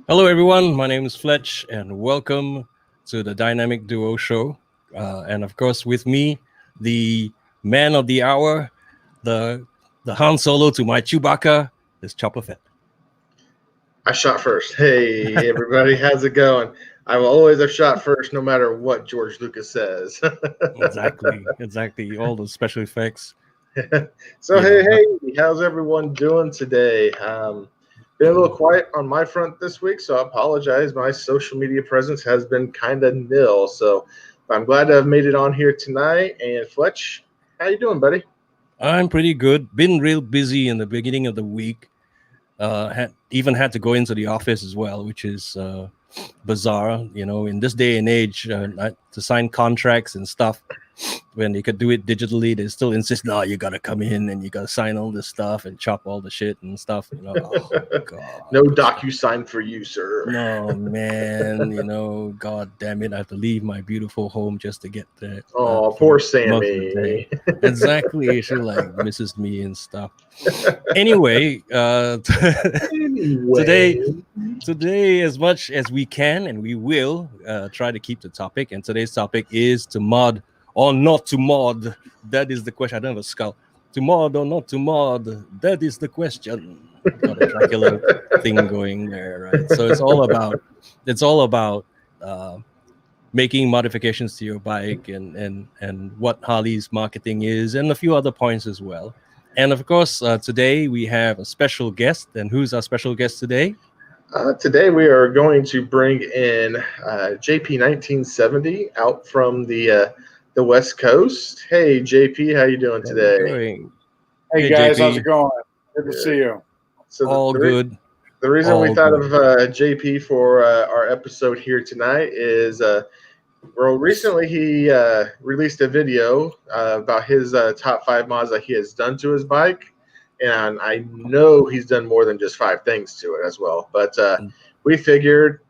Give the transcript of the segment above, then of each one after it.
Hello, everyone. My name is Fletch, and welcome to the Dyna-mic Duo Show. And of course, with me, the man of the hour, the Han Solo to my Chewbacca, is Chopper Fett. I shot first. Hey, everybody, how's it going? I will always have shot first, no matter what George Lucas says. Exactly. All those special effects. So, hey, how's everyone doing today? Been a little quiet on my front this week, so I apologize. My social media presence has been kind of nil, so I'm glad to have made it on here tonight. And Fletch, how you doing, buddy? I'm pretty good. Been real busy in the beginning of the week. Even had to go into the office as well, which is bizarre. You know, in this day and age, to sign contracts and stuff, when they could do it digitally, they still insist, no, you got to come in and you got to sign all this stuff and chop all the shit and stuff. You know, oh, God. No DocuSign for you, sir. No, man, you know, God damn it. I have to leave my beautiful home just to get there. Oh, poor Sammy. Exactly. She like misses me and stuff. Anyway, today, as much as we can and we will try to keep the topic. And today's topic is to mod or not to mod. That is the question. I don't have a skull. To mod or not to mod? That is the question. Got a Dracula thing going there, right? So it's all about making modifications to your bike and what Harley's marketing is, and a few other points as well. And of course, today we have a special guest. And who's our special guest today? Today we are going to bring in JP 1970 out from the West Coast. Hey, JP, how you doing today? Hey guys, JP. how's it going? Good to see you. So all good. The reason we thought of JP for our episode here tonight is, well, recently he released a video about his top 5 mods that he has done to his bike. And I know he's done more than just 5 things to it as well. But we figured,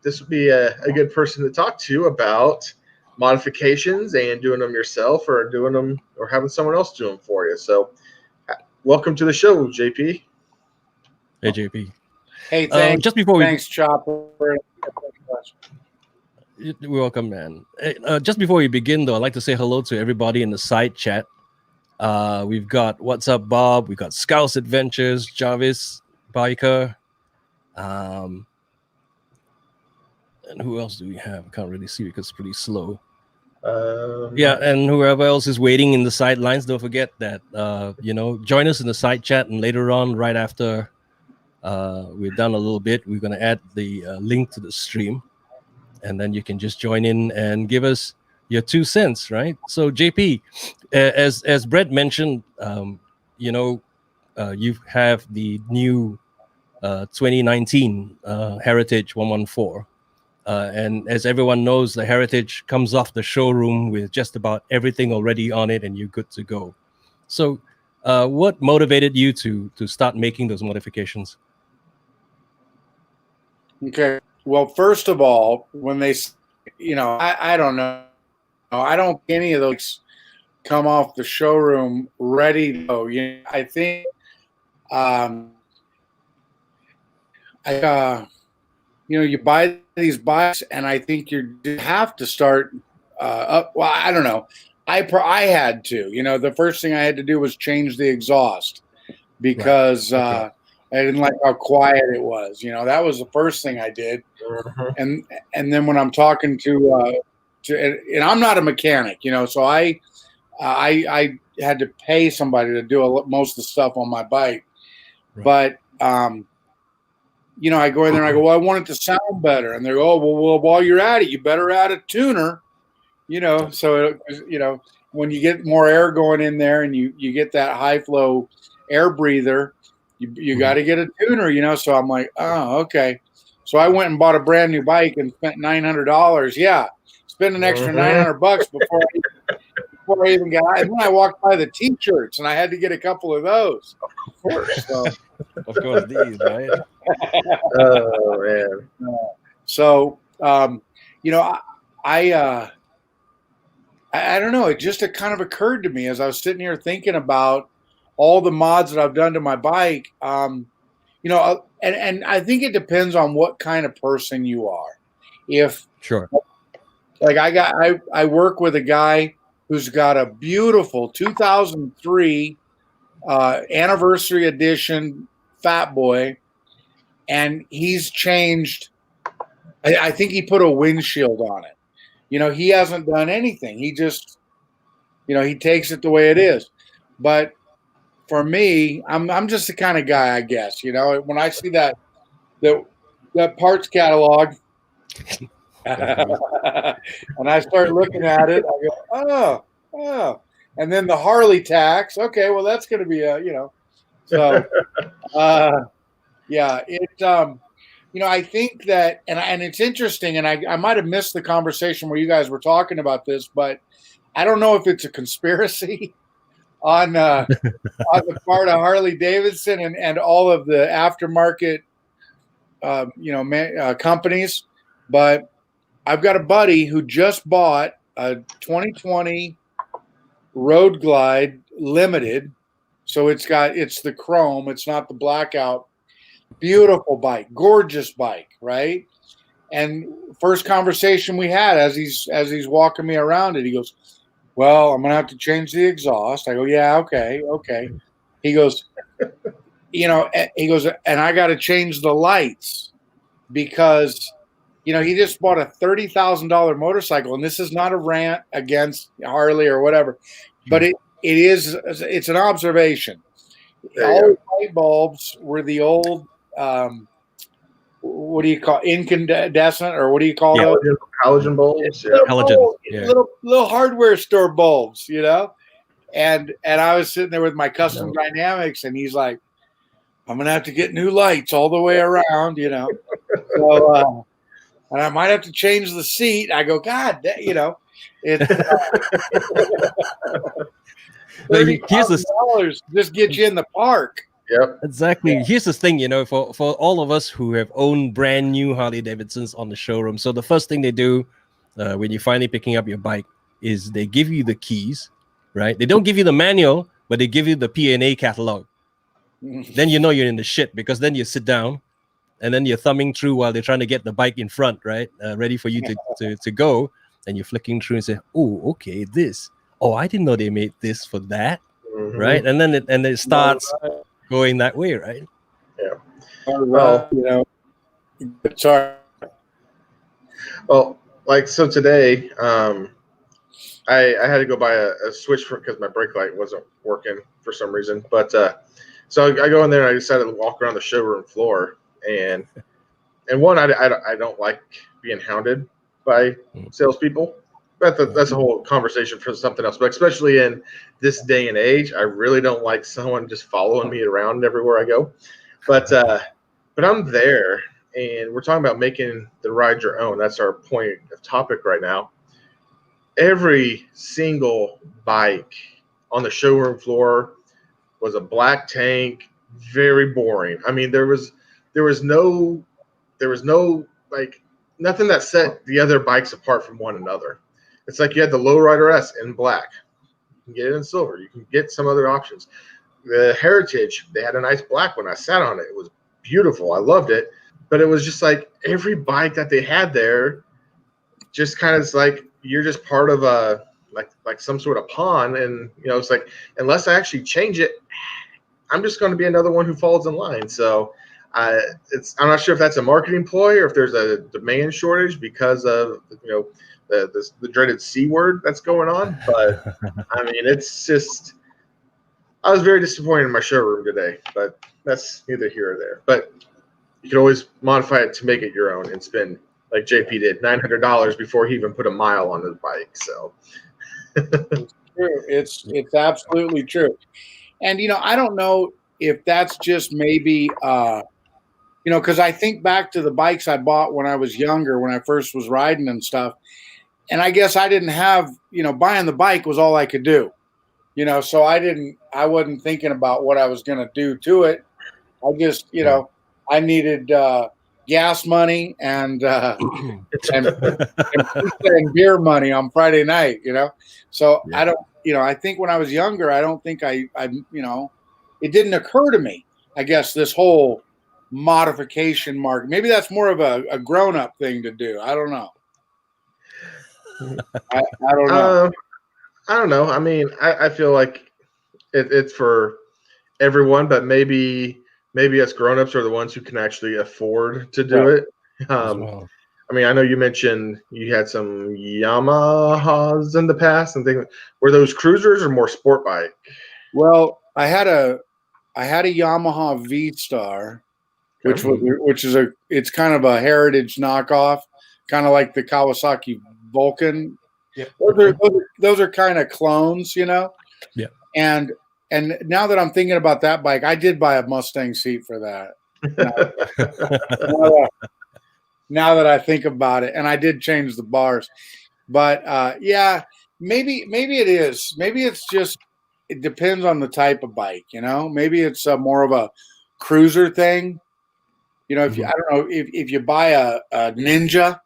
this would be a good person to talk to about modifications and doing them yourself or doing them or having someone else do them for you. So welcome to the show, JP. Hey, JP. Hey, thanks. Thanks, Chopper. You're welcome, man. Just before we begin, though, I'd like to say hello to everybody in the side chat. We've got What's Up, Bob. We've got Scouse Adventures, Jarvis, Biker. And who else do we have? I can't really see because it's pretty slow. And whoever else is waiting in the sidelines, don't forget that, join us in the side chat. And later on, right after we're done a little bit, we're going to add the link to the stream. And then you can just join in and give us your 2 cents, right? So, JP, as Brett mentioned, you have the new 2019 Heritage 114. And as everyone knows, the Heritage comes off the showroom with just about everything already on it, and you're good to go. So what motivated you to start making those modifications? Okay. Well, first of all, when they, I don't know. I don't think any of those come off the showroom ready to go. I think you buy these bikes, and I think you have to start up. Well, I don't know. I had to. The first thing I had to do was change the exhaust because I didn't like how quiet it was. That was the first thing I did. And then when I'm talking to and I'm not a mechanic, so I had to pay somebody to do most of the stuff on my bike. Right. But you know, I go in there and I go, well, I want it to sound better. And they go, oh, well, while you're at it, you better add a tuner, you know. So, you know, when you get more air going in there and you get that high flow air breather, you got to get a tuner, you know. So I'm like, oh, okay. So I went and bought a brand new bike and spent $900. Yeah, spent an extra $900 before I even got out. And then I walked by the T-shirts and I had to get a couple of those. Of course. So. Of course, these, right? Oh, man. So, you know, I don't know. It kind of occurred to me as I was sitting here thinking about all the mods that I've done to my bike. You know, and I think it depends on what kind of person you are. If sure, like I work with a guy who's got a beautiful 2003 anniversary edition Fat Boy, and he's changed. I think he put a windshield on it. You know, he hasn't done anything. He just, you know, he takes it the way it is. But for me, I'm just the kind of guy, I guess. You know, when I see that parts catalog, and I start looking at it, I go, oh, and then the Harley tax. Okay, well, that's going to be a, you know, so yeah, you know, I think that, and it's interesting, and I might have missed the conversation where you guys were talking about this, but I don't know if it's a conspiracy on the part of Harley Davidson and all of the aftermarket, you know, companies. But I've got a buddy who just bought a 2020 Road Glide Limited. So it's the chrome. It's not the blackout. Beautiful bike, gorgeous bike, right? And first conversation we had as he's walking me around it, he goes, well, I'm going to have to change the exhaust. I go, yeah, okay. He goes, you know, and I got to change the lights because, you know, he just bought a $30,000 motorcycle. And this is not a rant against Harley or whatever, but it's an observation. All the light bulbs were the old, what do you call incandescent, or what do you call those? Halogen bulbs. Little hardware store bulbs, you know. And I was sitting there with my custom dynamics, and he's like, "I'm gonna have to get new lights all the way around, you know." So, and I might have to change the seat. I go, God, you know, it's $30,000 just get you in the park. Yep. Exactly. Yeah. Here's the thing, you know, for all of us who have owned brand new Harley Davidsons on the showroom. So the first thing they do when you're finally picking up your bike is they give you the keys, right? They don't give you the manual, but they give you the P&A catalog. Then you know you're in the shit, because then you sit down and then you're thumbing through while they're trying to get the bike in front, right? Ready for you to go. And you're flicking through and say, oh, okay, this. Oh, I didn't know they made this for that, right? And then it starts going that way, right? Yeah. Well, you know, sorry. Well, like, so today, I had to go buy a switch because my brake light wasn't working for some reason. But so I go in there and I decided to walk around the showroom floor, and one, I don't like being hounded by salespeople. That's a whole conversation for something else. But especially in this day and age, I really don't like someone just following me around everywhere I go. But I'm there, and we're talking about making the ride your own. That's our point of topic right now. Every single bike on the showroom floor was a black tank, very boring. I mean, there was no like nothing that set the other bikes apart from one another. It's like you had the Lowrider S in black. You can get it in silver. You can get some other options. The Heritage, they had a nice black one. I sat on it. It was beautiful. I loved it. But it was just like every bike that they had there, just kind of like you're just part of a like some sort of pawn. And you know, it's like unless I actually change it, I'm just going to be another one who falls in line. So I'm not sure if that's a marketing ploy or if there's a demand shortage because of the dreaded C word that's going on. But I mean, it's just, I was very disappointed in my showroom today, but that's neither here or there. But you can always modify it to make it your own and spend, like JP did, $900 before he even put a mile on his bike. So it's true. It's absolutely true. And I don't know if that's just maybe because I think back to the bikes I bought when I was younger, when I first was riding and stuff. And I guess I didn't have, buying the bike was all I could do, so I wasn't thinking about what I was going to do to it. I just, I needed gas money and beer money on Friday night, So I don't, I think when I was younger, I don't think I it didn't occur to me, I guess, this whole modification market. Maybe that's more of a grown-up thing to do. I don't know. I don't know. I don't know. I mean, I feel like it's for everyone, but maybe us grown-ups are the ones who can actually afford to do it. I mean, I know you mentioned you had some Yamahas in the past and things. Were those cruisers or more sport bike? Well, I had a Yamaha V-Star, which it's kind of a heritage knockoff, kind of like the Kawasaki Vulcan. Yeah. Those are kind of clones, Yeah. And now that I'm thinking about that bike, I did buy a Mustang seat for that. Now that I think about it, and I did change the bars, but yeah, maybe it is. Maybe it's just, it depends on the type of bike, Maybe it's more of a cruiser thing. If you, I don't know, if you buy a Ninja,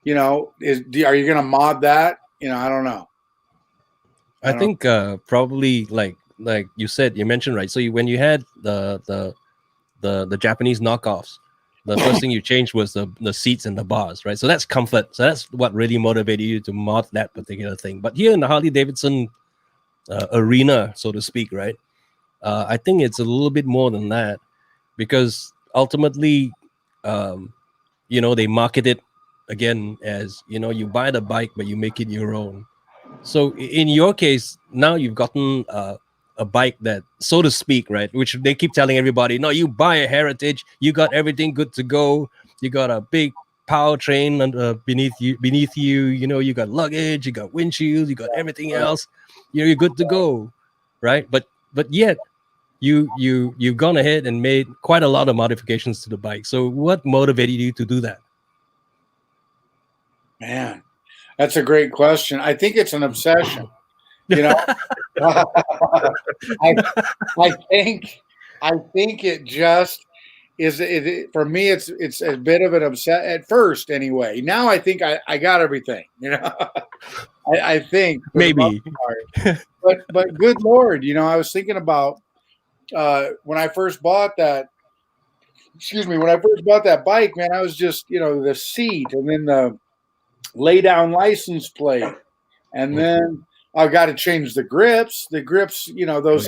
are you going to mod that? I don't know. I think probably like you said, you mentioned, right? So when you had the Japanese knockoffs, the first thing you changed was the seats and the bars, right? So that's comfort. So that's what really motivated you to mod that particular thing. But here in the Harley Davidson arena, so to speak, right? I think it's a little bit more than that, because ultimately, they market it again as, you buy the bike, but you make it your own. So in your case, now you've gotten a bike that, so to speak, right, which they keep telling everybody, no, you buy a Heritage, you got everything good to go, you got a big powertrain beneath you, you got luggage, you got windshields, you got everything else, you're good to go, right? But yet you've gone ahead and made quite a lot of modifications to the bike. So what motivated you to do that? Man, that's a great question. I think it's an obsession. I think it just is. For me, it's a bit of an upset at first. Anyway, now I think I got everything. I think maybe, but good Lord, I was thinking about when I first bought that. Excuse me, when I first bought that bike, man, I was just the seat, and then the lay down license plate, and then I got to change the grips. The grips, those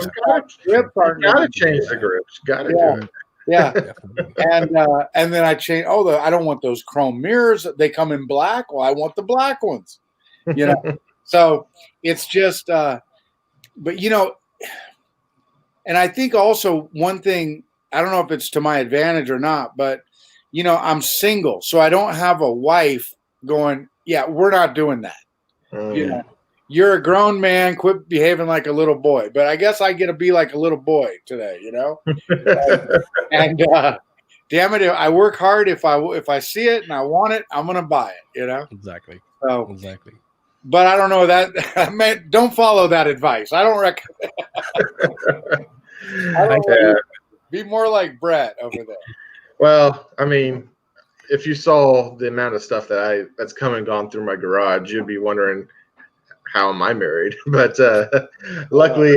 grips aren't. Got to change the grips. Got to do it. Yeah, and then I changed. I don't want those chrome mirrors. They come in black. Well, I want the black ones. So it's just, but and I think also one thing, I don't know if it's to my advantage or not, but I'm single, so I don't have a wife going, yeah, we're not doing that. You're a grown man, quit behaving like a little boy. But I guess I get to be like a little boy today, and damn it, I work hard. If I see it and I want it, I'm gonna buy it. Exactly. So exactly. But I don't know that. Don't follow that advice. I don't recommend. Be more like Brett over there. Well, I mean, if you saw the amount of stuff that's come and gone through my garage, you'd be wondering, how am I married? But luckily,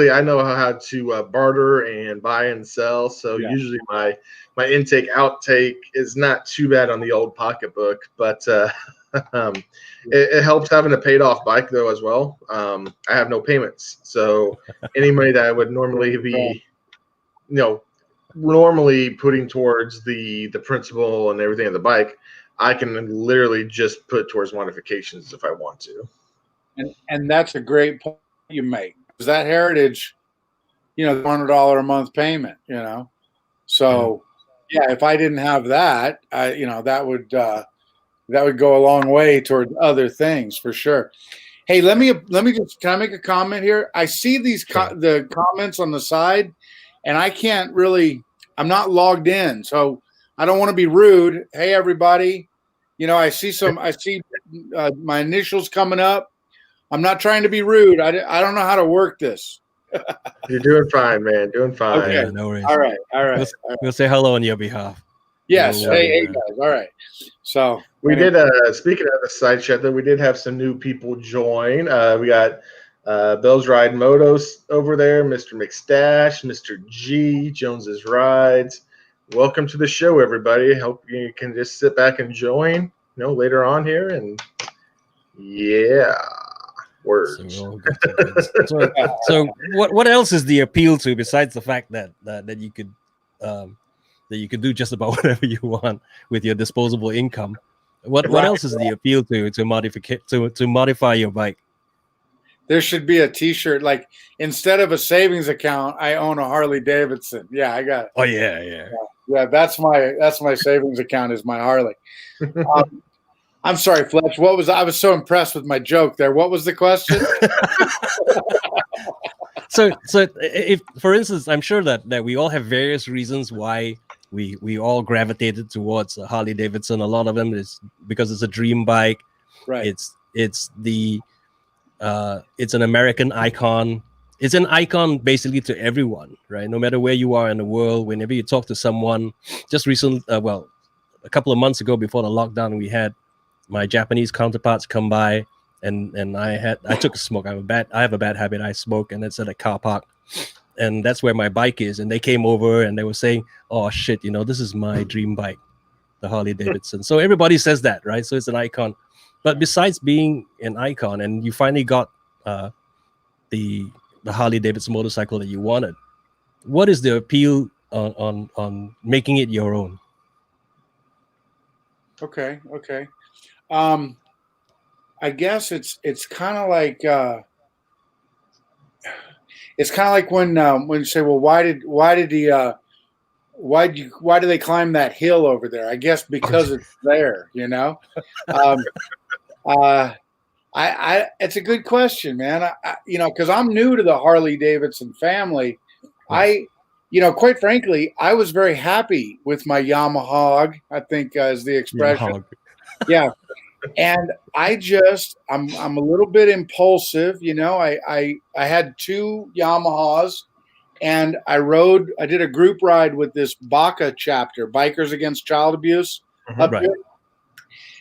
I know how to barter and buy and sell. So usually my intake outtake is not too bad on the old pocketbook. But it helps having a paid off bike though as well. I have no payments, so any money that I would normally be, normally putting towards the principal and everything of the bike, I can literally just put towards modifications if I want to. And that's a great point you make, because that Heritage, $100 a month payment, so yeah, if I didn't have that, that would go a long way toward other things for sure. Hey, let me just, can I make a comment here? I see these the comments on the side, and I can't really. I'm not logged in, so I don't want to be rude. Hey, everybody, I see my initials coming up. I'm not trying to be rude. I don't know how to work this. You're doing fine, man. Doing fine. Okay. Yeah, no worries. All right. We'll say hello on your behalf. Yes. Hey, guys. All right. So we did. Speaking of the side chat, though, we did have some new people join. We got Bell's Ride Motos over there, Mr. McStash, Mr. G, Jones's Rides. Welcome to the show, everybody. Hope you can just sit back and join, later on here. And yeah, words. So what else is the appeal to besides the fact that you could do just about whatever you want with your disposable income? What else is the appeal to modify your bike? There should be a T-shirt like, instead of a savings account, I own a Harley Davidson. Yeah, I got it. Oh yeah. That's my savings account, is my Harley. I'm sorry, Fletch. I was so impressed with my joke there. What was the question? So if, for instance, I'm sure that we all have various reasons why we all gravitated towards a Harley Davidson. A lot of them is because it's a dream bike. Right. It's an American icon. It's an icon basically to everyone, right? No matter where you are in the world, whenever you talk to someone. Just recently, a couple of months ago, before the lockdown, we had my Japanese counterparts come by, and I took a smoke. I have a bad habit. I smoke, and it's at a car park, and that's where my bike is. And they came over and they were saying, "Oh shit, this is my dream bike, the Harley Davidson." So everybody says that, right? So it's an icon. But besides being an icon, and you finally got the Harley Davidson motorcycle that you wanted, what is the appeal on making it your own? Okay. I guess it's kind of like when you say, well, why do they climb that hill over there? I guess because it's there, it's a good question, man. Because I'm new to the Harley Davidson family. Quite frankly, I was very happy with my Yamaha, I think is the expression. Yamaha. Yeah. And I'm a little bit impulsive. I had 2 Yamahas, and I did a group ride with this BACA chapter, Bikers Against Child Abuse, up here.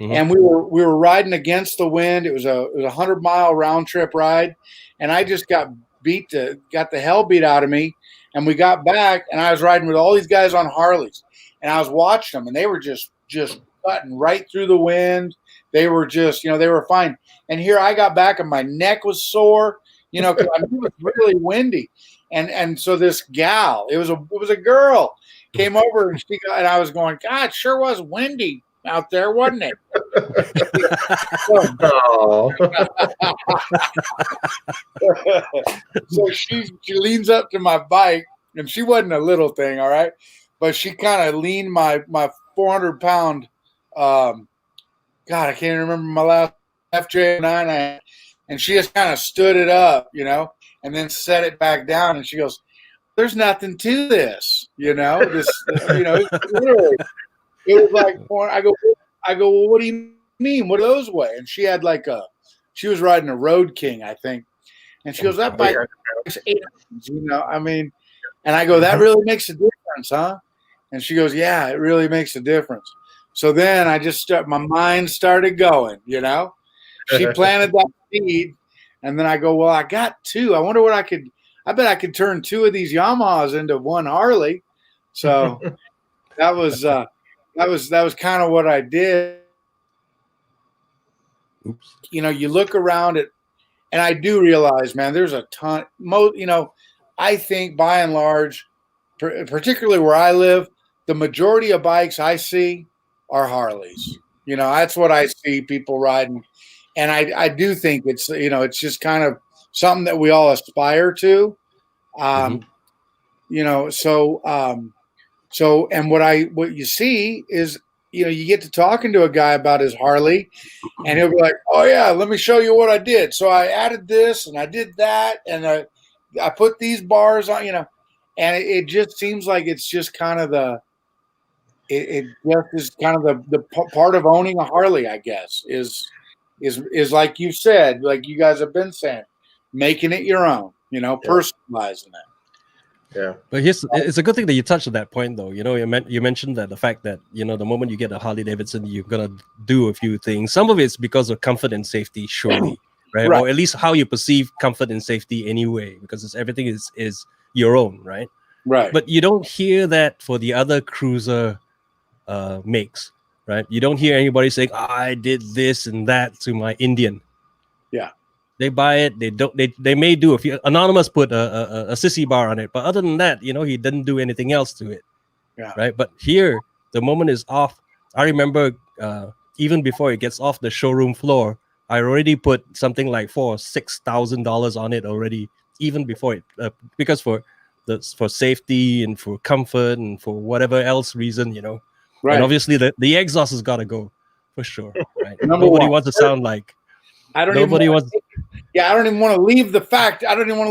Mm-hmm. And we were riding against the wind. It was a 100-mile round trip ride, and I just got the hell beat out of me. And we got back, and I was riding with all these guys on Harleys, and I was watching them, and they were just cutting right through the wind. They were just, they were fine. And here I got back, and my neck was sore, because I knew it was really windy. And so this gal, it was a girl, came over, and I was going, God, it sure was windy out there, wasn't it? So she leans up to my bike, and she wasn't a little thing, all right, but she kind of leaned my 400-pound, God, I can't remember my last FJ9, and she just kind of stood it up, and then set it back down, and she goes, "There's nothing to this, literally." It was like, I go, well, what do you mean? What do those weigh? And she had she was riding a Road King, I think. And she goes, that bike is 8 pounds, and I go, that really makes a difference, huh? And she goes, yeah, it really makes a difference. So then my mind started going, She planted that seed, and then I go, well, I got 2. I wonder what I bet I could turn 2 of these Yamahas into one Harley. So that was kind of what I did. Oops. You look around it, and I do realize, man, there's a ton. I think by and large, particularly where I live, the majority of bikes I see are Harleys. That's what I see people riding, and I do think it's it's just kind of something that we all aspire to. So, and what you see is, you get to talking to a guy about his Harley, and he'll be like, "Oh yeah, let me show you what I did. So I added this and I did that, and I put these bars on, and it just seems like it's just kind of it just is kind of the part of owning a Harley, I guess, is like you said, like you guys have been saying, making it your own, personalizing it. Yeah, but it's a good thing that you touched on that point, though. You mentioned that the fact that the moment you get a Harley Davidson, you're gonna do a few things. Some of it's because of comfort and safety, surely, right? Or at least how you perceive comfort and safety anyway, because everything is your own, right? Right. But you don't hear that for the other cruiser makes, right? You don't hear anybody saying, "I did this and that to my Indian." Yeah. They buy it. They don't. They may do a few. Anonymous put a sissy bar on it, but other than that, he didn't do anything else to it. Yeah. Right. But here, the moment is off. I remember even before it gets off the showroom floor, I already put something like $6,000 on it already, even before it, because for safety and for comfort and for whatever else reason, Right. And obviously the exhaust has got to go for sure. Right. Nobody wants to sound like. I don't even want to leave I don't even want to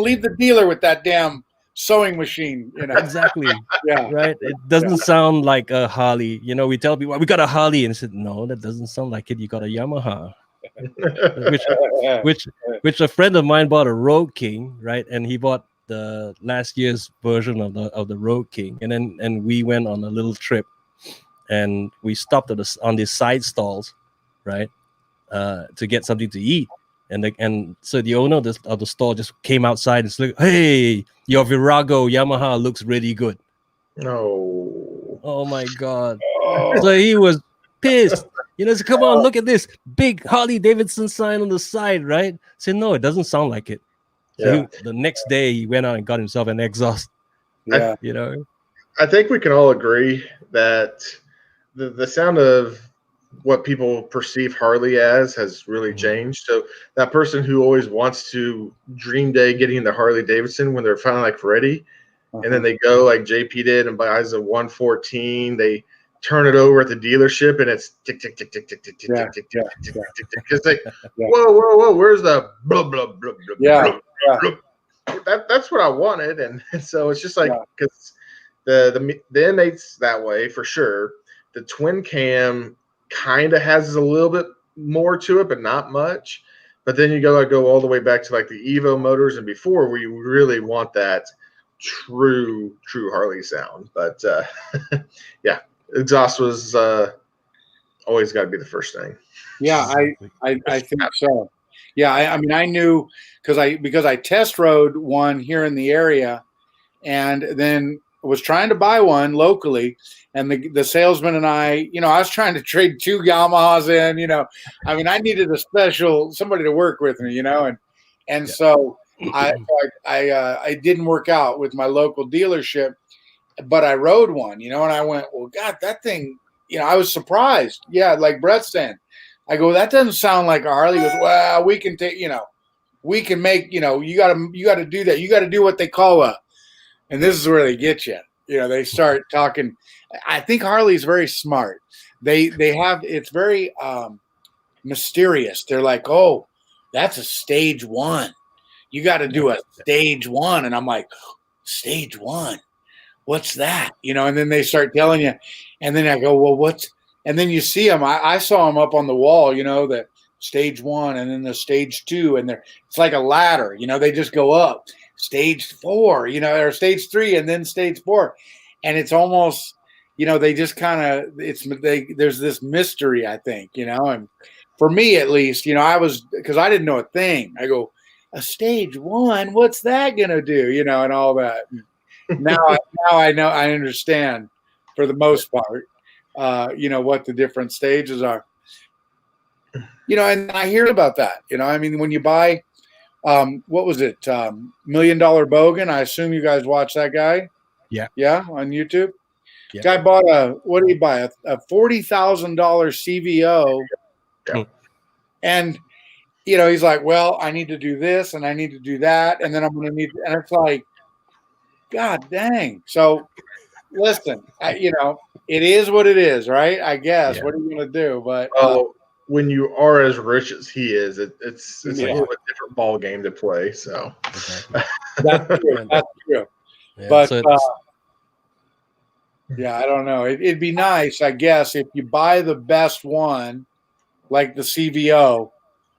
leave the dealer with that damn sewing machine, Exactly. Yeah. Right. It doesn't sound like a Harley. We tell people we got a Harley, and said, no, that doesn't sound like it. You got a Yamaha. which a friend of mine bought a Road King, right? And he bought the last year's version of the Road King, and we went on a little trip, and we stopped on these side stalls, right? To get something to eat, and so the owner of the store just came outside and said, "Hey, your Virago Yamaha looks really good." No. Oh my god! So he was pissed. So come on, look at this big Harley Davidson sign on the side, right? I said, no, it doesn't sound like it. So the next day he went out and got himself an exhaust. Yeah, I think we can all agree that the sound of what people perceive Harley as has really changed. So that person who always wants to dream day getting the Harley Davidson when they're finally ready, and then they go like JP did and buys a 114, they turn it over at the dealership and it's tick tick tick tick tick tick tick tick tick tick tick tick tick. It's like whoa, where's the blah blah blah blah blah? That's what I wanted, and so it's just like because the M8's that way for sure. The twin cam kind of has a little bit more to it, but not much. But then you go all the way back to like the Evo motors and before, where you really want that true Harley sound. But yeah, exhaust was always got to be the first thing. Yeah, I think so. Yeah, I mean, I knew because I test rode one here in the area, and then was trying to buy one locally, and the salesman and I was trying to trade 2 Yamahas in. I mean, I needed somebody to work with me, and so I didn't work out with my local dealership, but I rode one, and I went, well, God, that thing, I was surprised. Yeah, like Brett's saying, I go, that doesn't sound like a Harley. He goes, well, we can take, we can make, you got to do that. You got to do what they call and this is where they get you. They start talking. I think Harley's very smart. They have, it's very mysterious. They're like, oh, that's a stage 1. You got to do a stage 1. And I'm like, stage 1? What's that? And then they start telling you. And then I go, well, and then you see them. I saw them up on the wall, the stage 1 and then the stage 2. And it's like a ladder, they just go up. Stage 4, or stage 3 and then stage 4. And it's almost, they just kind of, there's this mystery, I think, and for me at least, because I didn't know a thing. I go, a stage 1, what's that going to do? And all that. Now I know, I understand for the most part, what the different stages are, and I hear about that, I mean, when you buy, what was it? $1 Million Bogan. I assume you guys watch that guy. Yeah. Yeah. On YouTube. Yeah. Guy bought what did he buy? A $40,000 CVO. Yeah. And, he's like, well, I need to do this and I need to do that. And then I'm going to need, and it's like, God dang. So listen, it is what it is, right? I guess. Yeah. What are you gonna do? But when you are as rich as he is, it's a little bit different ball game to play. So exactly. That's true. That's true. Yeah, but so I don't know. It'd be nice, I guess, if you buy the best one, like the CVO.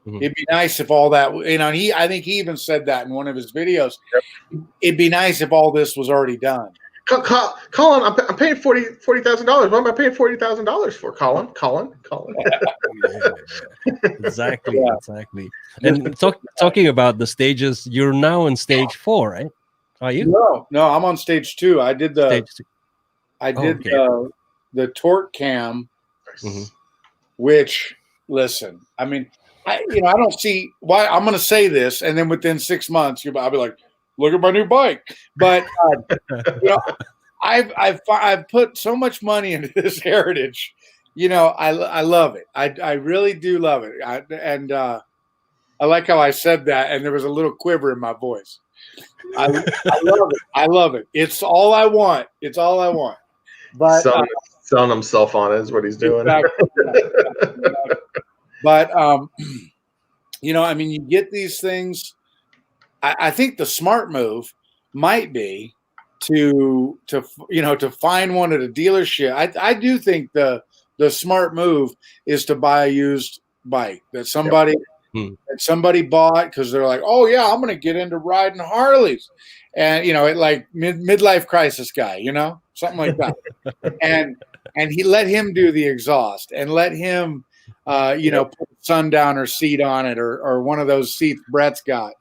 It'd be nice if all that, I think he even said that in one of his videos. Yep. It'd be nice if all this was already done. Colin, I'm paying $40,000. What am I paying $40,000 for? Colin. Exactly. And talking about the stages, you're now on stage 4, right? Are you? No, I'm on stage 2. I did the the torque cam, which, listen, I mean, I don't see why. I'm going to say this, and then within 6 months, I'll be like, "Look at my new bike." But I've put so much money into this heritage. I love it. I really do love it. I like how I said that, and there was a little quiver in my voice. I love it. I love it. It's all I want. It's all I want. But selling himself on it is what he's doing. Exactly. But I mean, you get these things. I think the smart move might be to find one at a dealership. I do think the smart move is to buy a used bike that somebody bought because they're like, oh yeah, I'm going to get into riding Harleys, and it like midlife crisis guy, something like that, and he let him do the exhaust and let him. Put a sundowner seat on it or one of those seats Brett's got,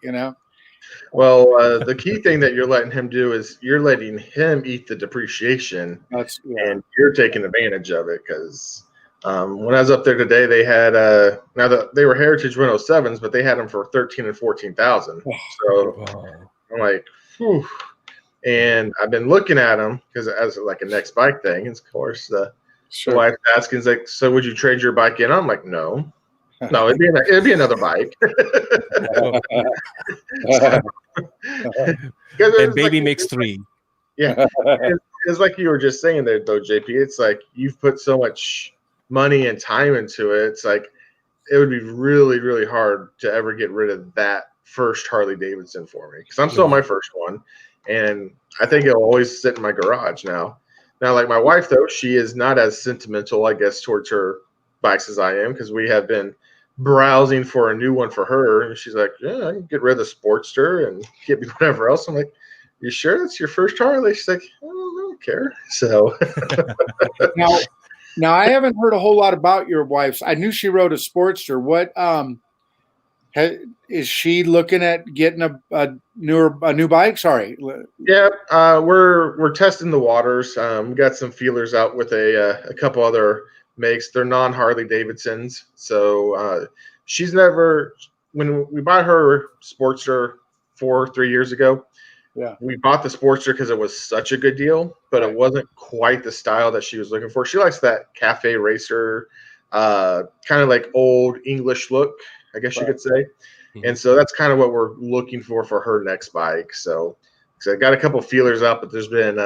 Well, the key thing that you're letting him do is you're letting him eat the depreciation, and you're taking advantage of it. Because when I was up there today, they had they were Heritage 107s, but they had them for $13,000 and $14,000. So I'm like, whew. And I've been looking at them because as like a next bike thing, and of course the wife's asking, like, so would you trade your bike in? I'm like, no, it'd be another bike. And baby makes 3. Yeah, it's like you were just saying there, though, JP. It's like you've put so much money and time into it. It's like it would be really, really hard to ever get rid of that first Harley Davidson for me because I'm still my first one, and I think it'll always sit in my garage now. Now, like my wife, though, she is not as sentimental, I guess, towards her bikes as I am because we have been browsing for a new one for her. And she's like, yeah, I can get rid of the Sportster and get me whatever else. I'm like, you sure that's your first Harley? She's like, I don't care. So now I haven't heard a whole lot about your wife's. I knew she rode a Sportster. What is she looking at getting a new bike? Sorry. Yeah, we're testing the waters. We got some feelers out with a couple other makes. They're non-Harley Davidsons. So she's never, when we bought her Sportster 3 years ago, we bought the Sportster because it was such a good deal, but it wasn't quite the style that she was looking for. She likes that cafe racer, kind of like old English look, I guess you could say. And so that's kind of what we're looking for her next bike. So I got a couple feelers up, but there's been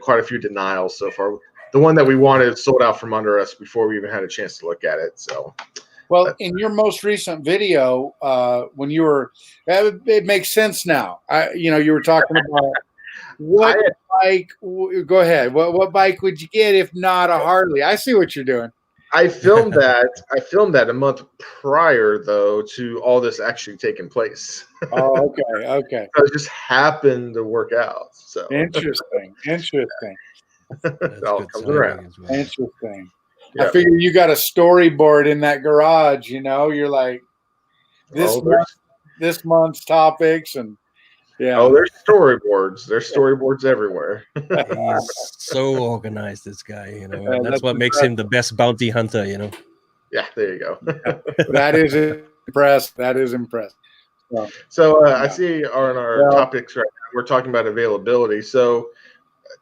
quite a few denials so far. The one that we wanted sold out from under us before we even had a chance to look at it. So, well, in your most recent video, when you were, it makes sense now. You were talking about what bike. Go ahead. What bike would you get if not a Harley? I see what you're doing. I filmed that a month prior, though, to all this actually taking place. Oh, okay. So it just happened to work out. So interesting. It all comes around. Well. Interesting. Yeah. I figure you got a storyboard in that garage. You're like this month's topics and. Yeah. Oh, there's storyboards. There's storyboards everywhere. He's so organized, this guy. That's what makes him the best bounty hunter. Yeah, there you go. That is impressive. So I see on our topics right now, we're talking about availability. So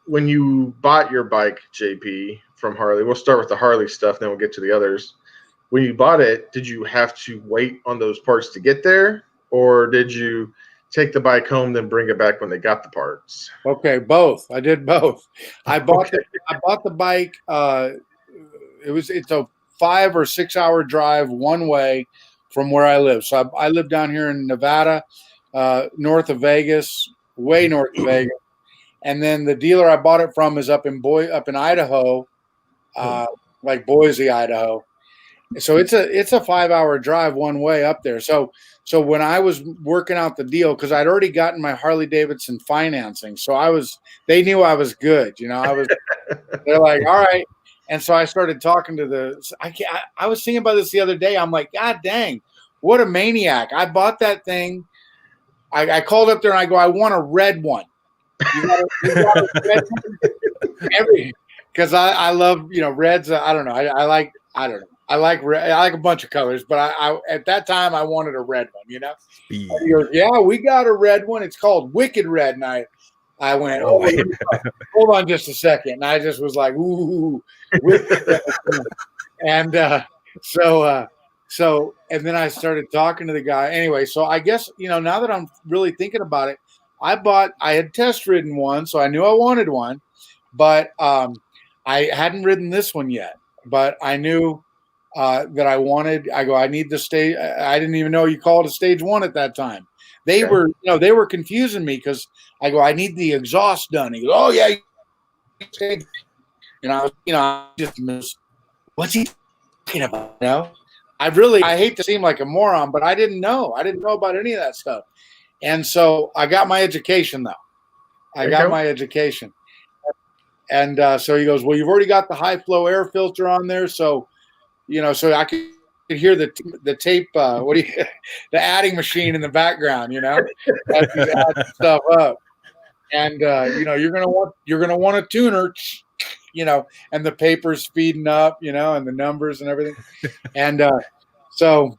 when you bought your bike, JP, from Harley, we'll start with the Harley stuff, then we'll get to the others. When you bought it, did you have to wait on those parts to get there, or did you take the bike home, then bring it back when they got the parts? Okay, both. I did both. I bought the bike. It's a 5 or 6 hour drive one way from where I live. So I live down here in Nevada, north of Vegas, way north of Vegas. And then the dealer I bought it from is up in Idaho, like Boise, Idaho. So it's a 5 hour drive one way up there. So when I was working out the deal, because I'd already gotten my Harley Davidson financing, so they knew I was good. They're like, all right. And so I started talking to I was thinking about this the other day. I'm like, God dang, what a maniac. I bought that thing. I called up there and I go, I want a red one. You got a red one? Because I love, reds. I don't know. I like red. I like a bunch of colors, but I at that time I wanted a red one, And he goes, yeah, we got a red one. It's called Wicked Red. And I went, hold on just a second. And I just was like, ooh. And and then I started talking to the guy. Anyway, so I guess, now that I'm really thinking about it, I had test ridden one, so I knew I wanted one, but I hadn't ridden this one yet. But I knew that I need the stage. I didn't even know you called it a stage 1 at that time. They were confusing me because I need the exhaust done. He goes, oh yeah. And I just missed, what's he talking about? I hate to seem like a moron, but I didn't know about any of that stuff. And so I got my education though. My education. And so he goes, well, you've already got the high flow air filter on there. So, so I could hear the tape, the adding machine in the background, as he's adding stuff up. And, you're going to want a tuner, and the paper's feeding up, and the numbers and everything. And so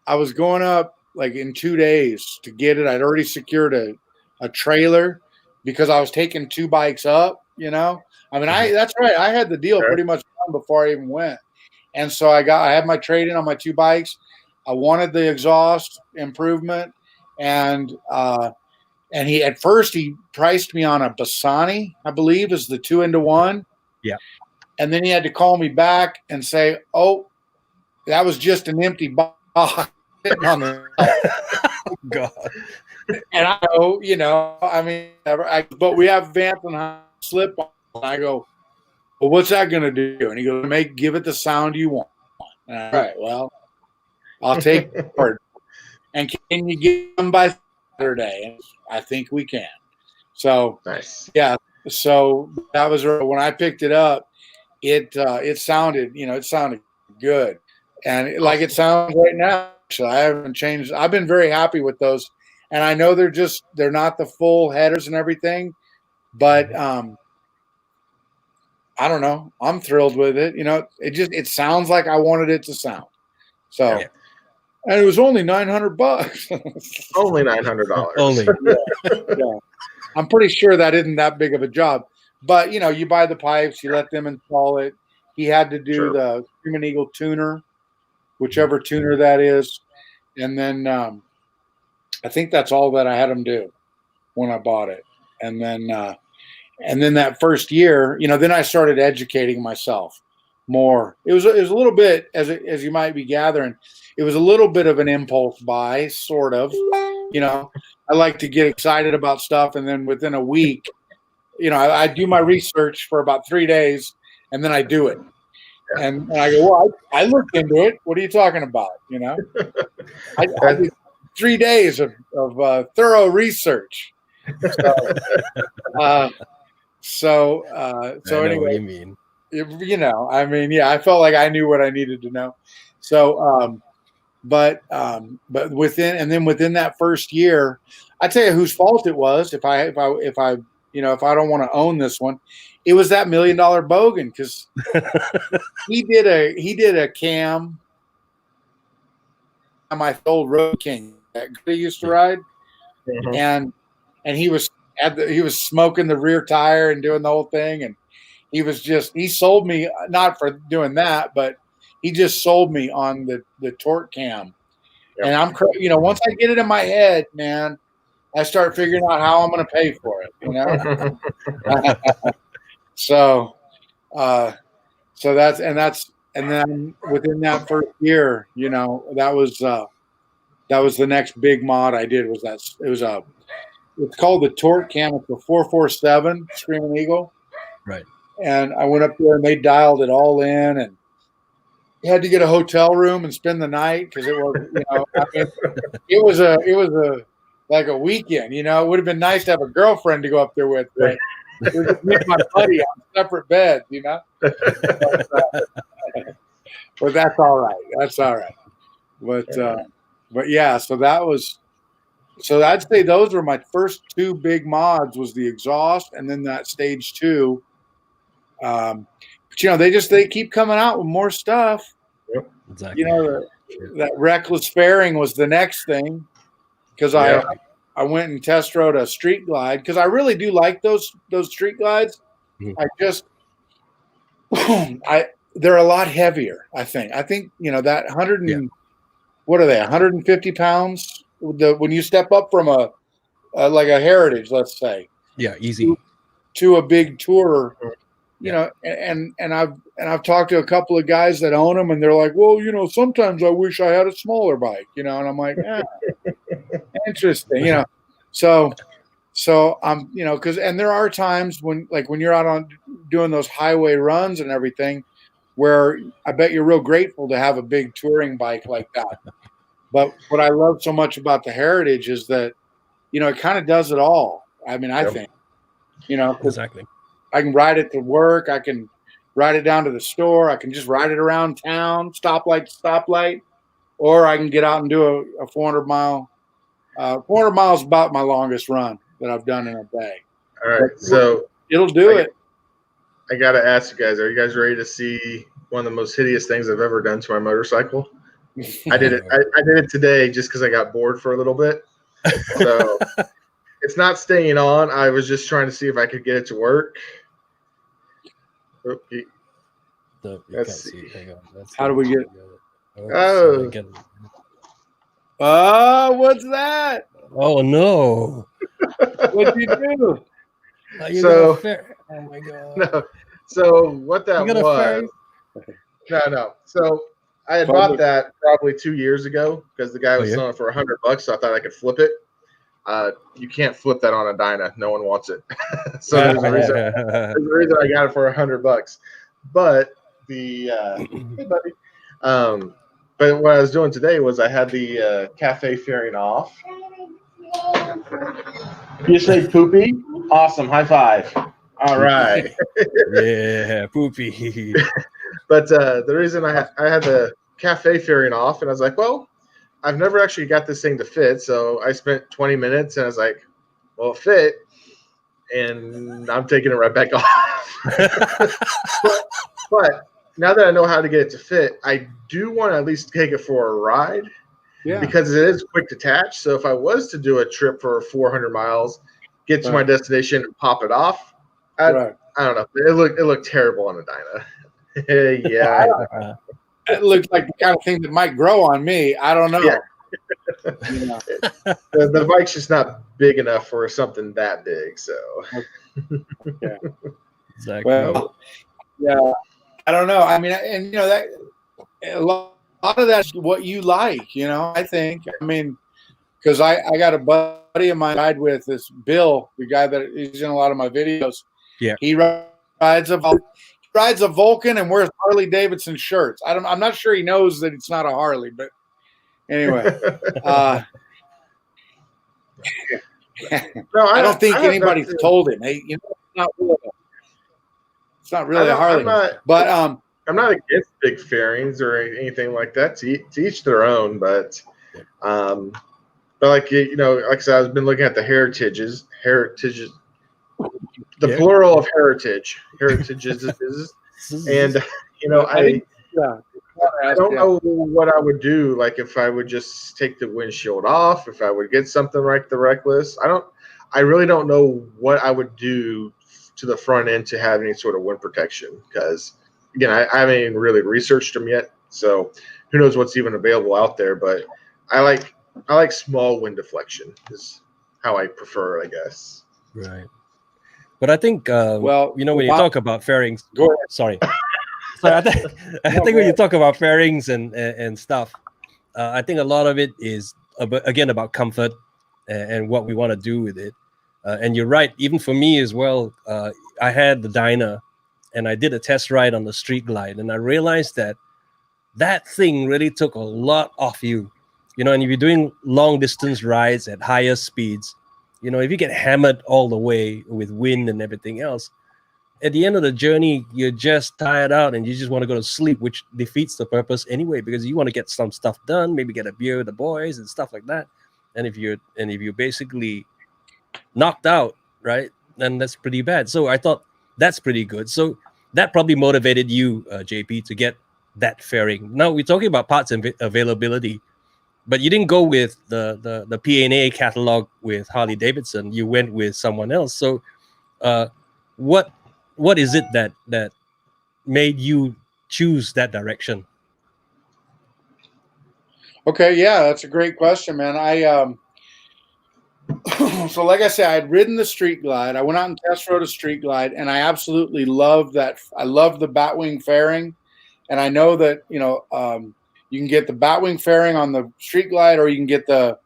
I was going up like in 2 days to get it. I'd already secured a trailer because I was taking 2 bikes up, that's right. I had the deal pretty much done before I even went. And so I had my trade-in on my 2 bikes. I wanted the exhaust improvement. And at first he priced me on a Bassani, I believe, is the 2-into-1. Yeah. And then he had to call me back and say, oh, that was just an empty box sitting on the God. And I know, but we have vamp and slip on. And I go, well, what's that going to do? And he goes, give it the sound you want. And all right, well, I'll take it. And can you get them by Saturday? And I think we can. So nice. Yeah. So that was when I picked it up. It sounded, it sounded good, and like it sounds right now. Actually, I haven't changed. I've been very happy with those, and I know they're not the full headers and everything, but I don't know. I'm thrilled with it. It sounds like I wanted it to sound. So. Yeah. And it was only $900. Only $900. Only. Yeah. I'm pretty sure that isn't that big of a job. But, you buy the pipes, you let them install it. He had to do the Screaming Eagle tuner, whichever tuner that is. And then I think that's all that I had him do when I bought it. And then that first year, then I started educating myself more. It was a little bit, as you might be gathering, it was a little bit of an impulse buy, sort of. I like to get excited about stuff, and then within a week, I do my research for about 3 days, and then I do it. And I go, well, I looked into it. What are you talking about? I did 3 days of thorough research. So anyway, what you mean. I felt like I knew what I needed to know. So, but within that first year, I tell you whose fault it was. If I don't want to own this one, it was that $1 Million Bogan, because he did a cam on my old Road King that I used to ride, and he was smoking the rear tire and doing the whole thing, and he sold me, not for doing that, but he just sold me on the torque cam. Yep. And once I get it in my head, man, I start figuring out how I'm going to pay for it, you know? So that's, and then within that first year, you know, that was the next big mod I did was that it's called the Torque Cam. It's the 447 Screaming Eagle. Right. And I went up there and they dialed it all in, and you had to get a hotel room and spend the night because it was, you know, I mean, it was like a weekend, you know. It would have been nice to have a girlfriend to go up there with, but it was just me and my buddy on separate beds, you know. But that's all right. That's all right. But yeah, so I'd say those were my first two big mods, was the exhaust and then that stage 2. But you know, they keep coming out with more stuff. Yep, exactly. You know, that reckless fairing was the next thing, because I went and test rode a street glide because I really do like those street glides. Mm-hmm. They're a lot heavier. I think you know that 100 and what are they, 150 pounds? When you step up from a like a Heritage, let's say, easy to a big tourer. You know, and I've talked to a couple of guys that own them, and they're like, well, you know, sometimes I wish I had a smaller bike, you know, and I'm like, interesting, you know. So you know, and there are times when you're out on doing those highway runs and everything, where I bet you're real grateful to have a big touring bike like that. But what I love so much about the Heritage is that, you know, it kind of does it all. I mean, I think, you know, exactly. I can ride it to work. I can ride it down to the store. I can just ride it around town, stoplight to stoplight, or I can get out and do a 400 mile. 400 miles is about my longest run that I've done in a day. All right, so it'll do it. I got to ask you guys: are you guys ready to see one of the most hideous things I've ever done to my motorcycle? I did it. I did it today just because I got bored for a little bit. So it's not staying on. I was just trying to see if I could get it to work. Let's see. Hang on. How do we get? What's that? Oh no! What'd you do? Oh my god! No. So what that was? No. So I had bought that probably 2 years ago because the guy was selling it for $100, so I thought I could flip it. You can't flip that on a Dyna. No one wants it. So there's a reason I got it for $100. But hey buddy. But what I was doing today was I had the cafe fairing off. You say poopy? Awesome. High five. All right. Yeah, poopy. But the reason I had the cafe fairing off, and I was like, well, I've never actually got this thing to fit. So I spent 20 minutes, and I was like, well, it fit. And I'm taking it right back off. but now that I know how to get it to fit, I do want to at least take it for a ride. Yeah. Because it is quick detach. So if I was to do a trip for 400 miles, get to my destination and pop it off, I don't know. It looked terrible on a Dyna. Yeah. It looks like the kind of thing that might grow on me. I don't know. Yeah. You know. The bike's just not big enough for something that big. So. Yeah. Exactly. Well, yeah. I don't know. I mean, and you know that a lot of that's what you like. You know, I think. I mean, because I got a buddy of mine I ride with, this Bill, the guy that he's in a lot of my videos. Yeah. He rides a Vulcan and wears Harley Davidson shirts. I'm not sure he knows that it's not a Harley, but anyway. No, I don't think anybody's told him. Hey, you know, it's not really a Harley. I'm not against big fairings or anything like that. To each their own, but like, you know, like I said, I've been looking at the heritages, the plural of heritages, and you know, I don't know what I would do. Like if I would just take the windshield off, if I would get something like the Reckless. I really don't know what I would do to the front end to have any sort of wind protection, because again, I haven't even really researched them yet. So who knows what's even available out there, but I like small wind deflection. how I prefer, I guess. Right. But I think, well, you know, when you talk about fairings, go ahead. Sorry. So I think when you talk about fairings and stuff, I think a lot of it is again about comfort and what we want to do with it. And you're right. Even for me as well, I had the Dyna, and I did a test ride on the Street Glide, and I realized that thing really took a lot off you. You know, and if you're doing long distance rides at higher speeds, you know, if you get hammered all the way with wind and everything else, at the end of the journey, you're just tired out and you just want to go to sleep, which defeats the purpose anyway, because you want to get some stuff done, maybe get a beer with the boys and stuff like that. And if you're basically knocked out, right, then that's pretty bad. So I thought that's pretty good. So that probably motivated you, JP, to get that fairing. Now we're talking about parts availability, but you didn't go with the P&A catalog with Harley Davidson. You went with someone else. So what is it that made you choose that direction? Okay, yeah, that's a great question, man. So like I said, I'd ridden the Street Glide. I went out and test rode a Street Glide, and I absolutely loved that. I love the Batwing fairing, and I know that, you know, you can get the Batwing fairing on the Street Glide, or you can get the,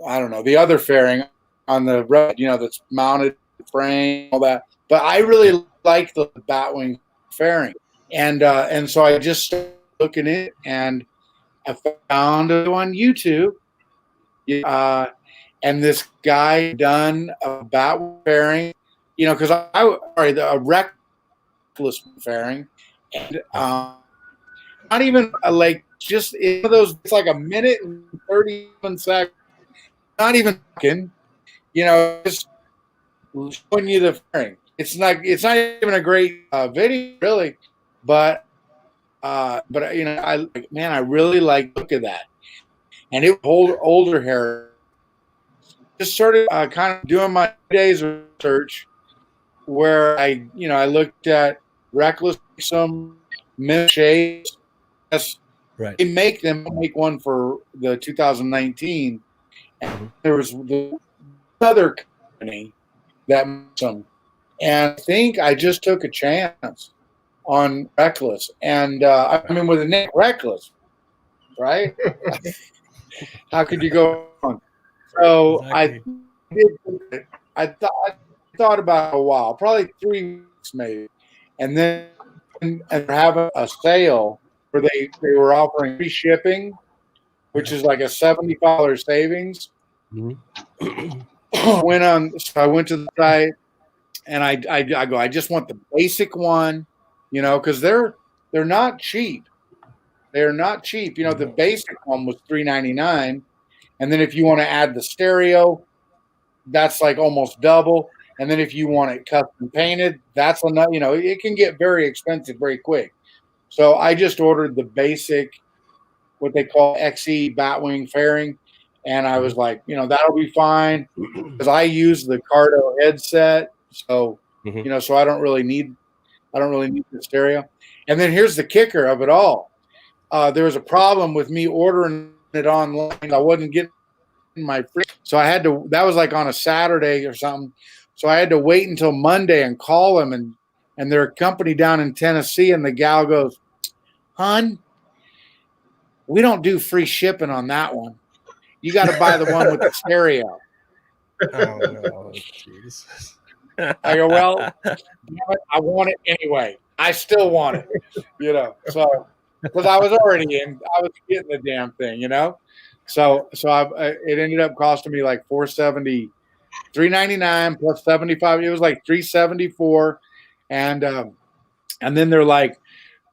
I don't know, the other fairing on the road, you know, that's mounted frame, all that. But I really like the Batwing fairing, and so I just started looking at it, and I found it on YouTube. And this guy done a Batwing fairing, you know, because a reckless fairing, and not even like just in those. It's like a minute and 31 seconds. Not even talking, you know, just showing you the fairing. It's not even a great video, really, but you know, I really like look at that, and it older hair. Just started kind of doing my days of research, where I looked at reckless some shades. Right. They make one for the 2019, and there was the other company that made some, and I think I just took a chance on reckless, and I mean, with the name reckless, right? How could you go wrong? So exactly. I thought about it a while, probably 3 weeks maybe, and then having a sale where they were offering free shipping, which is like a $70 savings. Mm-hmm. So I went to the site, and I go, I just want the basic one, you know, because they're not cheap. They're not cheap. You know, the basic one was $399. And then if you want to add the stereo, that's like almost double. And then if you want it custom painted, that's enough. You know, it can get very expensive very quick. So I just ordered the basic, what they call XE Batwing fairing, and I was like, you know, that'll be fine because I use the Cardo headset, so you know, so I don't really need the stereo. And then here's the kicker of it all: there was a problem with me ordering it online. I wasn't getting my free, so I had to. That was like on a Saturday or something. So I had to wait until Monday and call them, and they're a company down in Tennessee, and the gal goes, "Hun, we don't do free shipping on that one. You got to buy the one with the stereo." Oh no, Jesus. I go, well, I want it anyway. I still want it, you know. So because I was getting the damn thing, you know. So it ended up costing me like $470, $399 plus $75. It was like $374, and then they're like,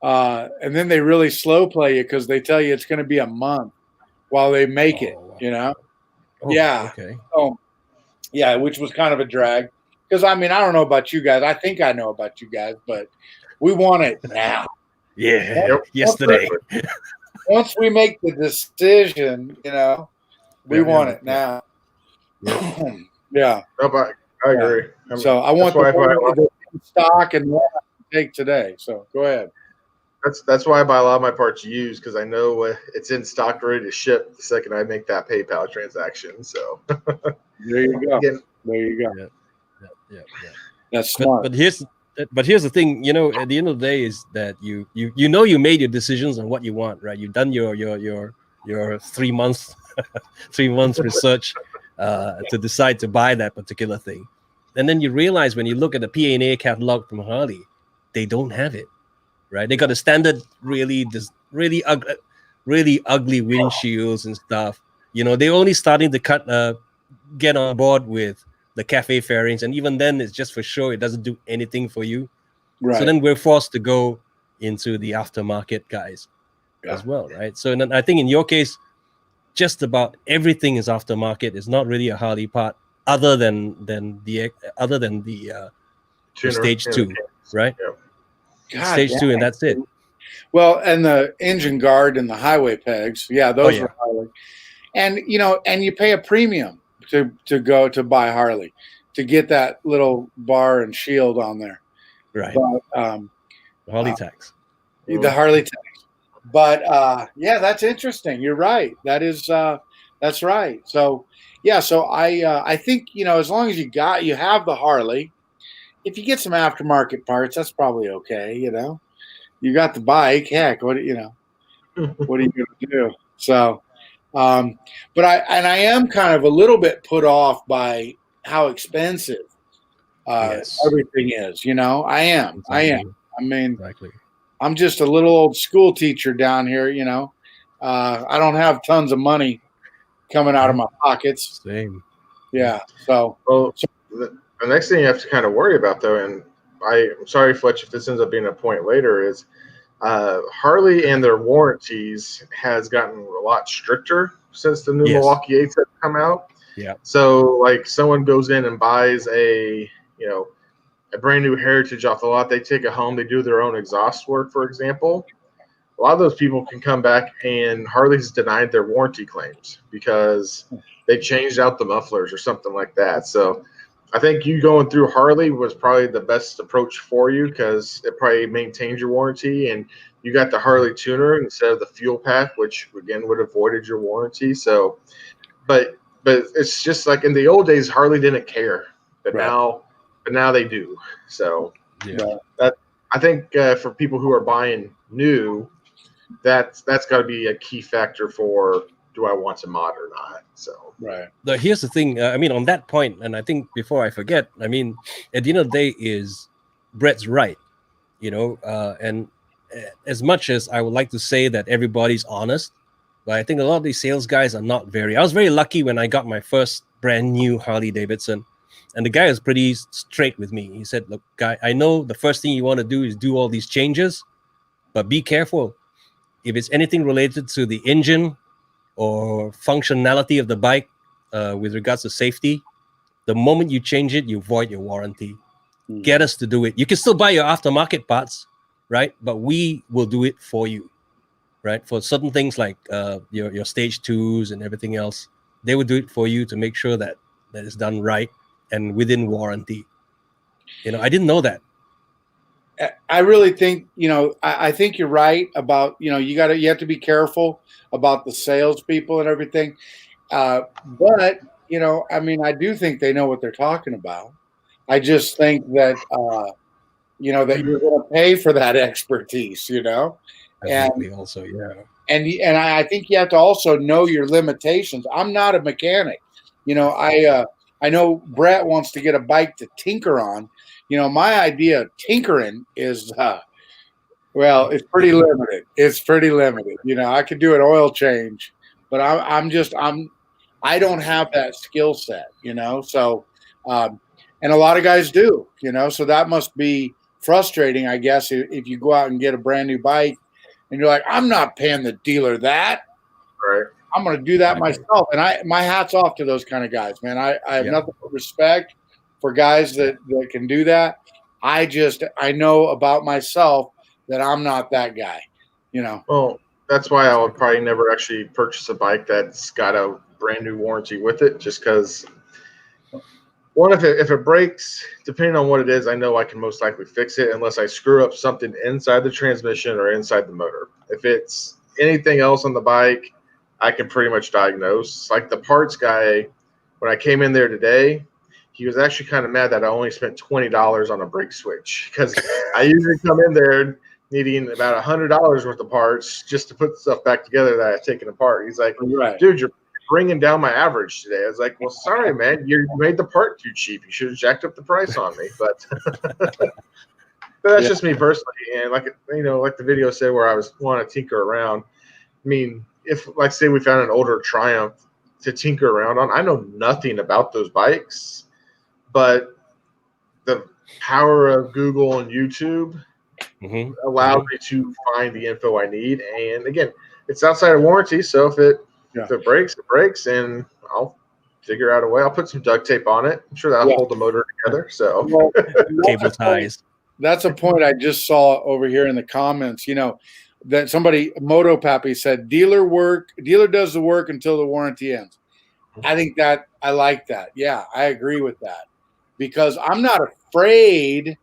and then they really slow play you because they tell you it's going to be a month while they make it, you know. Yeah. Okay. Yeah, which was kind of a drag because I mean I don't know about you guys. I think I know about you guys, but we want it now. Yeah. Yesterday. Once we make the decision, you know, we want it now. Yeah. I agree. So I want the stock and what I take today. So go ahead. That's why I buy a lot of my parts used, because I know it's in stock ready to ship the second I make that PayPal transaction. So There you go. Again, there you go. Yeah. That's smart. But here's the thing, you know, at the end of the day is that you know you made your decisions on what you want, right? You've done your 3 months 3 months research to decide to buy that particular thing. And then you realize when you look at the P&A catalog from Harley, they don't have it, right? They got a standard really ugly windshields and stuff. You know, they're only starting to get on board with the cafe fairings, and even then it's just for show. It doesn't do anything for you. Right. So then we're forced to go into the aftermarket guys as well, right? So then I think in your case, just about everything is aftermarket. It's not really a Harley part other than the stage 2, right? Yeah. Stage 2, and that's it. Well, and the engine guard and the highway pegs, those are Harley. And you know, and you pay a premium to go to buy Harley to get that little bar and shield on there, right? But, Harley tax, the Harley tax. But that's interesting. You're right. That's right. So so I think, you know, as long as you have the Harley, if you get some aftermarket parts, that's probably okay. You know, you got the bike. Heck, what are you going to do? So, but I am kind of a little bit put off by how expensive everything is. You know, I am. I mean, I'm just a little old school teacher down here. You know, I don't have tons of money coming out of my pockets. Same. Yeah. So, the next thing you have to kind of worry about, though, and I'm sorry, Fletch, if this ends up being a point later, is Harley and their warranties has gotten a lot stricter since the new Milwaukee 8s have come out. Yeah. So, like, someone goes in and buys a brand new Heritage off the lot, they take it home, they do their own exhaust work, for example. A lot of those people can come back and Harley's denied their warranty claims because they changed out the mufflers or something like that. So I think you going through Harley was probably the best approach for you because it probably maintains your warranty, and you got the Harley tuner instead of the fuel pack, which again would have avoided your warranty. So, but it's just like in the old days, Harley didn't care, but now they do. So that I think for people who are buying new, that's got to be a key factor for do I want to mod or not. So here's the thing. I mean, on that point, and I think before I forget, I mean, at the end of the day, is Brett's right. You know, and as much as I would like to say that everybody's honest, but I think a lot of these sales guys are not very. I was very lucky when I got my first brand new Harley Davidson. And the guy was pretty straight with me. He said, look, guy, I know the first thing you want to do is do all these changes, but be careful. If it's anything related to the engine or functionality of the bike with regards to safety, the moment you change it, you void your warranty. Get us to do it. You can still buy your aftermarket parts, right? But we will do it for you, right? For certain things like your stage 2s and everything else, they will do it for you to make sure that it's done right and within warranty. You know, I didn't know that. I really think, you know, I think you're right about, you know, you have to be careful about the salespeople and everything. But, you know, I mean, I do think they know what they're talking about. I just think that, you know, that you're going to pay for that expertise, you know, and also, and I think you have to also know your limitations. I'm not a mechanic. You know, I know Brett wants to get a bike to tinker on. You know, my idea of tinkering is, it's pretty limited. It's pretty limited. You know, I could do an oil change, but I don't have that skill set, you know? So, and a lot of guys do, you know, so that must be frustrating, I guess, if you go out and get a brand new bike and you're like, I'm not paying the dealer that. Right. I'm going to do that myself. And my hat's off to those kind of guys, man. I have nothing but respect for guys that can do that. I know about myself that I'm not that guy, you know. Well, that's why I would probably never actually purchase a bike that's got a brand new warranty with it, just because one, if it breaks, depending on what it is, I know I can most likely fix it unless I screw up something inside the transmission or inside the motor. If it's anything else on the bike, I can pretty much diagnose. Like the parts guy, when I came in there today, he was actually kind of mad that I only spent $20 on a brake switch, because I usually come in there needing about $100 worth of parts just to put stuff back together that I've taken apart. He's like, dude, you're bringing down my average today. I was like, well, sorry, man, you made the part too cheap. You should have jacked up the price on me. But that's just me personally. And like the video said, where I was want to tinker around. I mean, if like say we found an older Triumph to tinker around on, I know nothing about those bikes, but the power of Google and YouTube allowed me to find the info I need. And again, it's outside of warranty, so if it breaks, it breaks, and I'll figure out a way. I'll put some duct tape on it. I'm sure that'll hold the motor together. So cable ties. That's a point I just saw over here in the comments. You know, that somebody, Moto Pappy, said dealer does the work until the warranty ends. I think that I like that. Yeah, I agree with that, because I'm not afraid,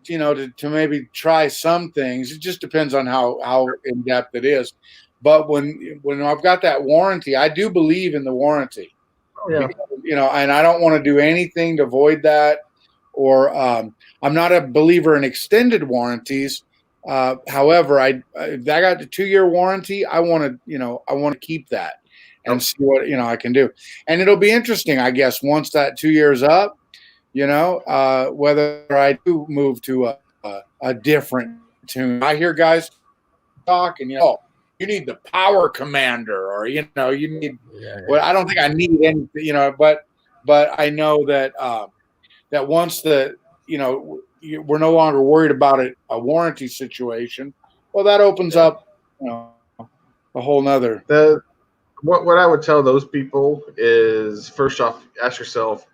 you know, to maybe try some things. It just depends on how in depth it is. But when I've got that warranty, I do believe in the warranty. Oh, yeah. Because, you know, and I don't want to do anything to void that. Or I'm not a believer in extended warranties. However, if I got the 2-year warranty, I want to keep that and see what I can do. And it'll be interesting, I guess, once that 2 years up, you know, whether I do move to a different tune. I hear guys talk, and you need the Power Commander, or you need. Well, I don't think I need anything, but I know that that once we're no longer worried about a warranty situation, well, that opens up a whole nother. What I would tell those people is, first off, ask yourself,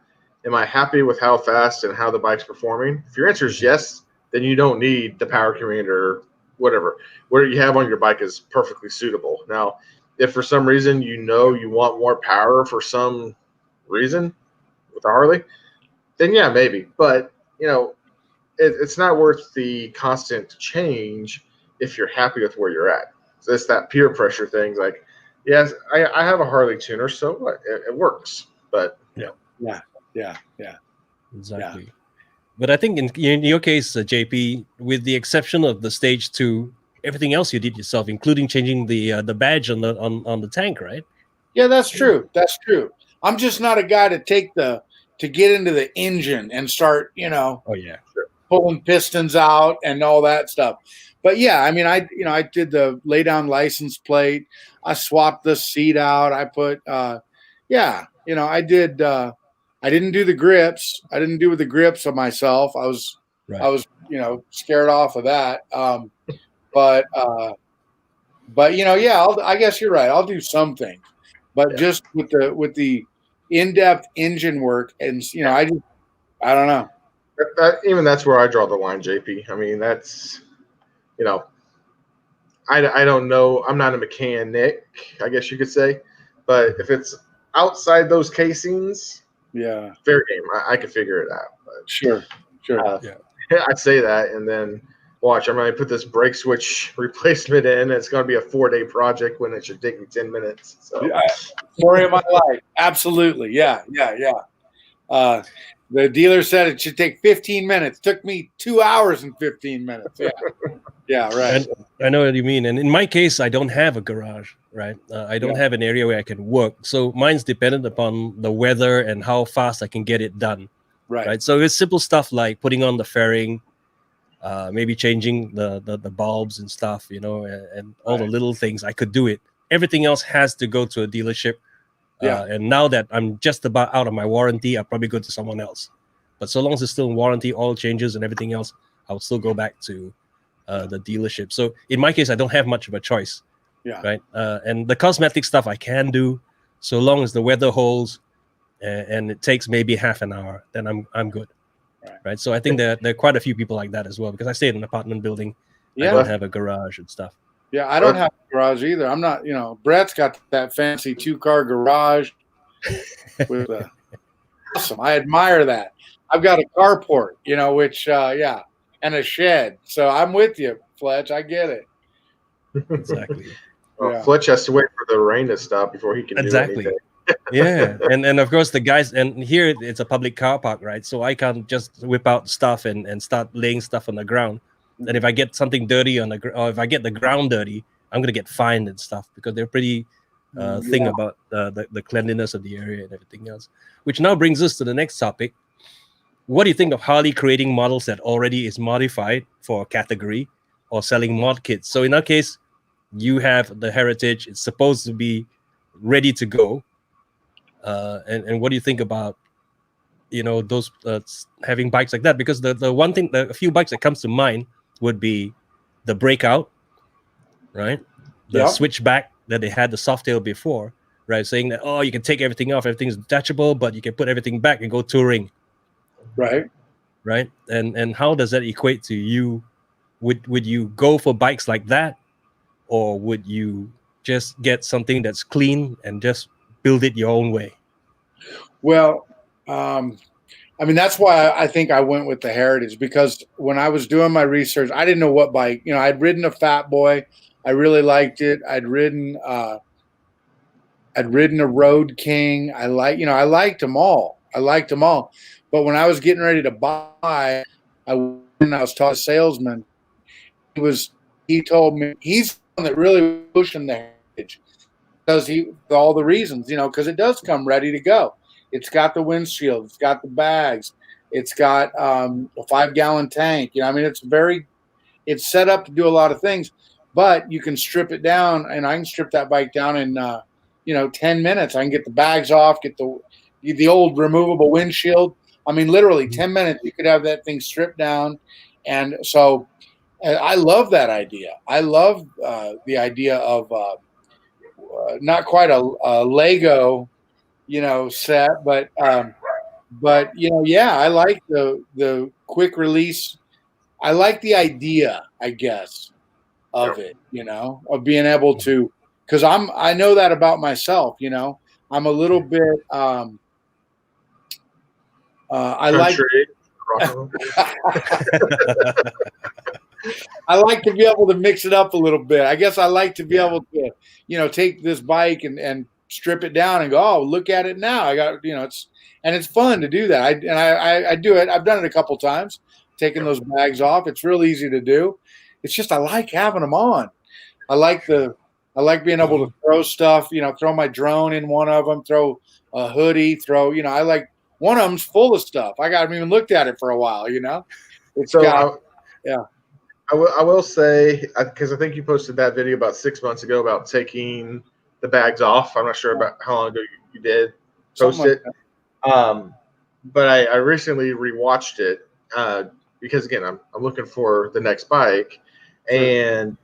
am I happy with how fast and how the bike's performing? If your answer is yes, then you don't need the Power Commander, whatever. What you have on your bike is perfectly suitable. Now, if for some reason you want more power for some reason with a Harley, then yeah, maybe. But it's not worth the constant change if you're happy with where you're at. So it's that peer pressure thing. Like, yes, I have a Harley tuner, so what? It works. But yeah, exactly. Yeah. But I think in your case, JP, with the exception of the Stage 2, everything else you did yourself, including changing the badge on the tank, right? Yeah, that's true. That's true. I'm just not a guy to get into the engine and start, pulling pistons out and all that stuff. But yeah, I mean, I did the lay down license plate. I swapped the seat out. I put, I did. I didn't do the grips. I didn't do the grips of myself. I was scared off of that. But I guess you're right. I'll do some things, but just with the in-depth engine work, and I don't know. That's where I draw the line, JP. I mean, that's I don't know. I'm not a mechanic, I guess you could say, but if it's outside those casings, fair game. I could figure it out. But, sure. I'd say that, and then watch. I'm going to put this brake switch replacement in. It's going to be a 4-day project when it should take me 10 minutes. So. Story of my life. Absolutely. Yeah. The dealer said it should take 15 minutes. Took me 2 hours and 15 minutes. Yeah. Yeah, right. I know what you mean. And in my case, I don't have a garage, right? I don't have an area where I can work. So mine's dependent upon the weather and how fast I can get it done. Right. So it's simple stuff like putting on the fairing, maybe changing the bulbs and stuff, and all the little things. I could do it. Everything else has to go to a dealership. And now that I'm just about out of my warranty, I'll probably go to someone else. But so long as it's still in warranty, all changes and everything else, I'll still go back to the dealership. So in my case, I don't have much of a choice. Right. And the cosmetic stuff I can do, so long as the weather holds and it takes maybe half an hour, then I'm good. Right. So I think there are quite a few people like that as well, because I stay in an apartment building. I don't have a garage and stuff. Yeah, I don't have a garage either. I'm not, Brett's got that fancy 2-car garage with awesome. I admire that. I've got a carport, which and a shed. So I'm with you, Fletch. I get it. Exactly. Well, Fletch has to wait for the rain to stop before he can do anything. Yeah, and of course the guys, and here it's a public car park, right? So I can't just whip out stuff and start laying stuff on the ground. And if I get something dirty on or if I get the ground dirty, I'm gonna get fined and stuff, because they're pretty thing about the cleanliness of the area and everything else. Which now brings us to the next topic. What do you think of Harley creating models that already is modified for a category, or selling mod kits? So in our case, you have the Heritage; it's supposed to be ready to go. And what do you think about, those having bikes like that? Because the one thing, a few bikes that comes to mind would be the Breakout, right? The Switchback that they had the Softail before, right? Saying that, oh, you can take everything off, everything's detachable, but you can put everything back and go touring, right? And how does that equate to you? Would you go for bikes like that, or would you just get something that's clean and just build it your own way? Well, I mean, that's why I think I went with the Heritage, because when I was doing my research, I didn't know what bike. I'd ridden a Fat Boy. I really liked it. I'd ridden a Road King. I liked them all. But when I was getting ready to buy, I was talking to a salesman. He told me he's the one that really pushing the Heritage, because all the reasons, because it does come ready to go. It's got the windshield, it's got the bags, it's got a 5-gallon tank. I mean, it's set up to do a lot of things, but you can strip it down, and I can strip that bike down in 10 minutes. I can get the bags off, get the old removable windshield. I mean, literally 10 minutes, you could have that thing stripped down. And so I love that idea. I love the idea of not quite a Lego, set, but I like the quick release. I like the idea, I guess, of it, of being able to, because I know that about myself. I'm a little bit I like to be able to mix it up a little bit. I guess I like to be able to, take this bike and strip it down and go, oh, look at it now. I got, it's fun to do that. I do it. I've done it a couple times, taking those bags off. It's real easy to do. It's just, I like having them on. I like being able to throw stuff, throw my drone in one of them, throw a hoodie, I like, one of them's full of stuff. I haven't even looked at it for a while, It's I will say, because I think you posted that video about 6 months ago about taking the bags off. I'm not sure about how long ago you did post it. But I recently rewatched it because, again, I'm looking for the next bike. And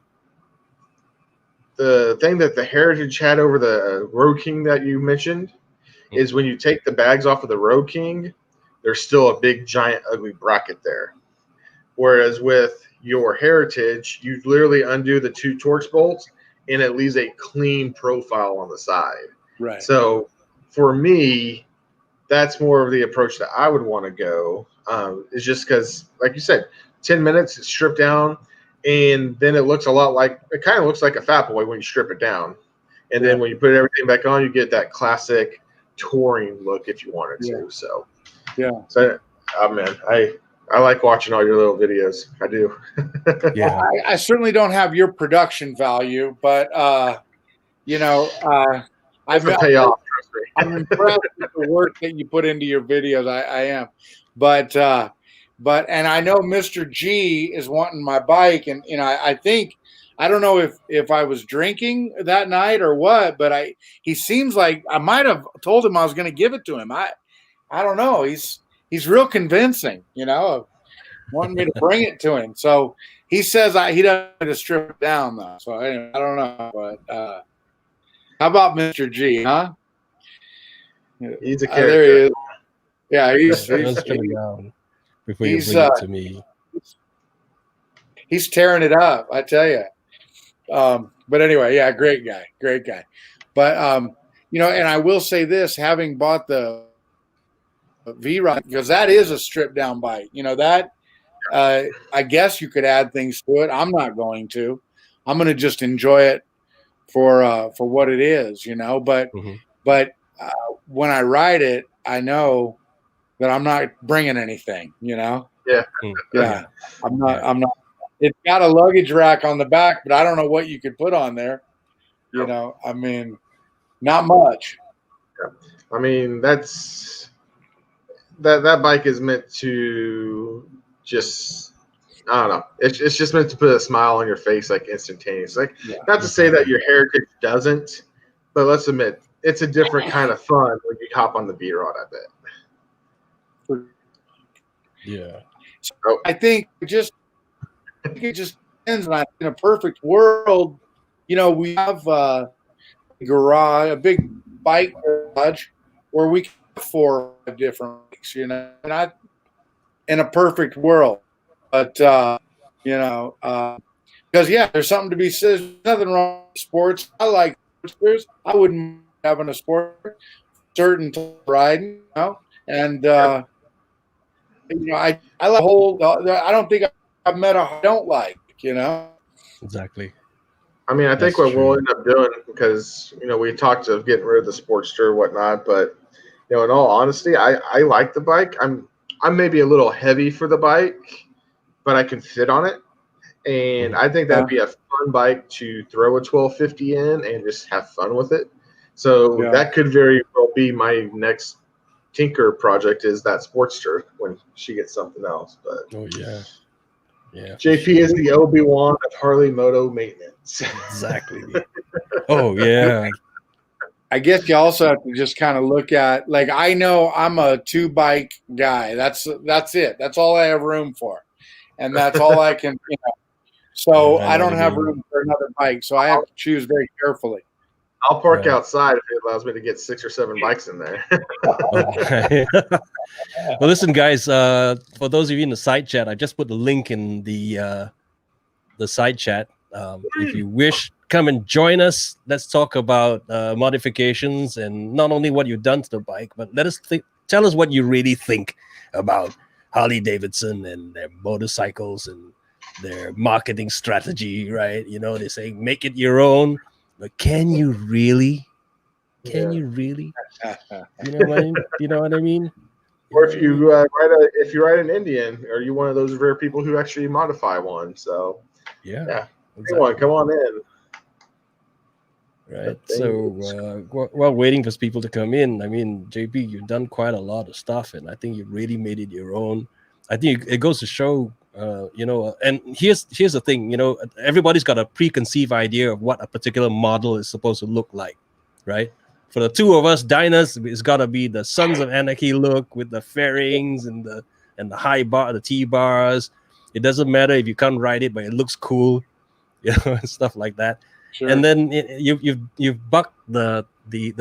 the thing that the Heritage had over the Road King that you mentioned is when you take the bags off of the Road King, there's still a big, giant, ugly bracket there. Whereas with your Heritage, you literally undo the 2 Torx bolts, and it leaves a clean profile on the side. Right. So for me, that's more of the approach that I would want to go. It's just because, like you said, 10 minutes, it's stripped down, and then it looks it kind of looks like a Fat Boy when you strip it down. And then when you put everything back on, you get that classic touring look if you wanted to. So, man, I like watching all your little videos. I do. Yeah. I certainly don't have your production value, but I've pay off. I'm impressed with the work that you put into your videos. I am, but and I know Mr. G is wanting my bike, and I think, I don't know if I was drinking that night or what, but he seems like I might have told him I was going to give it to him. I don't know. He's real convincing, wanting me to bring it to him. So he says he doesn't want to strip it down though. So anyway, I don't know, but how about Mr. G, huh? He's a character. There he is. Yeah, he's down before you bring it to me. He's tearing it up, I tell you. But anyway, yeah, great guy. But and I will say this, having bought the V-Rod, because that is a stripped down bike. That I guess you could add things to it. I'm not going to. I'm going to just enjoy it for what it is. But when I ride it, I know that I'm not bringing anything, Yeah. Yeah. I'm not. It's got a luggage rack on the back, but I don't know what you could put on there. I mean, not much. Yeah. I mean, that bike is meant to just, I don't know. It's just meant to put a smile on your face, like instantaneous. Like, not to say that your Heritage doesn't, but let's admit it's a different kind of fun when you hop on the V-Rod. I bet. Yeah. So I think it just depends. In a perfect world, we have a big bike garage where we can have 4 or 5 different bikes. Not in a perfect world, but because there's something to be said. There's nothing wrong with sports. I like sports. I wouldn't mind having a sport, certain riding, and I like the whole. I don't think I've met a I don't like. Exactly. I mean, I think what we'll end up doing, because we talked of getting rid of the Sportster and whatnot, but in all honesty, I like the bike. I'm maybe a little heavy for the bike, but I can fit on it. And I think that'd be a fun bike to throw a 1250 in and just have fun with it. So that could very well be my next tinker project, is that Sportster when she gets something else. But JP is the Obi-Wan of Harley Moto maintenance. Exactly. Oh yeah. I guess you also have to just kind of look at, like, I know I'm a 2-bike guy. That's it. That's all I have room for, and that's all I can. So I don't have room for another bike, so I have to choose very carefully. I'll park outside if it allows me to get 6 or 7 bikes in there. Well, listen, guys. For those of you in the side chat, I just put the link in the side chat. If you wish, come and join us. Let's talk about modifications, and not only what you've done to the bike, but tell us what you really think about Harley Davidson and their motorcycles and their marketing strategy, right? They say make it your own, but can you really? Can you really? You know what I mean? Or if you ride an Indian, are you one of those rare people who actually modify one? So exactly. Come on in. Right. So while waiting for people to come in, I mean, JP, you've done quite a lot of stuff, and I think you've really made it your own. I think it goes to show, and here's the thing, everybody's got a preconceived idea of what a particular model is supposed to look like, right? For the two of us, Dyna's, it's got to be the Sons of Anarchy look with the fairings and the high bar, the T-bars. It doesn't matter if you can't ride it, but it looks cool, and stuff like that. Sure. And then you've bucked the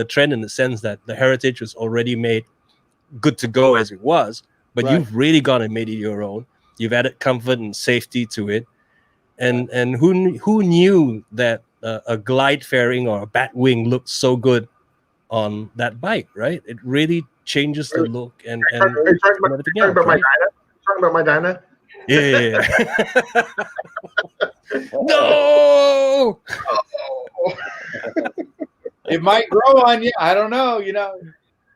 trend in the sense that the Heritage was already made good to go as it was, but you've really gone and made it your own. You've added comfort and safety to it, and who knew that a glide fairing or a bat wing looked so good on that bike, right? It really changes the look. And are you talking about my Dyna? Yeah. No. It might grow on you. I don't know.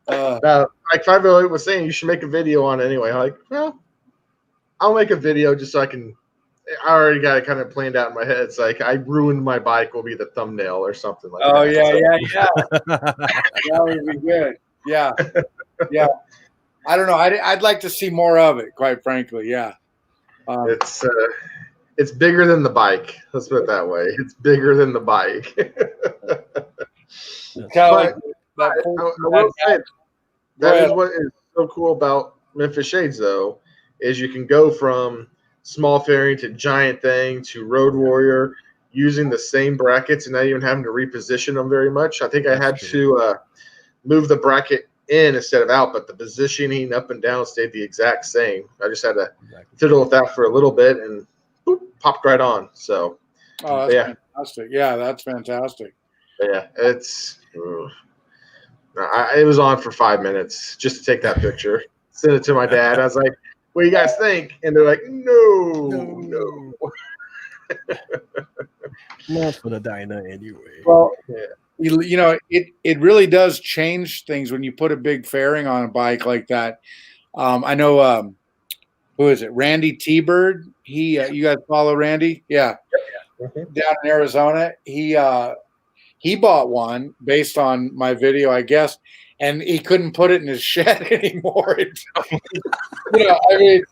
Like 508 was saying, you should make a video on it anyway. Like, well, I'll make a video just so I can. I already got it kind of planned out in my head. It's like I ruined my bike will be the thumbnail or something like that. Oh yeah. That would be good. Yeah. I don't know. I'd like to see more of it, quite frankly. Yeah. It's bigger than the bike. Let's put it that way. It's bigger than the bike. That is what is so cool about Memphis Shades, though, is you can go from small fairing to giant thing to Road Warrior using the same brackets and not even having to reposition them very much. I think I had to move the bracket in instead of out, but the positioning up and down stayed the exact same. I just had to fiddle with that for a little bit and boop, popped right on. So, that's fantastic. Yeah, that's fantastic. Yeah, it was on for 5 minutes just to take that picture. Send it to my dad. I was like, "What do you guys think?" And they're like, "No." Not for the Dyna anyway. Well, you know, it really does change things when you put a big fairing on a bike like that. I know, who is it? Randy T-Bird. You guys follow Randy? Yeah. Down in Arizona. He bought one based on my video, I guess, and he couldn't put it in his shed anymore. You know, I mean,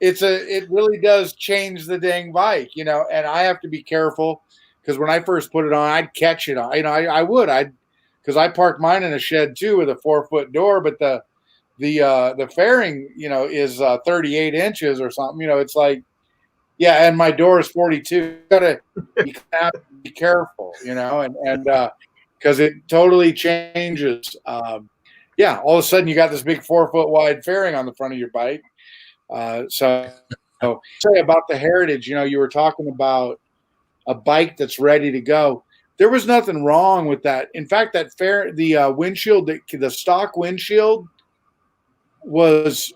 it really does change the dang bike, you know, and I have to be careful because when I first put it on, I'd catch it. You know, I would, because I parked mine in a shed too with a 4-foot door, but the fairing, you know, is 38 inches or something. You know, it's like, yeah, and my door is 42. You have to be careful, you know, and because it totally changes. Yeah, all of a sudden you got this big 4-foot wide fairing on the front of your bike. So say about the Heritage, you know, you were talking about a bike that's ready to go. There was nothing wrong with that. In fact, the windshield, the stock windshield was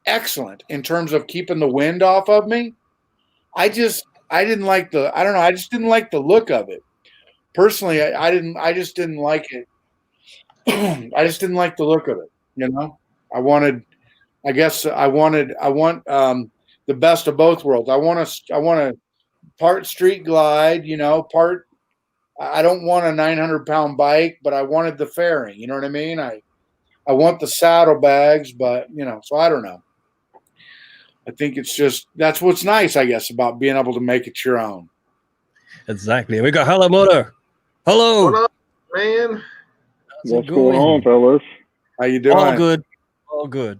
excellent in terms of keeping the wind off of me. I just didn't like I just didn't like the look of it. Personally, I just didn't like it. I just didn't like the look of it, you know. I want the best of both worlds. I want a part street glide, you know, part I don't want a 900-pound bike, but I wanted the fairing, you know what I mean? I want the saddlebags, but you know, so I don't know. I think it's just that's what's nice, I guess, about being able to make it your own. Exactly. We got Hello Motor. Hello. What up, man? What's going on, fellas? How you doing? All good. All good.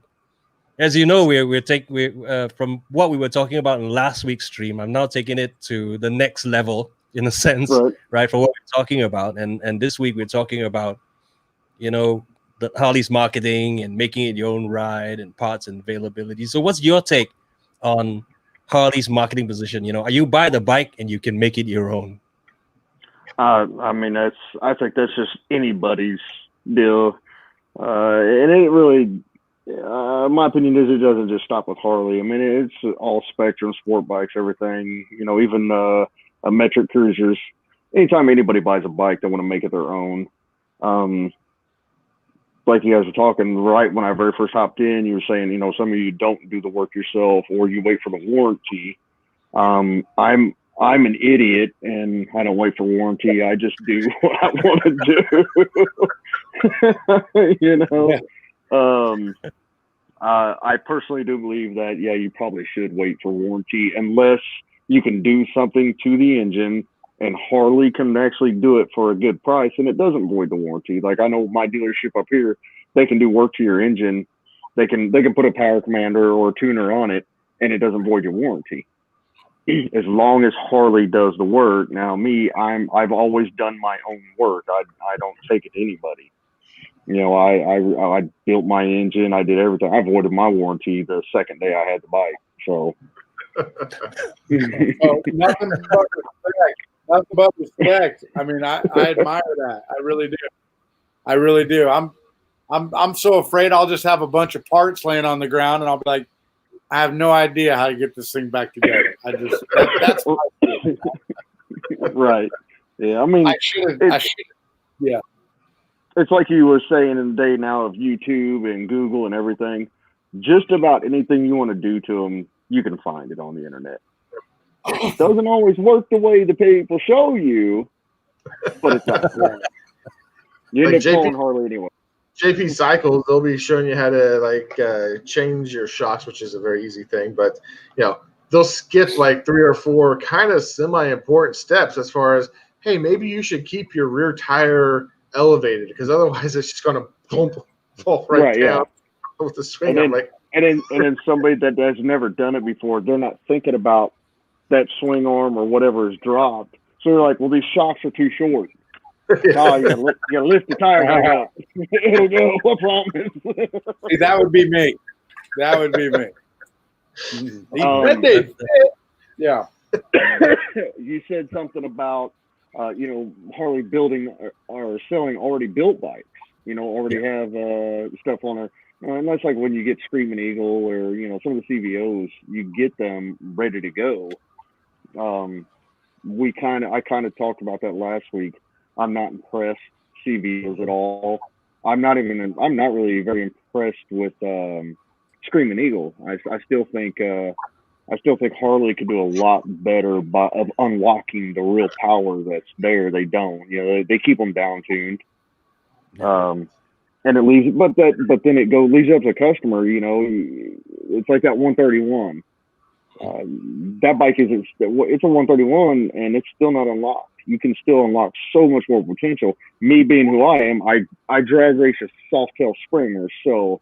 As you know, we're from what we were talking about in last week's stream. I'm now taking it to the next level, in a sense, right? For what we're talking about, and this week we're talking about, you know, the Harley's marketing and making it your own ride and parts and availability. So, what's your take on Harley's marketing position? You know, you buy the bike and you can make it your own. I mean, I think that's just anybody's deal. It ain't really. My opinion is it doesn't just stop with Harley. I mean, it's all spectrum, sport bikes, everything. You know, even metric cruisers. Anytime anybody buys a bike, they want to make it their own. Like you guys were talking right when I very first hopped in, you were saying, you know, some of you don't do the work yourself or you wait for the warranty. I'm an idiot and I don't wait for warranty. I just do what I want to do. You know. Yeah. I personally do believe that, yeah, you probably should wait for warranty unless you can do something to the engine and Harley can actually do it for a good price and it doesn't void the warranty. Like I know my dealership up here, they can do work to your engine. They can put a power commander or a tuner on it and it doesn't void your warranty. As long as Harley does the work. Now I've always done my own work. I don't take it to anybody. You know, I built my engine. I did everything. I voided my warranty the second day I had the bike. So, nothing but respect. I mean, I admire that. I really do. I really do. I'm so afraid I'll just have a bunch of parts laying on the ground, and I'll be like, I have no idea how to get this thing back together. That's right. Yeah, I mean, I should. Yeah. It's like you were saying in the day now of YouTube and Google and everything. Just about anything you want to do to them, you can find it on the internet. It doesn't always work the way the people show you, but it's not. You end up calling Harley anyway. JP Cycles, they'll be showing you how to change your shocks, which is a very easy thing. But you know, they'll skip like 3 or 4 kind of semi-important steps as far as, hey, maybe you should keep your rear tire elevated because otherwise it's just going to fall right down with the swing. And then somebody that has never done it before, they're not thinking about that swing arm or whatever is dropped. So they're like, well, these shocks are too short. Oh, you gotta lift the tire back up. It'll go, I promise. See, that would be me. That would be me. Yeah. You said something about you know, Harley building or selling already built bikes, you know, already have stuff on it. And that's like when you get Screaming Eagle or, you know, some of the CVOs, you get them ready to go. I kind of talked about that last week. I'm not impressed CVs at all. I'm not really very impressed with Screaming Eagle. I still think Harley could do a lot better of unlocking the real power that's there. They don't, they keep them down tuned. And it leaves, but then it leaves up to the customer. It's like that 131. That bike it's a 131, and it's still not unlocked. You can still unlock so much more potential. Me being who I am, I drag race a Softail Springer, so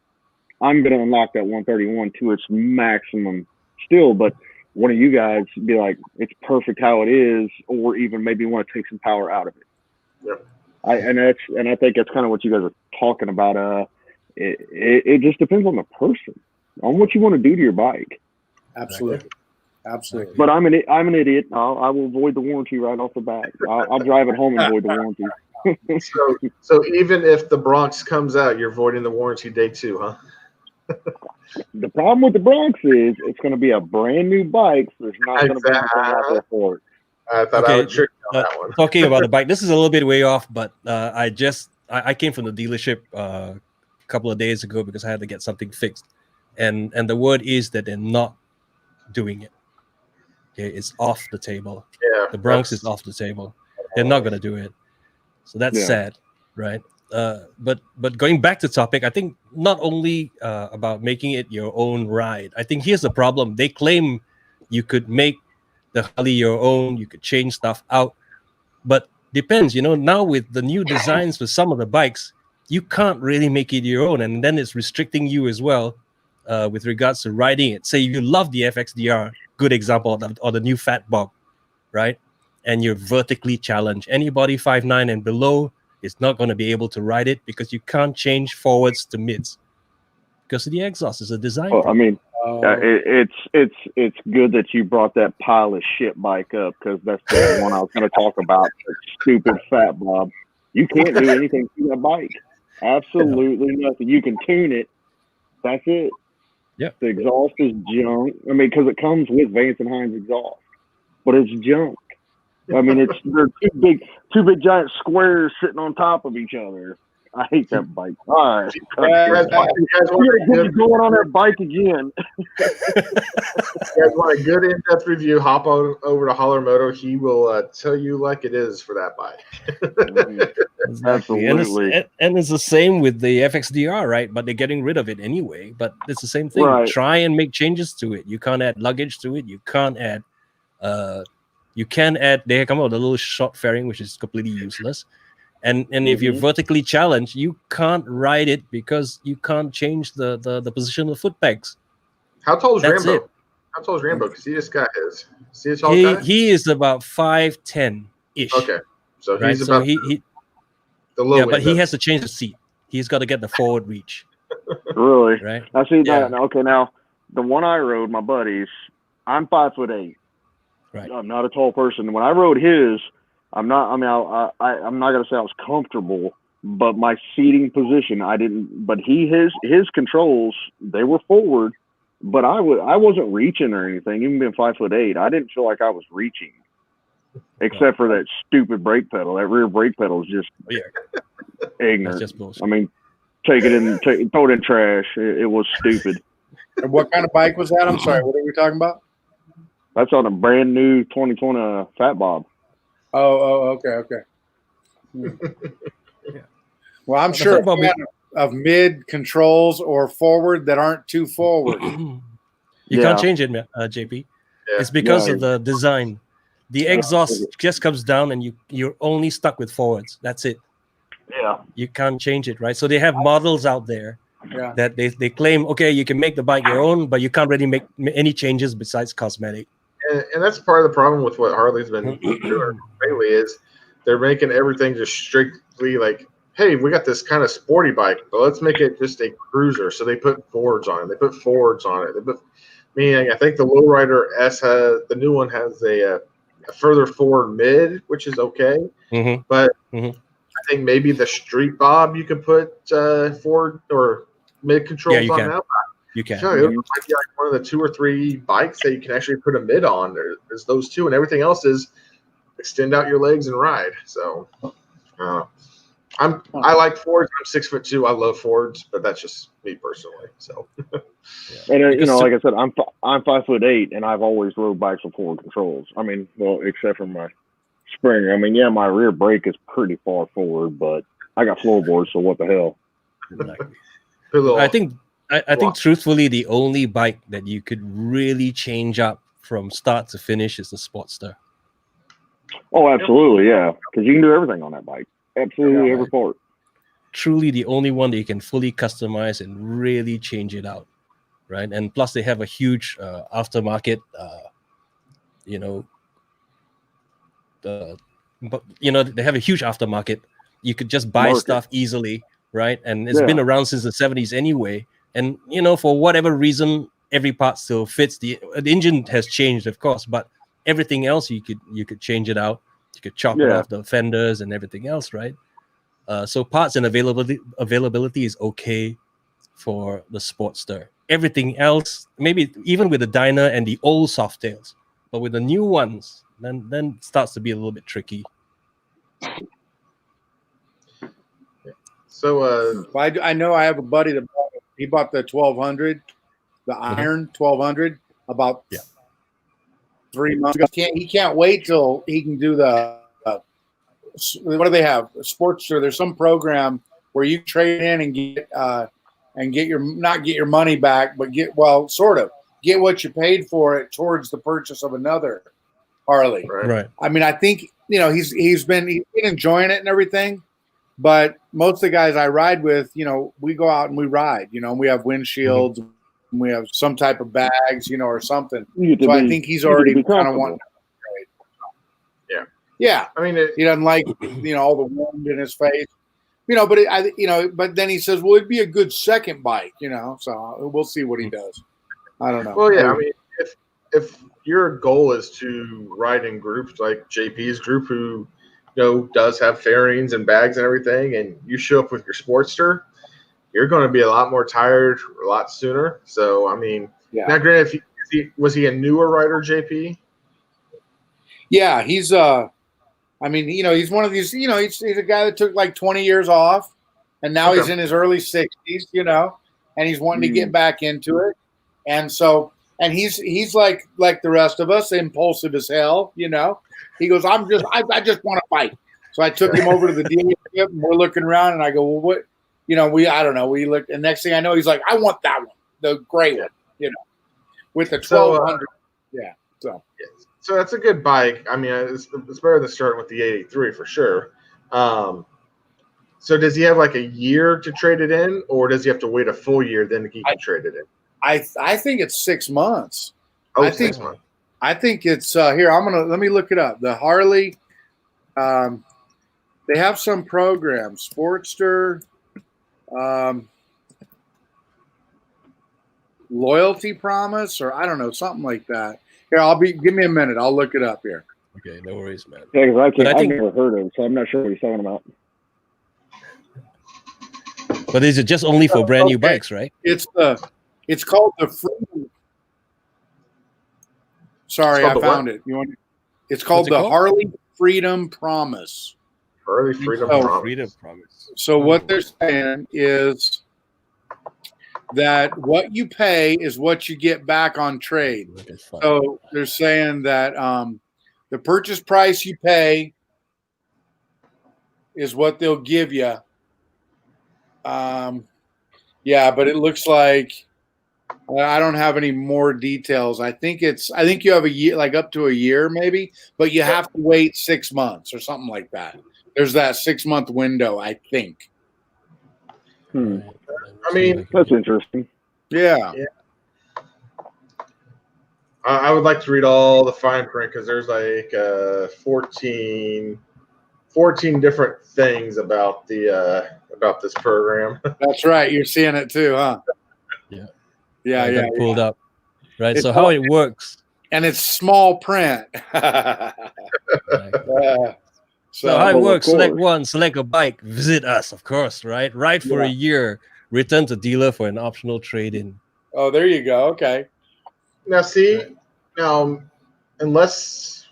I'm going to unlock that 131 to its maximum still. But one of you guys be like, it's perfect how it is, or even maybe want to take some power out of it. Yep. I think that's kind of what you guys are talking about. It just depends on the person, on what you want to do to your bike. Absolutely. Absolutely. But I'm an idiot. I will void the warranty right off the bat. I'll drive it home and void the warranty. so even if the Bronx comes out, you're voiding the warranty day 2, huh? The problem with the Bronx is it's going to be a brand new bike, so there's not going to be anything out there for it. I thought I would trick you on that one. Talking about the bike, this is a little bit way off, but I came from the dealership a couple of days ago because I had to get something fixed, and the word is that they're not doing it. Okay, it's off the table. Yeah, the Bronx is off the table. They're not going to do it. So that's sad, right? But going back to topic, I think not only about making it your own ride. I think here's the problem. They claim you could make the Harley your own, you could change stuff out, but depends. Now with the new designs for some of the bikes, you can't really make it your own, and then it's restricting you as well with regards to riding it. Say you love the FXDR, good example, or the new Fat Bob, right? And you're vertically challenged. Anybody 5'9" and below is not going to be able to ride it because you can't change forwards to mids because of the exhaust. Is a design. Well, I mean, it's good that you brought that pile of shit bike up, because that's the one I was going to talk about. That stupid Fat Bob. You can't do anything to that bike. Absolutely nothing. You can tune it. That's it. Yeah. The exhaust is junk. I mean, because it comes with Vance and Hines exhaust, but it's junk. I mean, they're two big giant squares sitting on top of each other. I hate that bike. All right. You guys going on that bike again. You guys want a good in-depth review, hop over to Holler Moto. He will tell you like it is for that bike. Absolutely. And it's the same with the FXDR, right? But they're getting rid of it anyway. But it's the same thing. Right. Try and make changes to it. You can't add luggage to it. You can't add they come out with a little short fairing, which is completely useless. And if you're vertically challenged, you can't ride it because you can't change the position of the foot pegs. How tall is That's Rambo? it. How tall is Rambo? Because he just got his. Is he a tall guy? He is about 5'10"-ish. Okay, so right? he's about the low. Yeah, but he has to change the seat. He's got to get the forward reach. Really? Right. I see that. Okay, now the one I rode, my buddies, I'm 5'8". Right. I'm not a tall person. When I rode his, I'm not gonna say I was comfortable, but my seating position, I didn't. But his controls, they were forward, but I wasn't reaching or anything. Even being 5'8", I didn't feel like I was reaching, except for that stupid brake pedal. That rear brake pedal is just ignorant. That's just bullshit. I mean, throw it in trash. It was stupid. And what kind of bike was that? I'm sorry, what are we talking about? That's on a brand new 2020 Fat Bob. Okay. Yeah. Well, I'm sure of mid controls or forward that aren't too forward. You can't change it, JP. Yeah. It's because of the design. The exhaust just comes down, and you're only stuck with forwards. That's it. Yeah. You can't change it, right? So they have models out there that they claim, okay, you can make the bike your own, but you can't really make any changes besides cosmetic. And that's part of the problem with what Harley's been doing lately is they're making everything just strictly like, hey, we got this kind of sporty bike, but let's make it just a cruiser. So they put Fords on it. I think the Lowrider S the new one has a further forward mid, which is okay. Mm-hmm. But I think maybe the Street Bob you could put forward or mid controls on that. You can. Sure, it might be like one of the 2 or 3 bikes that you can actually put a mid on. There's those two, and everything else is extend out your legs and ride. So, I like Fords. I'm 6'2". I love Fords, but that's just me personally. So, and you know, like I said, I'm 5'8", and I've always rode bikes with forward controls. I mean, well, except for my Springer. I mean, yeah, my rear brake is pretty far forward, but I got floorboards, so what the hell? I think truthfully, the only bike that you could really change up from start to finish is the Sportster. Oh, absolutely, yeah, because you can do everything on that bike. Absolutely, every part. Truly the only one that you can fully customize and really change it out, right? And plus, they have a huge aftermarket, but they have a huge aftermarket. You could just buy stuff easily, right? And it's been around since the 70s anyway. And for whatever reason, every part still fits. The engine has changed, of course, but everything else you could change it out. You could chop it off the fenders and everything else, right? So parts and availability is okay for the Sportster. Everything else, maybe even with the Dyna and the old Softails, but with the new ones, then it starts to be a little bit tricky. So I know I have a buddy that bought the 1200, the Iron 1200, about 3 months ago. He can't wait till he can do the what do they have? Sportster. There's some program where you trade in and get not get your money back, but get what you paid for it towards the purchase of another Harley. Right. I mean, I think he's been enjoying it and everything. But most of the guys I ride with, we go out and we ride. We have windshields, and we have some type of bags, or something. So I think he's already kind of wanting to trade. Yeah. I mean, he doesn't like all the wind in his face, But then he says, well, it'd be a good second bike, So we'll see what he does. I don't know. Well, yeah. I mean, if your goal is to ride in groups like JP's group, who does have fairings and bags and everything, and you show up with your Sportster, you're going to be a lot more tired a lot sooner. So, I mean, now granted, was he a newer rider, JP? Yeah, he's he's one of these, he's a guy that took like 20 years off, and now he's in his early 60s, and he's wanting to get back into it. And so, and he's like the rest of us, impulsive as hell, He goes, I just want to fight. So I took him over to the dealership, and we're looking around, and I go, well, what? I don't know. We looked, and next thing I know, he's like, I want that one, the gray one, with the 1200. So that's a good bike. I mean, it's better than starting with the 83 for sure. So does he have like a year to trade it in, or does he have to wait a full year then he can trade it in? I think it's 6 months. Oh, 6 months. I think it's here. Let me look it up. The Harley, they have some programs. Sportster, loyalty promise, or I don't know, something like that. Here, give me a minute. I'll look it up here. Okay, no worries, man. Yeah, because I've never heard of it, so I'm not sure what he's talking about. But is it just only for brand new bikes, right? It's called the Freedom. Sorry, I found it. It's called the Harley Freedom Promise. Harley Freedom Promise. So what they're saying is that what you pay is what you get back on trade. So they're saying that the purchase price you pay is what they'll give you. But it looks like I don't have any more details. I think you have a year, like up to a year maybe, but you have to wait 6 months or something like that. There's that 6 month window, I think. I mean, that's interesting. Yeah. I would like to read all the fine print because there's like 14 different things about this program. That's right. You're seeing it too, huh? Yeah. Pulled up, right? So how it works, and it's small print. So how it works? Select one, select a bike, visit us, of course, right? Ride for a year, return to dealer for an optional trade-in. Oh, there you go. Okay. Now, see, unless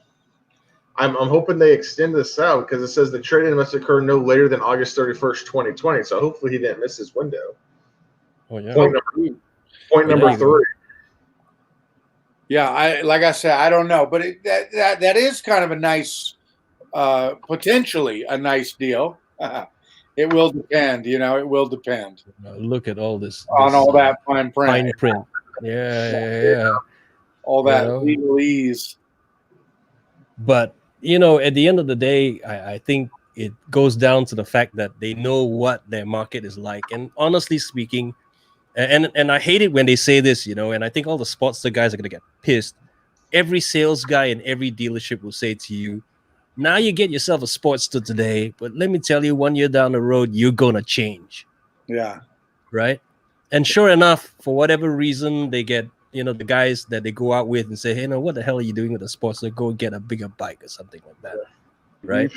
I'm hoping they extend this out because it says the trade-in must occur no later than August 31st, 2020. So hopefully he didn't miss his window. Oh yeah. Point number 3. Yeah, like I said, I don't know, but that is kind of a nice, potentially a nice deal. It will depend, it will depend. Look at all this on all that fine print. Fine print. Yeah. All that legalese. But at the end of the day, I think it goes down to the fact that they know what their market is like. And honestly speaking, and I hate it when they say this, and I think all the Sportster guys are gonna get pissed. Every sales guy in every dealership will say to you, now you get yourself a Sportster today, but let me tell you, 1 year down the road, you're gonna change. Yeah. Right. And sure enough, for whatever reason, they get, the guys that they go out with and say, hey, what the hell are you doing with a Sportster? Go get a bigger bike or something like that. Right.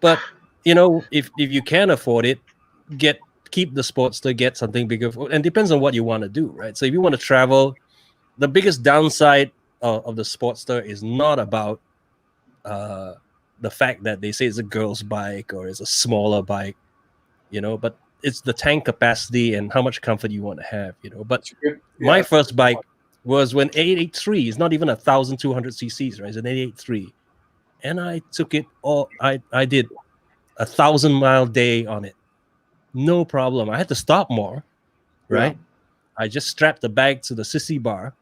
But, if you can afford it, keep the Sportster, get something bigger. And depends on what you want to do. Right. So if you want to travel, the biggest downside of the Sportster is not about the fact that they say it's a girl's bike or it's a smaller bike, but it's the tank capacity and how much comfort you want to have, But my first bike was when 883 is not even 1,200 cc's, right? It's an 883, and I took it all. I did 1,000-mile day on it, no problem. I had to stop more, right? Yeah. I just strapped the bag to the sissy bar,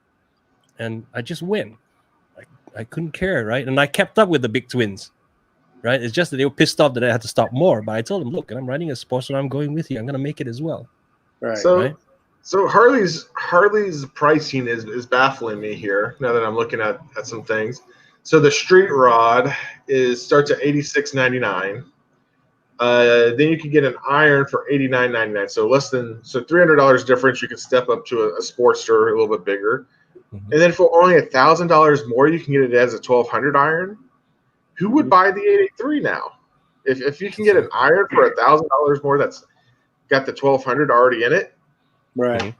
and I just went. I couldn't care, right? And I kept up with the big twins. Right, it's just that they were pissed off that I had to stop more. But I told them, look, I'm riding a Sportster. I'm going with you. I'm going to make it as well. Right. So Harley's pricing is baffling me here. Now that I'm looking at some things. So the street rod starts at $86.99. Then you can get an iron for $89.99. So $300 difference. You can step up to a Sportster, a little bit bigger, and then for only $1,000 more, you can get it as a 1,200 iron. Who would buy the 883 now? If you can get an iron for $1,000 more, that's got the 1,200 already in it. Right.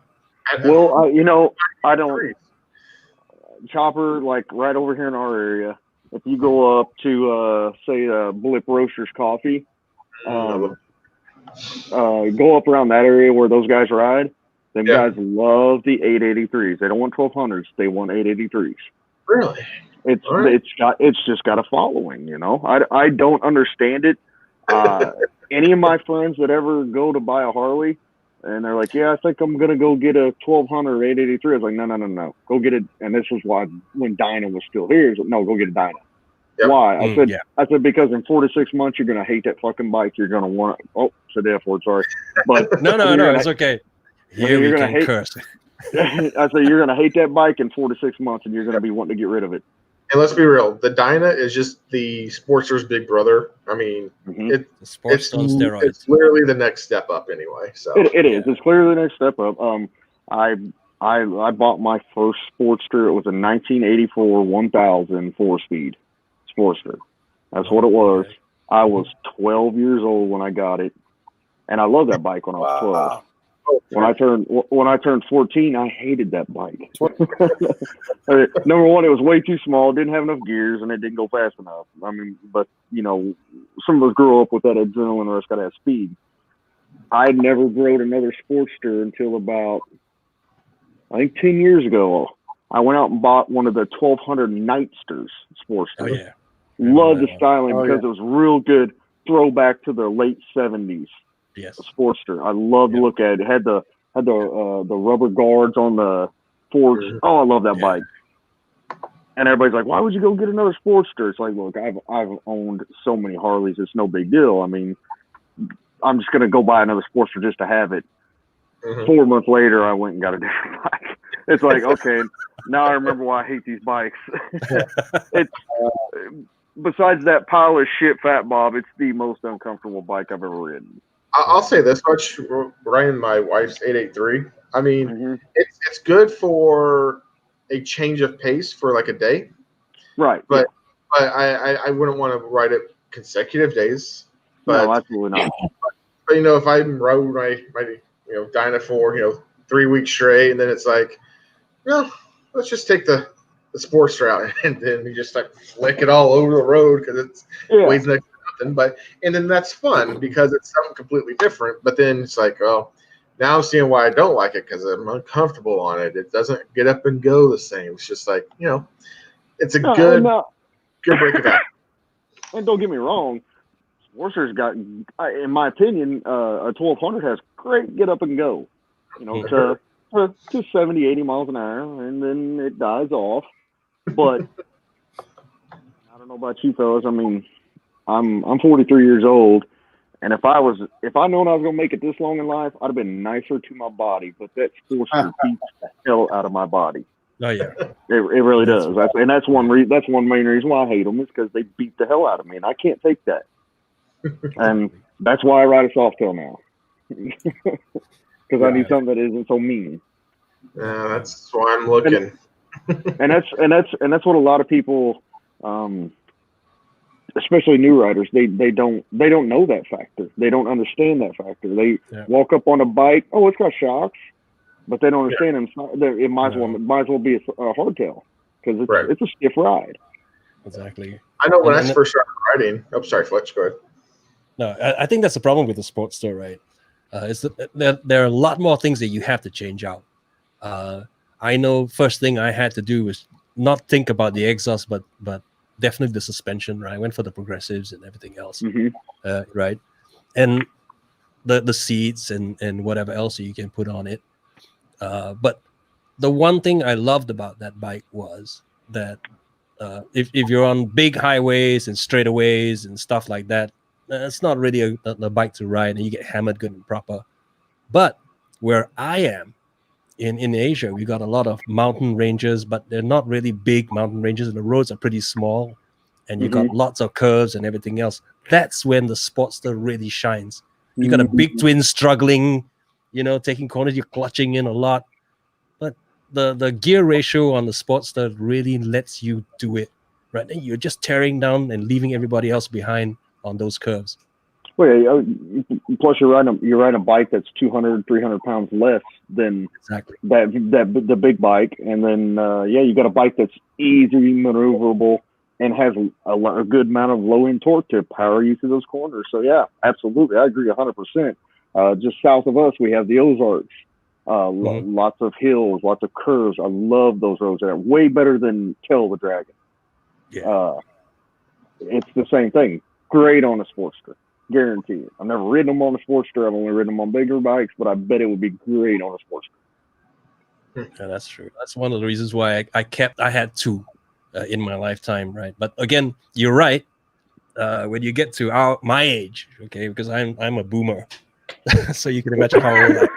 Well, I don't. Chopper, like right over here in our area, if you go up to say Blip Roasters Coffee, go up around that area where those guys ride. Them guys love the 883s. They don't want 1200s. They want 883s. Really? It's just got a following, I don't understand it. Any of my friends that ever go to buy a Harley and they're like, yeah, I think I'm gonna go get a 1200 883. I was like, no, go get it. And this was why when Dyna was still here, no, go get a Dyna. Yep. Why? I said because in 4 to 6 months you're gonna hate that fucking bike. You're gonna want it. Oh, said the F word, sorry. But no, it's okay. Here we can curse. I said you're gonna hate that bike in 4 to 6 months, and you're gonna be wanting to get rid of it. And let's be real, the Dyna is just the Sportster's big brother. I mean, it's literally the next step up anyway. So it is. It's clearly the next step up. I bought my first Sportster. It was a 1984 1000 4-speed Sportster. That's what it was. I was 12 years old when I got it, and I loved that bike when I was 12. When I turned 14, I hated that bike. Number one, it was way too small, didn't have enough gears, and it didn't go fast enough. I mean, but some of us grew up with that adrenaline rush, got that speed. I never rode another Sportster until about, I think, 10 years ago. I went out and bought one of the 1200 Nightsters Sportster. Oh yeah, loved the styling because it was real good throwback to the late 70s. Yes, a Sportster. I love to look at it. Had the rubber guards on the forks. Oh, I love that bike. And everybody's like, "Why would you go get another Sportster?" It's like, look, I've owned so many Harleys. It's no big deal. I mean, I'm just gonna go buy another Sportster just to have it. 4 months later, I went and got a different bike. It's like, okay, now I remember why I hate these bikes. It's besides that pile of shit, Fat Bob, it's the most uncomfortable bike I've ever ridden. I'll say this much: riding my wife's 883. I mean, it's good for a change of pace for like a day, right? But I wouldn't want to ride it consecutive days. But, no, absolutely not. But if I rode my Dyna for 3 weeks straight, and then it's like, let's just take the Sportster out, and then you just like flick it all over the road because it's weighs next to nothing. And then that's fun because it's something completely different. But then it's like, oh, now I'm seeing why I don't like it because I'm uncomfortable on it. It doesn't get up and go the same. It's just like, it's a good break of that. And don't get me wrong, Sportster's got, in my opinion, a 1200 has great get up and go. To 70, 80 miles an hour, and then it dies off. But I don't know about you fellas. I mean, I'm 43 years old, and if I known I was gonna make it this long in life, I'd have been nicer to my body. But that Sportster beats the hell out of my body. Oh yeah, it really does. That's one main reason why I hate them is because they beat the hell out of me, and I can't take that. And that's why I ride a Softail now, because I need something that isn't so mean. That's why I'm looking. and that's what a lot of people, especially new riders, they don't know that factor. They don't understand that factor. They walk up on a bike, oh, it's got shocks, but they don't understand it might as well be a hardtail because it's a stiff ride. Exactly. I know when I first started riding. Oh, sorry, Fletch, go ahead. No, I think that's the problem with the Sportster, right? Is that there are a lot more things that you have to change out. I know first thing I had to do was not think about the exhaust, but definitely the suspension, right? I went for the progressives and everything else, right? And the seats and whatever else you can put on it. But the one thing I loved about that bike was that if you're on big highways and straightaways and stuff like that, it's not really a bike to ride, and you get hammered good and proper. But where I am in Asia, we got a lot of mountain ranges, but they're not really big mountain ranges, and the roads are pretty small, and you got lots of curves and everything else. That's when the Sportster really shines. You got a big twin struggling, taking corners, you're clutching in a lot. But the gear ratio on the Sportster really lets you do it, right? And you're just tearing down and leaving everybody else behind on those curves. Well, yeah, plus you're riding a bike that's 200, 300 pounds less than the big bike, and then you got a bike that's easily maneuverable and has a good amount of low end torque to power you through those corners. So yeah, absolutely, I agree 100%. Just south of us, we have the Ozarks. Lots of hills, lots of curves. I love those roads. They're way better than Tele the Dragon. Yeah. It's the same thing. Great on a Sportster, guarantee it. I've never ridden them on a Sportster. I've only ridden them on bigger bikes, but I bet it would be great on a Sportster. Yeah, that's true. That's one of the reasons why I had two in my lifetime, right? But again, you're right. When you get to my age, okay, because I'm a boomer, so you can imagine how old I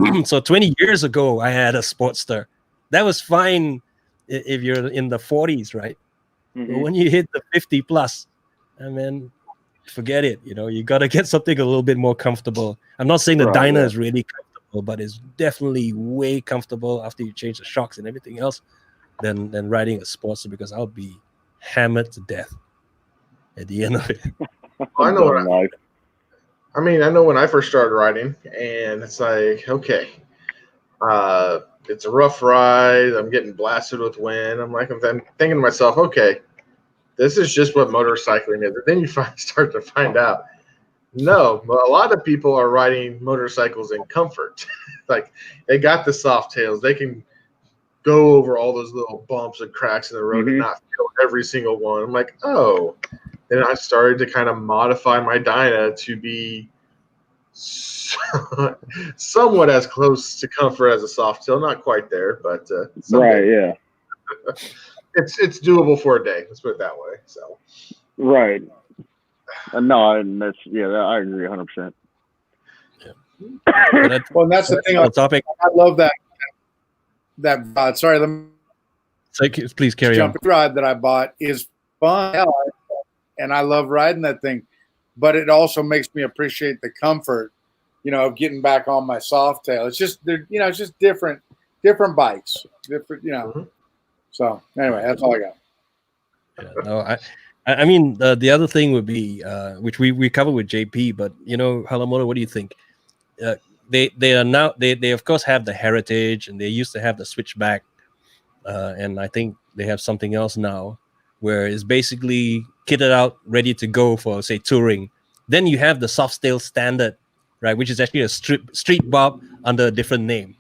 am. So 20 years ago, I had a Sportster. That was fine if you're in the 40s, right? But when you hit the 50 plus, and then forget it. You got to get something a little bit more comfortable. I'm not saying the Dyna is really comfortable, but it's definitely way comfortable after you change the shocks and everything else than riding a Sportster, because I'll be hammered to death at the end of it. I know when I first started riding, and it's like, okay, it's a rough ride. I'm getting blasted with wind. I'm thinking to myself, okay, this is just what motorcycling is. And then you start to find out, no, a lot of people are riding motorcycles in comfort. Like, they got the soft tails. They can go over all those little bumps and cracks in the road and not feel every single one. I'm like, oh. Then I started to kind of modify my Dyna to be somewhat as close to comfort as a soft tail. Not quite there, but right, yeah. It's doable for a day. Let's put it that way. So, right. No, and that's I agree 100%. Yeah. Well, and that's the thing. I love that. Sorry, let me please carry on. Rod that I bought is fun, and I love riding that thing. But it also makes me appreciate the comfort, of getting back on my soft tail. It's just it's just different bikes, different. So anyway, that's all I got. Yeah, no, I mean, the other thing would be, which we covered with JP, but Halamoto, what do you think? They are now they of course have the heritage, and they used to have the switchback, and I think they have something else now, where it's basically kitted out, ready to go for, say, touring. Then you have the Softail Standard, right, which is actually a street bob under a different name.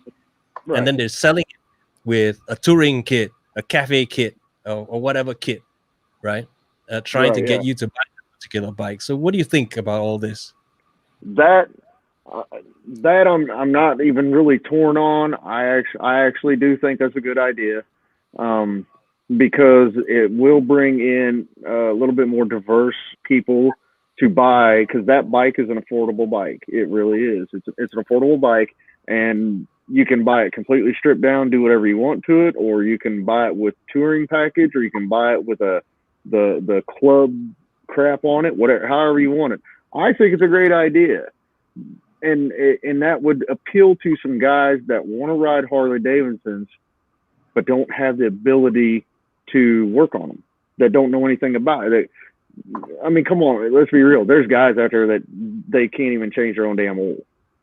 Right. And then they're selling it with a touring kit, a cafe kit, or whatever kit, right? Trying to get you to buy a particular bike. So what do you think about all this? That I'm not even really torn on. I actually do think that's a good idea, because it will bring in a little bit more diverse people to buy, because that bike is an affordable bike. It really is. It's an affordable bike, and you can buy it completely stripped down, do whatever you want to it, or you can buy it with touring package, or you can buy it with the club crap on it, whatever, however you want it. I think it's a great idea. And that would appeal to some guys that want to ride Harley Davidsons, but don't have the ability to work on them, that don't know anything about it. I mean, come on, let's be real. There's guys out there that they can't even change their own damn oil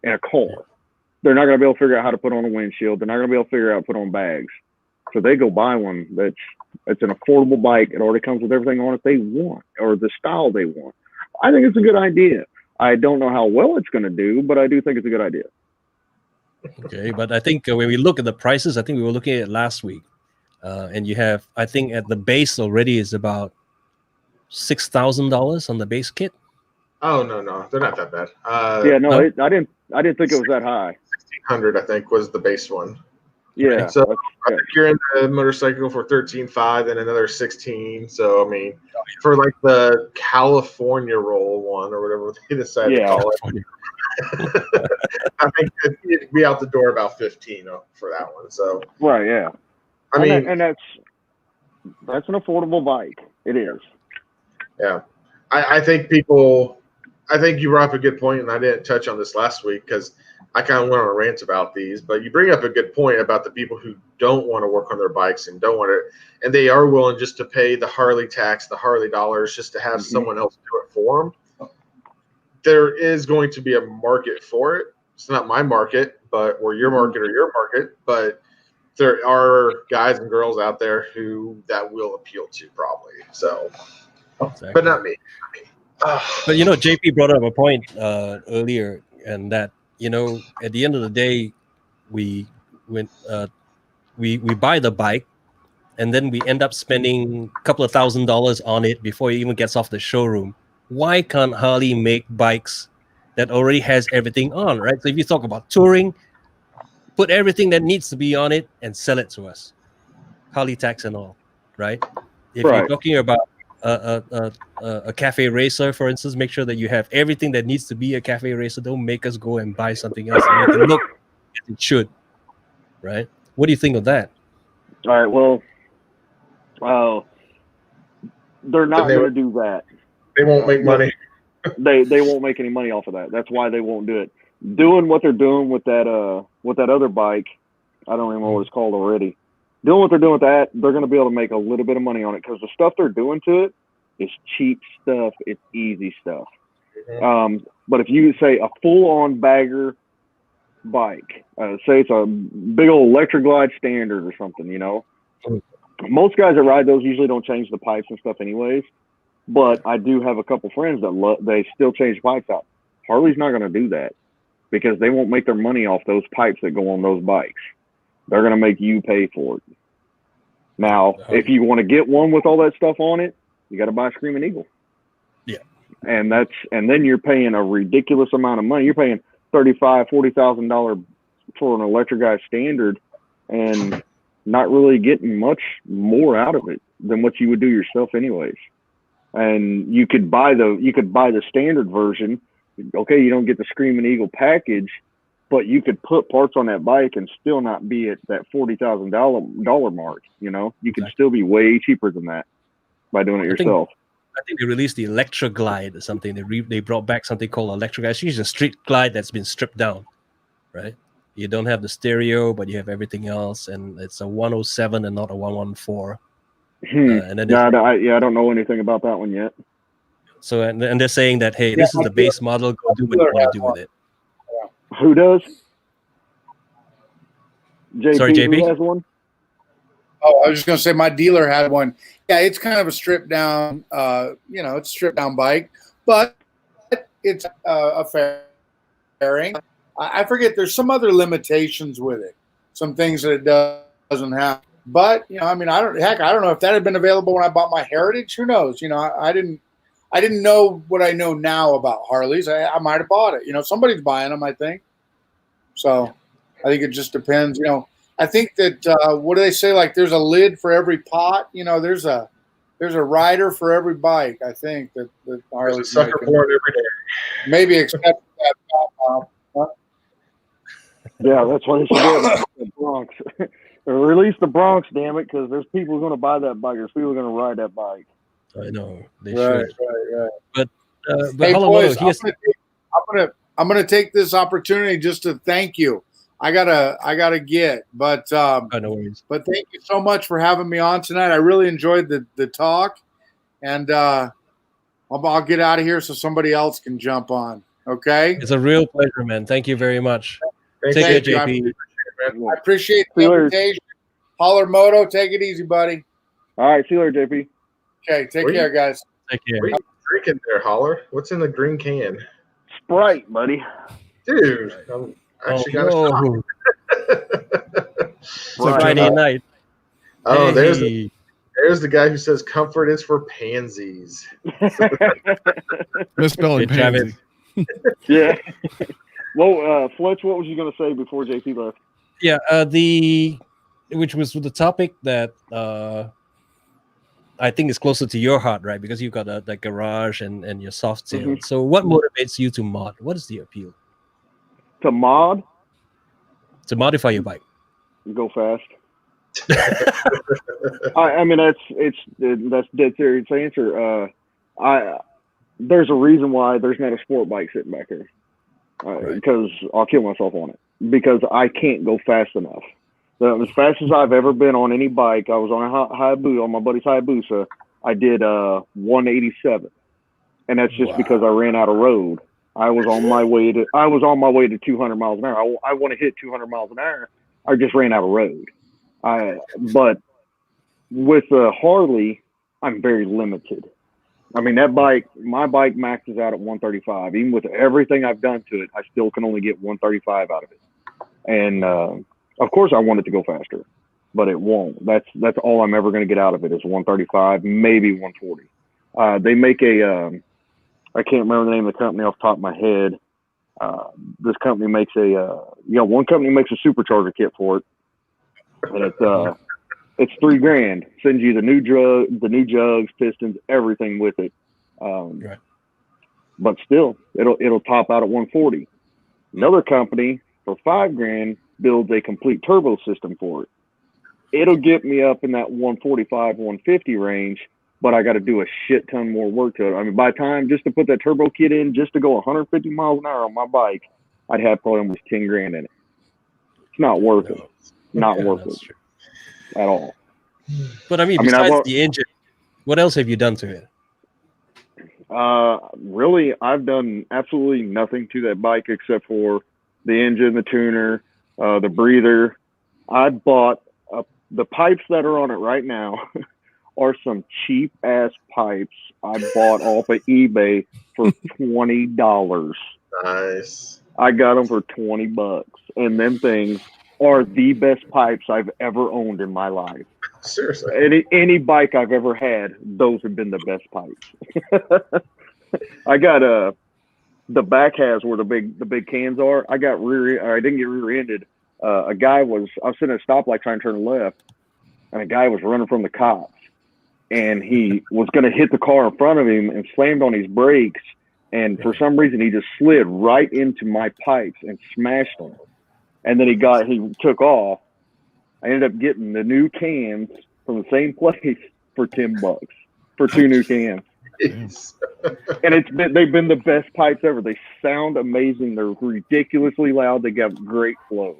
in a car. They're not going to be able to figure out how to put on a windshield. They're not going to be able to figure out how to put on bags. So they go buy one it's an affordable bike. It already comes with everything on it they want, or the style they want. I think it's a good idea. I don't know how well it's going to do, but I do think it's a good idea. Okay, but I think when we look at the prices, I think we were looking at it last week, and you have, I think at the base already is about $6,000 on the base kit. Oh no, they're not that bad. No? I didn't think it was that high. 1,600, I think, was the base one. Yeah. So I think you're in the motorcycle for 13.5 and another 16. So I mean, for like the California roll one or whatever they decided to call it, I think it'd be out the door about 15 for that one. So right, yeah. I mean, and that's an affordable bike. It is. Yeah, I think you brought up a good point, and I didn't touch on this last week because I kind of went on a rant about these, but you bring up a good point about the people who don't want to work on their bikes and don't want to, and they are willing just to pay the Harley tax, the Harley dollars, just to have someone else do it for them. There is going to be a market for it. It's not my market, or your market, but there are guys and girls out there who that will appeal to probably. So, exactly. But not me. But JP brought up a point earlier, and that at the end of the day, we buy the bike, and then we end up spending a couple of $1,000s on it before it even gets off the showroom. Why can't Harley make bikes that already has everything on, right? So if you talk about touring, put everything that needs to be on it and sell it to us, Harley tax and all, right? If you're talking about a cafe racer, for instance, make sure that you have everything that needs to be a cafe racer. Don't make us go and buy something else and make it look as it should, right? What do you think of that? All right, well, they're not going to do that. They won't make money. They won't make any money off of that. That's why they won't do it. Doing what they're doing with that other bike, I don't even know what it's called already. Doing what they're doing with that, they're going to be able to make a little bit of money on it, because the stuff they're doing to it is cheap stuff. It's easy stuff. But if you say a full-on bagger bike, say it's a big old Electra Glide Standard or something, most guys that ride those usually don't change the pipes and stuff anyways. But I do have a couple friends that they still change pipes out. Harley's not going to do that, because they won't make their money off those pipes that go on those bikes. They're going to make you pay for it. Now, if you want to get one with all that stuff on it, you got to buy a Screaming Eagle. Yeah. And then you're paying a ridiculous amount of money. You're paying $35,000, $40,000 for an Electra Guy Standard, and not really getting much more out of it than what you would do yourself anyways. And you could buy the standard version. Okay, you don't get the Screaming Eagle package, but you could put parts on that bike and still not be at that $40,000 mark. You could still be way cheaper than that by doing it yourself. I think they released the Electra Glide or something. They brought back something called Electra Glide. It's usually a street glide that's been stripped down, right? You don't have the stereo, but you have everything else, and it's a 107 and not a 114. And then I don't know anything about that one yet. So and they're saying that, hey, this is the base model. Go do what you want to do with it. Who does? JP, Sorry, JP? Who has one? Oh, I was just gonna say my dealer had one. Yeah, it's kind of a stripped down, it's a stripped down bike, but it's a fairing. I forget. There's some other limitations with it. Some things that it doesn't have. But I don't know if that had been available when I bought my Heritage. Who knows? I didn't know what I know now about Harleys. I might have bought it. Somebody's buying them, I think. So I think it just depends. I think that what do they say? Like there's a lid for every pot. There's a rider for every bike. I think that Harley's sucker born every day. Maybe except that. Yeah, that's why they should do the Bronx. Release the Bronx, damn it, because there's people going to buy that bike. There's people going to ride that bike. I know they right, should. Right. But hey, boys, Moto, I'm gonna take this opportunity just to thank you. I gotta get, but no worries. But thank you so much for having me on tonight. I really enjoyed the talk, and I'll get out of here so somebody else can jump on. Okay, it's a real pleasure, man. Thank you very much. Take care, JP. I appreciate the invitation. Holler Moto, take it easy, buddy. All right, see you later, JP. Okay, take care, guys. Take care. What are you drinking there, Holler? What's in the green can? Sprite, buddy. Dude, I'm actually got a shot. Friday night. Oh, hey. There's the guy who says comfort is for pansies. Misspelling pansy. Yeah. Well, Fletch, what was you going to say before JP left? Yeah, which was the topic that I think is closer to your heart, right? Because you've got the garage and your soft tail. Mm-hmm. So what motivates you to mod? What is the appeal? To mod? To modify your bike. Go fast. I mean, that's dead serious answer. There's a reason why there's not a sport bike sitting back here. Because I'll kill myself on it. Because I can't go fast enough. As fast as I've ever been on any bike, I was on a Hayabusa, on my buddy's Hayabusa. I did 187, and that's just because I ran out of road. I was on my way to 200 miles an hour. I want to hit 200 miles an hour. I just ran out of road. But with a Harley, I'm very limited. I mean, my bike maxes out at 135. Even with everything I've done to it, I still can only get 135 out of it. And of course, I want it to go faster, but it won't. That's all I'm ever going to get out of it is 135, maybe 140. They make I can't remember the name of the company off the top of my head. This company makes one company makes a supercharger kit for it, and it's $3,000. Sends you the new jugs, pistons, everything with it. But still, it'll top out at 140. Another company for $5,000 builds a complete turbo system for it. It'll get me up in that 145, 150 range, but I got to do a shit ton more work to it. I mean, by the time just to put that turbo kit in, just to go 150 miles an hour on my bike, I'd have probably almost $10,000 in it. It's not worth it. Not worth it at all. But I mean, besides the engine, what else have you done to it? Really, I've done absolutely nothing to that bike except for the engine, the tuner, the breather. I bought the pipes that are on it right now are some cheap ass pipes I bought off of eBay for $20. Nice. I got them for $20, and them things are the best pipes I've ever owned in my life. Seriously. Any bike I've ever had, those have been the best pipes. I got the back has where the big cans are. I didn't get rear-ended. I was sitting at a stoplight trying to turn left, and a guy was running from the cops, and he was going to hit the car in front of him and slammed on his brakes, and for some reason he just slid right into my pipes and smashed them. And then he took off. I ended up getting the new cans from the same place for $10 for 2 new cans. And they've been the best pipes ever. They sound amazing. They're ridiculously loud. They got great flow.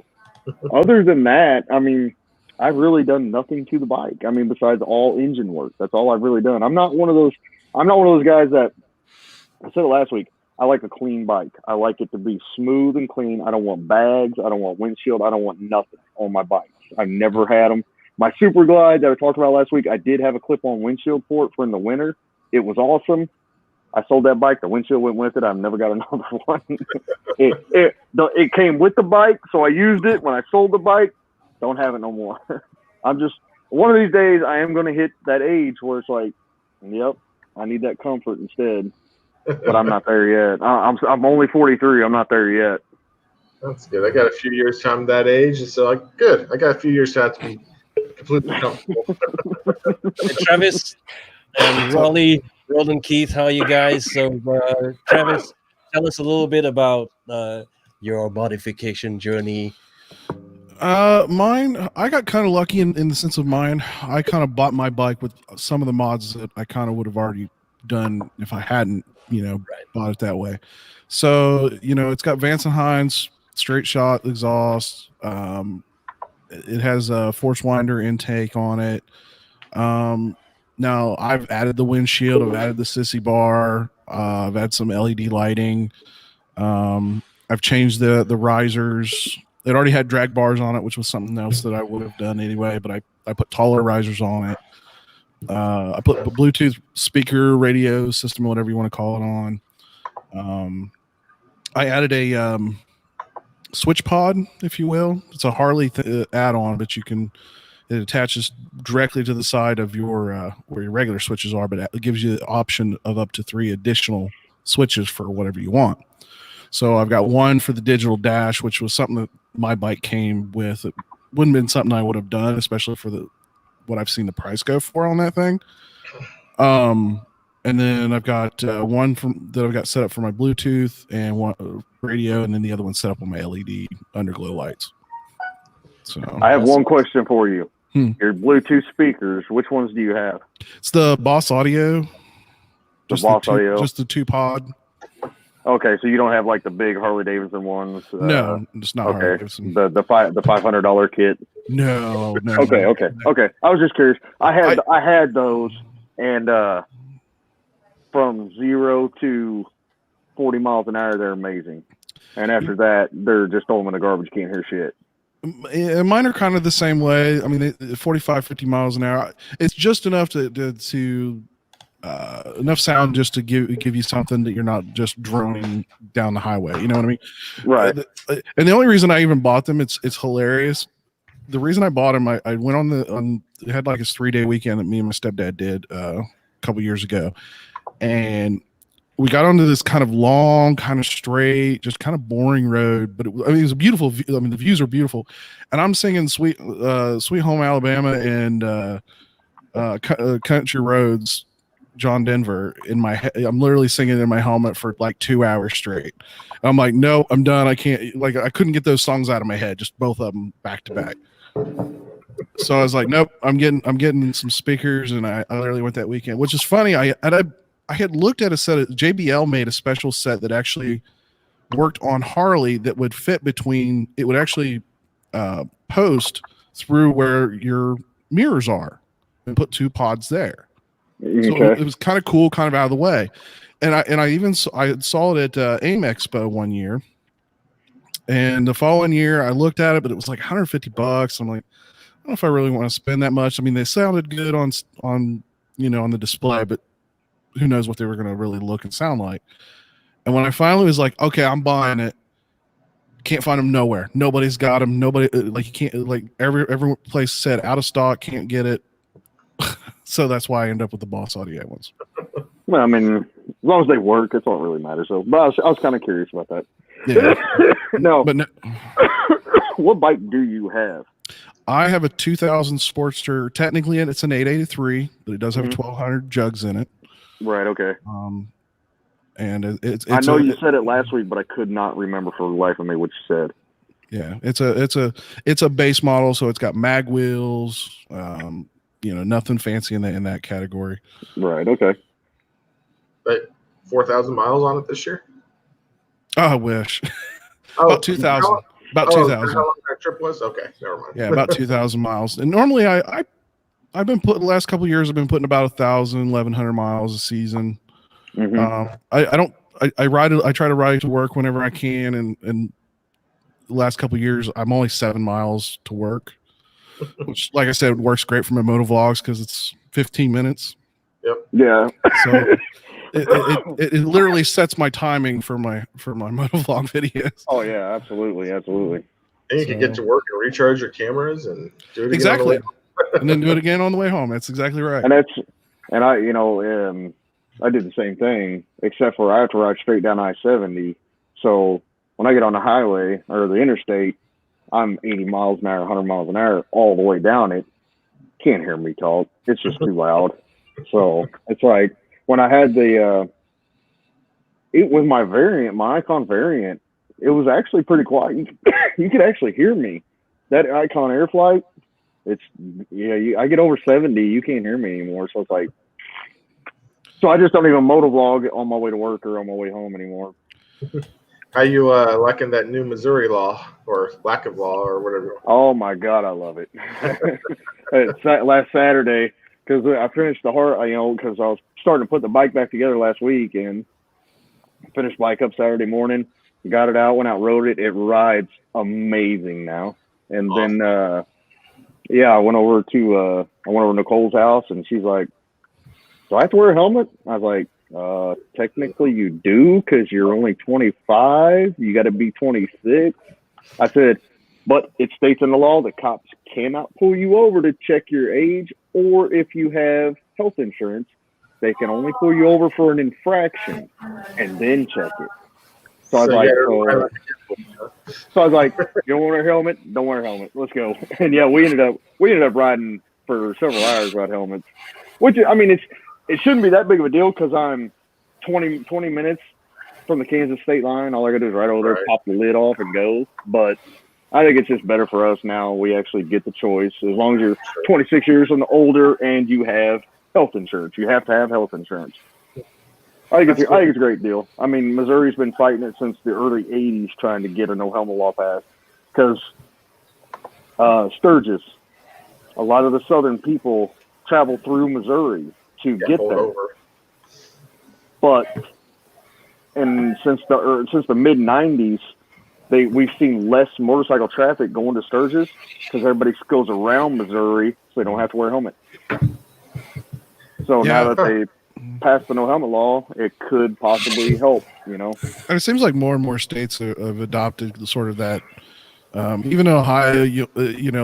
Other than that, I mean, I've really done nothing to the bike. I mean, besides all engine work. That's all I've really done. I'm not one of those guys that, I said it last week, I like a clean bike. I like it to be smooth and clean. I don't want bags. I don't want windshield. I don't want nothing on my bikes. I've never had them. My Super Glide that I talked about last week, I did have a clip-on windshield port for in the winter. It was awesome. I sold that bike. The windshield went with it. I've never got another one. It came with the bike, so I used it. When I sold the bike, don't have it no more. I'm just, one of these days, I am going to hit that age where it's like, yep, I need that comfort instead. But I'm not there yet. I'm only 43. I'm not there yet. That's good. I got a few years time that age, so good. I got a few years to have to be completely comfortable. Hey, Travis and Raleigh, Roland, Keith, how are you guys? So, Travis, tell us a little bit about your modification journey. Mine, I got kind of lucky in the sense of mine. I kind of bought my bike with some of the mods that I kind of would have already done if I hadn't, bought it that way. So, it's got Vance and Hines straight shot exhaust. It has a force winder intake on it. Now I've added the windshield. I've added the sissy bar. I've had some LED lighting. I've changed the risers. It already had drag bars on it, which was something else that I would have done anyway, but I put taller risers on it. I put a Bluetooth speaker, radio system, whatever you want to call it on. I added a switch pod, if you will. It's a Harley add-on, but it attaches directly to the side of your where your regular switches are, but it gives you the option of up to 3 additional switches for whatever you want. So I've got one for the digital dash, which was something that my bike came with. It wouldn't have been something I would have done, especially for what I've seen the price go for on that thing. And then I've got one that I've got set up for my Bluetooth and one radio, and then the other one set up on my LED underglow lights. So I have one question for you. Your Bluetooth speakers, which ones do you have? It's the Boss Audio. Audio. Just the 2-pod. Okay, so you don't have like the big Harley Davidson ones? No, it's not okay. Harley Davidson. The $500 kit? No. Okay. I was just curious. I had those, and from 0 to 40 miles an hour, they're amazing. And after that, they're just throwing them in the garbage. Can't hear shit. Mine are kind of the same way. I mean, 45, 50 miles an hour. It's just enough to enough sound just to give you something that you're not just droning down the highway. You know what I mean? Right. And the only reason I even bought them, it's hilarious. The reason I bought them, I went it had like a 3-day weekend that me and my stepdad did a couple years ago, and we got onto this kind of long, kind of straight, just kind of boring road, but it was a beautiful view. I mean, the views are beautiful, and I'm singing Sweet Home Alabama and Country Roads, John Denver in my head. I'm literally singing in my helmet for like 2 hours straight. I'm like, no, I'm done. I can't, I couldn't get those songs out of my head, just both of them back to back. So I was like, nope, I'm getting some speakers, and I literally went that weekend, which is funny. I had looked at a set of JBL made a special set that actually worked on Harley that would fit between, it would actually post through where your mirrors are and put 2 pods there. So it was kind of cool, kind of out of the way. And I saw it at AIM Expo one year, and the following year I looked at it, but it was like $150. I'm like, I don't know if I really want to spend that much. I mean, they sounded good on the display, but who knows what they were going to really look and sound like. And when I finally was like, okay, I'm buying it, can't find them nowhere. Nobody's got them. Nobody, like, you can't, like, every place said out of stock, can't get it. So that's why I end up with the Boss Audio ones. Well, I mean, as long as they work, that's all that really matters. So, but I was kind of curious about that. Yeah. No. What bike do you have? I have a 2000 Sportster. Technically, it's an 883, but it does have 1200 jugs in it. Right. Okay. And it's I know you said it last week, but I could not remember for the life of me what you said. Yeah, it's a base model, so it's got mag wheels. Nothing fancy in that category. Right. Okay. But 4,000 miles on it this year? Oh, I wish. About 2,000. About 2,000. How long that trip was? Okay, never mind. Yeah, about 2,000 miles. And normally I've been putting, the last couple of years I've been putting about 1,000, 1,100 miles a season. Mm-hmm. I try to ride to work whenever I can, and the last couple of years I'm only 7 miles to work. which, like I said, works great for my moto vlogs because it's 15 minutes. Yep. Yeah. So it literally sets my timing for my motovlog videos. Oh yeah, absolutely. And you can get to work and recharge your cameras and do it again exactly, on the way. and then do it again on the way home. That's exactly right. And I did the same thing, except for I have to ride straight down I-70. So when I get on the highway or the interstate, I'm 80 miles an hour, 100 miles an hour all the way down it. Can't hear me talk. It's just too loud. So it's like when I had it was my variant, my Icon variant, it was actually pretty quiet. You could actually hear me. That Icon Airflight, I get over 70, you can't hear me anymore. So it's like, so I just don't even motovlog on my way to work or on my way home anymore. How you liking that new Missouri law or lack of law or whatever? Oh my God, I love it. Last Saturday, because I finished because I was starting to put the bike back together last week, and finished bike up Saturday morning, got it out, went out, rode it. It rides amazing now. And awesome. Then, I went over to Nicole's house, and she's like, "Do I have to wear a helmet?" I was like, technically you do, because you're only 25. You got to be 26. I said, but it states in the law that cops cannot pull you over to check your age, or if you have health insurance, they can only pull you over for an infraction and then check it. So I was like, you don't wear a helmet? Don't wear a helmet. Let's go. And yeah, we ended up riding for several hours without helmets, which, I mean, it shouldn't be that big of a deal because I'm 20 minutes from the Kansas state line. All I gotta do is right over there, pop the lid off and go. But I think it's just better for us now. We actually get the choice. As long as you're 26 years and older and you have health insurance. You have to have health insurance. I think it's a great deal. I mean, Missouri's been fighting it since the early 80s trying to get a no helmet law passed because Sturgis, a lot of the southern people travel through Missouri to get there. Over. But since the mid 90s, we've seen less motorcycle traffic going to Sturgis because everybody goes around Missouri, so they don't have to wear a helmet. So now that they passed the no helmet law, it could possibly help. And it seems like more and more states have adopted sort of that. Even in Ohio,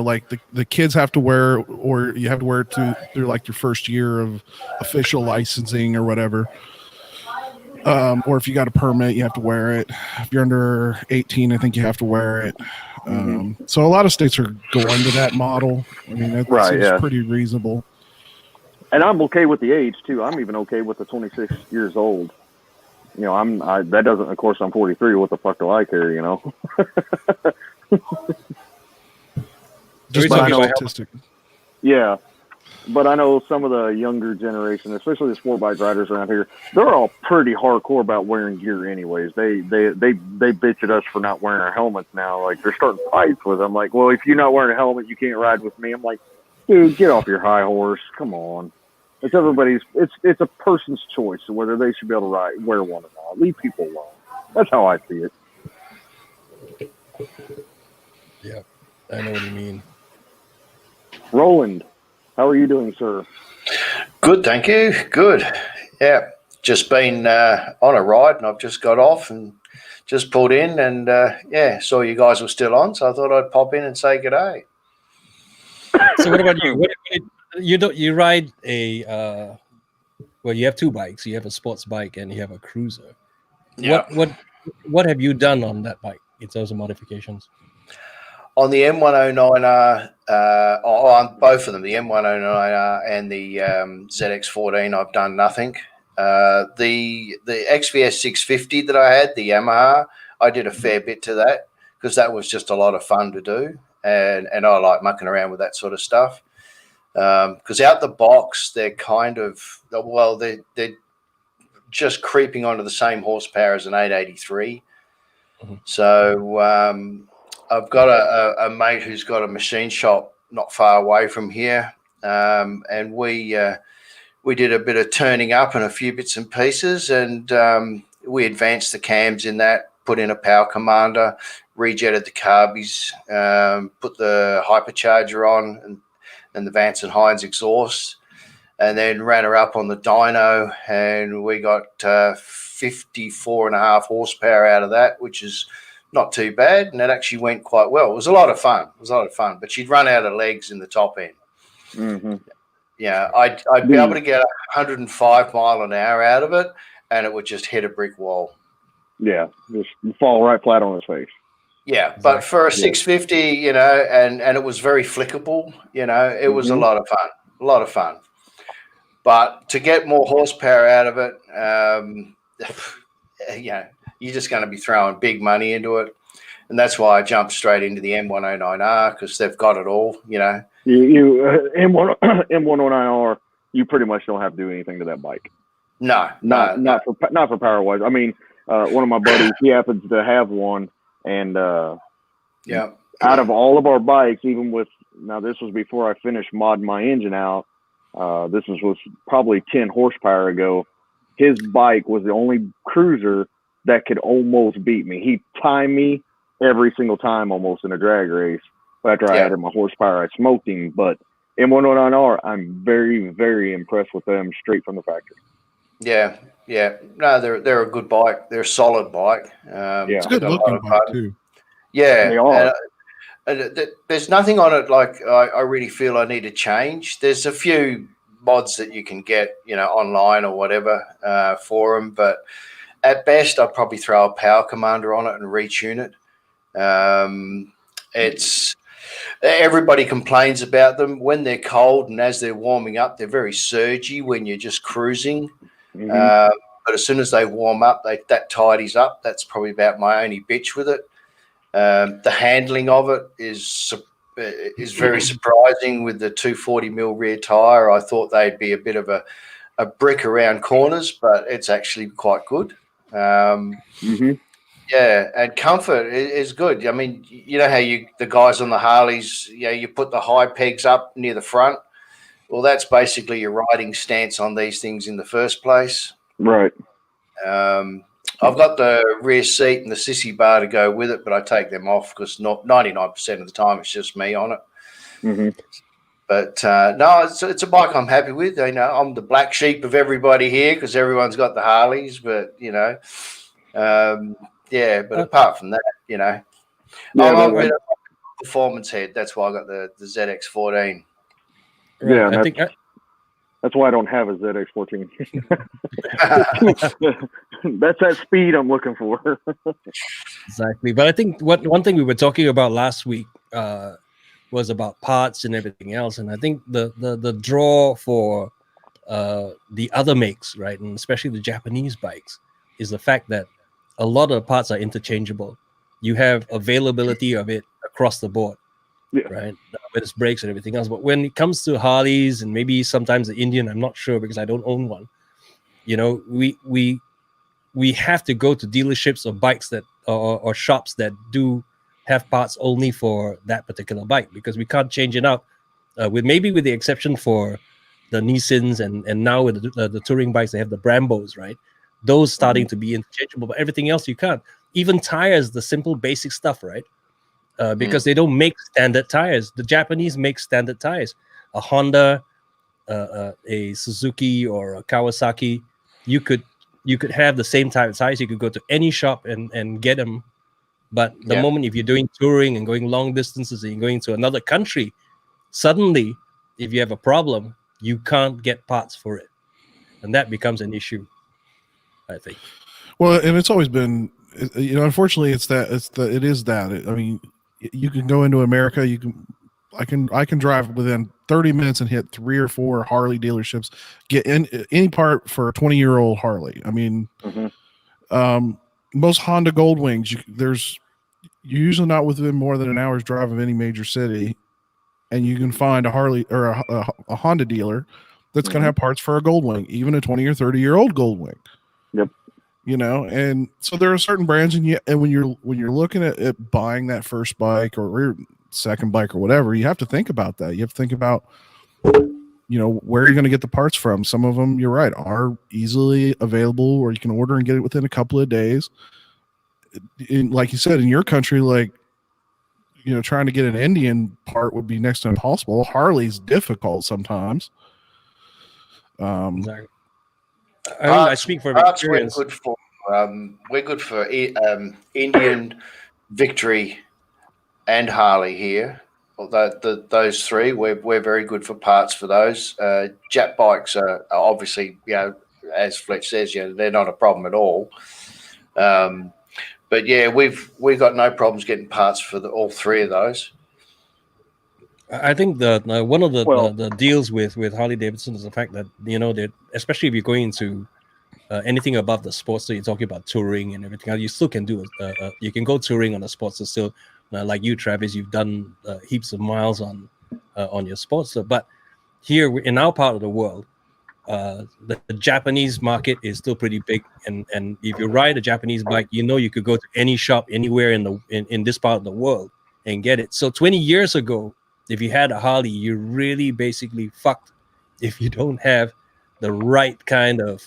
like the kids have to wear, or you have to wear it through like your first year of official licensing or whatever. Or if you got a permit, you have to wear it. If you're under 18, I think you have to wear it. So a lot of states are going to that model. I mean, that seems pretty reasonable. And I'm okay with the age too. I'm even okay with the 26 years old. That doesn't, of course, I'm 43. What the fuck do I care, Just like autistic. Yeah. But I know some of the younger generation, especially the sport bike riders around here, they're all pretty hardcore about wearing gear anyways. They bitch at us for not wearing our helmets now. Like, they're starting fights with them. Like, well, if you're not wearing a helmet, you can't ride with me. I'm like, dude, get off your high horse. Come on. It's a person's choice whether they should be able to wear one or not. Leave people alone. That's how I see it. Yeah, I know what you mean. Roland, how are you doing, sir? Good, thank you. Good. Yeah, just been on a ride, and I've just got off and just pulled in, and saw you guys were still on, so I thought I'd pop in and say good day. So what about you? You ride a you have two bikes. You have a sports bike and you have a cruiser. Yeah. What have you done on that bike in terms of modifications? On the M109R, on both of them, the M109R and the ZX14, I've done nothing. The XVS 650 that I had, the Yamaha, I did a fair bit to that because that was just a lot of fun to do, and I like mucking around with that sort of stuff. Because out the box, they're kind of, they're just creeping onto the same horsepower as an 883. Mm-hmm. So I've got a mate who's got a machine shop not far away from here, and we did a bit of turning up and a few bits and pieces, and we advanced the cams in that put in a power commander, rejetted the carbies, put the hypercharger on and the Vance and Hines exhaust, and then ran her up on the dyno, and we got 54.5 horsepower out of that, which is not too bad, and it actually went quite well. It was a lot of fun. But she'd run out of legs in the top end. Mm-hmm. Yeah, I'd be able to get 105 mile an hour out of it, and it would just hit a brick wall. Yeah, just fall right flat on his face. Yeah, but for a 650, you know, and it was very flickable, you know, it was a lot of fun. But to get more horsepower out of it, yeah, you're just going to be throwing big money into it. And that's why I jumped straight into the M109R, because they've got it all, you know. M109R, you pretty much don't have to do anything to that bike. No. Not for power wise. I mean, one of my buddies, he happens to have one, and out of all of our bikes, even with, now this was before I finished modding my engine out, this was probably 10 horsepower ago, his bike was the only cruiser that could almost beat me. He timed me every single time almost in a drag race. After I added my horsepower, I smoked him. But M109R, I'm very, very impressed with them straight from the factory. Yeah. No, they're a good bike. They're a solid bike. It's a good looking bike too. Yeah, they are. There's nothing on it like I really feel I need to change. There's a few mods that you can get, you know, online or whatever for them, but at best, I'd probably throw a power commander on it and retune it. It's everybody complains about them when they're cold, and as they're warming up, they're very surgy when you're just cruising. But as soon as they warm up, that tidies up. That's probably about my only bitch with it. The handling of it is very surprising with the 240 mil rear tire. I thought they'd be a bit of a brick around corners, but it's actually quite good. Yeah, and comfort is good. I mean, you know how the guys on the Harleys, you put the high pegs up near the front. Well, that's basically your riding stance on these things in the first place. Right. I've got the rear seat and the sissy bar to go with it, but I take them off because 99% of the time it's just me on it. But no, it's a bike I'm happy with. You know, I'm the black sheep of everybody here because everyone's got the Harleys, but you know, but apart from that, you know, I'm a bit of a performance head. That's why I got the ZX14. Yeah, I think that's why I don't have a ZX14. That's that speed I'm looking for. Exactly. But I think one thing we were talking about last week was about parts and everything else. And I think the draw for the other makes, right, and especially the Japanese bikes, is the fact that a lot of parts are interchangeable. You have availability of it across the board. Right, with its brakes and everything else. But when it comes to Harleys and maybe sometimes the Indian, I'm not sure because I don't own one. You know, we have to go to dealerships or bikes that or shops that do have parts only for that particular bike, because we can't change it out. With the exception for the Nissans and now with the touring bikes, they have the Brambos, right? Those starting to be interchangeable, but everything else you can't. Even tires, the simple basic stuff, right? Because they don't make standard tires. The Japanese make standard tires. A Honda, a Suzuki, or a Kawasaki, you could have the same type of tires. You could go to any shop and get them. But the moment if you're doing touring and going long distances and you're going to another country, suddenly, if you have a problem, you can't get parts for it, and that becomes an issue, I think. Well, and it's always been, you know, unfortunately, it is that. I mean, you can go into America. I can drive within 30 minutes and hit 3 or 4 Harley dealerships, get in any part for a 20-year-old Harley. I mean, most Honda Goldwings, you're usually not within more than an hour's drive of any major city, and you can find a Harley or a Honda dealer that's going to have parts for a Goldwing, even a 20 or 30-year-old Goldwing. Yep. You know, and so there are certain brands, and when you're looking at buying that first bike or second bike or whatever, you have to think about that. You have to think about, you know, where you're going to get the parts from. Some of them, you're right, are easily available, or you can order and get it within a couple of days. like you said, in your country, like, trying to get an Indian part would be next to impossible. Harley's difficult sometimes. Exactly. I speak from experience. We're good for Indian, Victory, and Harley here. Although those three, we're very good for parts for those. Jap bikes are obviously, as Fletch says, they're not a problem at all. But yeah, we've got no problems getting parts for all three of those. I think one of the deals with Harley Davidson is the fact that that especially if you're going into anything above the sports, so you're talking about touring and everything else, you still can do it. You can go touring on a Sportster still, like you, Travis. You've done heaps of miles on your Sportster, but here in our part of the world, the Japanese market is still pretty big, and if you ride a Japanese bike, you could go to any shop anywhere in this part of the world and get it. So 20 years ago, if you had a Harley, you're really basically fucked if you don't have the right kind of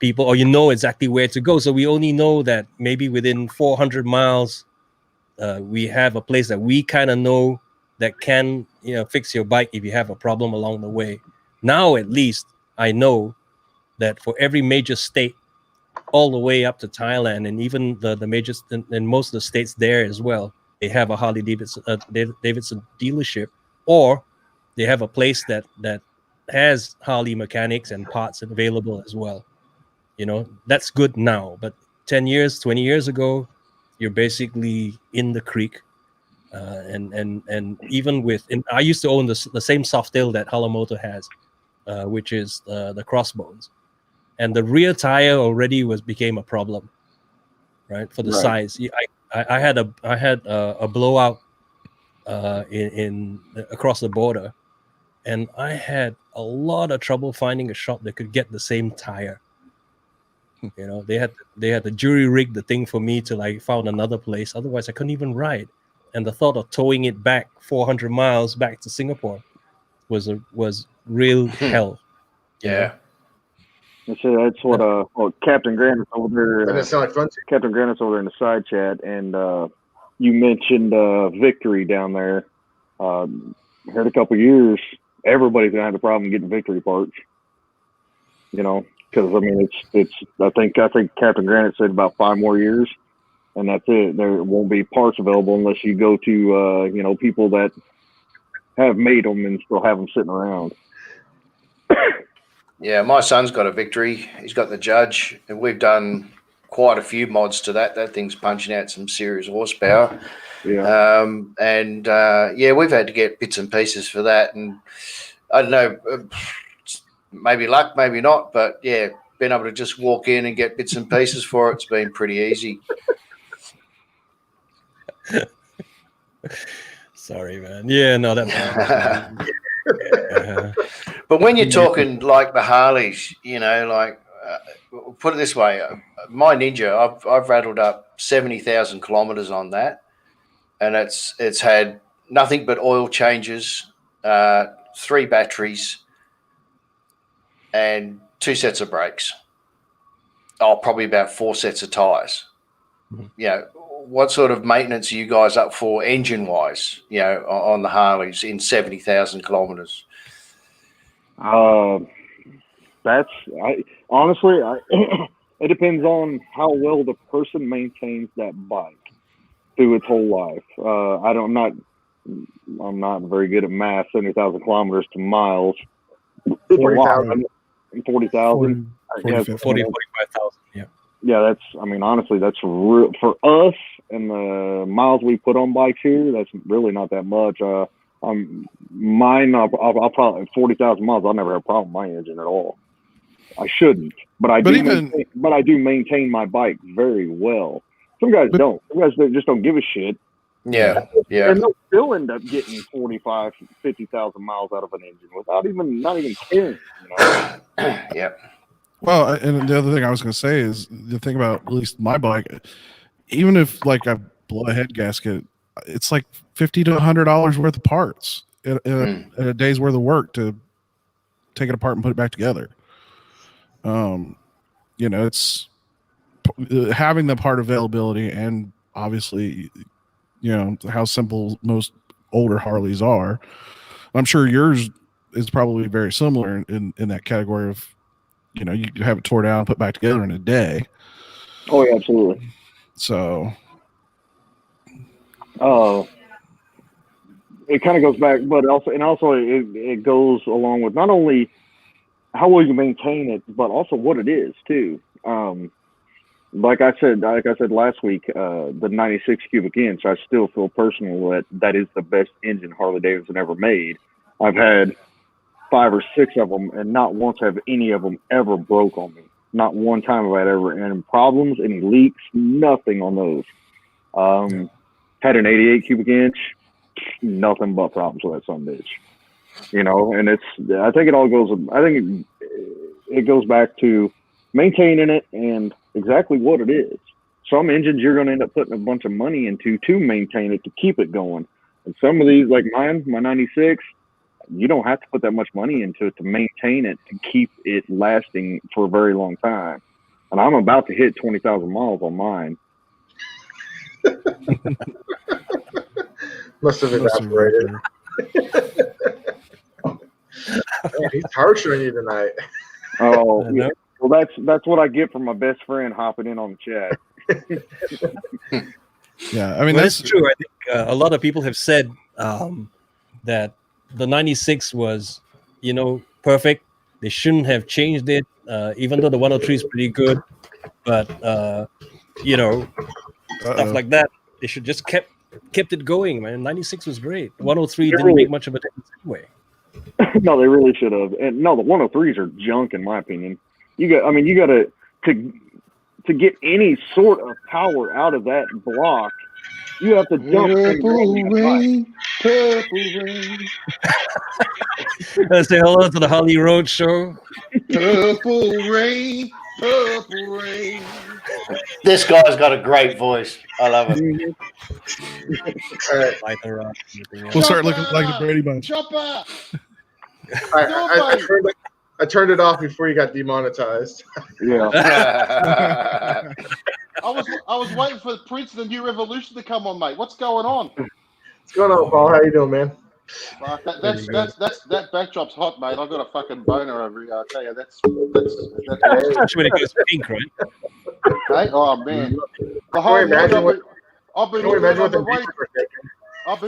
people, or exactly where to go. So we only know that maybe within 400 miles, we have a place that we kind of know that can fix your bike if you have a problem along the way. Now at least I know that for every major state, all the way up to Thailand, and even the major and most of the states there as well, they have a Harley Davidson dealership, or they have a place that has Harley mechanics and parts available as well. That's good now, but 10 years, 20 years ago, you're basically in the creek. And even I used to own the same Softail that Halamoto has, which is the Crossbones, and the rear tire already became a problem, right? For the size. I had a blowout in across the border, and I had a lot of trouble finding a shop that could get the same tire. They had to jury rig the thing for me to found another place. Otherwise, I couldn't even ride. And the thought of towing it back 400 miles back to Singapore was real hell. Yeah. So that's what Captain Grant over there. Doesn't sound like fun. Captain Grant's over there in the side chat, and you mentioned Victory down there. Here in a couple of years, everybody's gonna have a problem getting Victory parts. Because it's. I think Captain Grant said about 5 more years, and that's it. There won't be parts available unless you go to people that have made them and still have them sitting around. Yeah, my son's got a Victory. He's got the Judge, and we've done quite a few mods to that. That thing's punching out some serious horsepower. Yeah. We've had to get bits and pieces for that, and I don't know, maybe luck, maybe not, but yeah, being able to just walk in and get bits and pieces for it's been pretty easy. Sorry, man. Yeah, no, that. But when you're talking like the Harleys, put it this way, my Ninja, I've rattled up 70,000 kilometers on that, and it's had nothing but oil changes, 3 batteries, and 2 sets of brakes. Probably about 4 sets of tires. What sort of maintenance are you guys up for engine wise, on the Harleys in 70,000 kilometers? Honestly, it depends on how well the person maintains that bike through its whole life. I'm not very good at math. 70,000 kilometers to miles. 40,000. 40,000. 45,000. Yeah. Yeah, honestly, that's real for us and the miles we put on bikes here. That's really not that much. Mine, I'll probably 40,000 miles. I'll never have a problem with my engine at all. I shouldn't, but I do maintain my bike very well. Some guys don't. Some guys just don't give a shit. Yeah. And they'll still end up getting 45, 50,000 miles out of an engine without not even caring. Yeah. Well, and the other thing I was going to say is the thing about at least my bike, even if I blow a head gasket, it's like $50 to $100 worth of parts at a day's worth of work to take it apart and put it back together. It's having the part availability, and obviously, how simple most older Harleys are. I'm sure yours is probably very similar in that category of, you have it tore down, put back together in a day. Oh, yeah, absolutely. So, it kind of goes back, but also it goes along with not only how well you maintain it, but also what it is too. Like I said last week, the 96 cubic inch, I still feel personally that is the best engine Harley Davidson ever made. I've had 5 or 6 of them, and not once have any of them ever broke on me. Not one time have I ever any problems, any leaks, nothing on those. Had an 88 cubic inch, nothing but problems with that son of a bitch. And I think it goes back to maintaining it and exactly what it is. Some engines you're going to end up putting a bunch of money into to maintain it, to keep it going. And some of these, like mine, my 96, you don't have to put that much money into it to maintain it, to keep it lasting for a very long time. And I'm about to hit 20,000 miles on mine. Must have evaporated. Man, he's harsh on you tonight. Oh, yeah. Well, that's what I get from my best friend hopping in on the chat. Yeah, I mean, that's true. I think a lot of people have said that the 96 was, perfect. They shouldn't have changed it, even though the 103 is pretty good. But stuff like that, they should just kept it going, man. 96 was great. 103 didn't make much of a difference anyway. No, they really should have. And no, the 103s are junk in my opinion. You got to get any sort of power out of that block, you have to jump. Purple rain. Let's say hello to the Harley Road Show. Purple rain. This guy's got a great voice. I love it. We'll start looking like the Brady Bunch. Chopper. I turned it off before you got demonetized. Yeah. I was waiting for the Prince of the New Revolution to come on, mate. What's going on? What's going on, Paul? How you doing, man? Fuck, that backdrop's hot, mate. I've got a fucking boner over here. I tell you, that's especially when it goes pink, right? Hey, oh man, I've been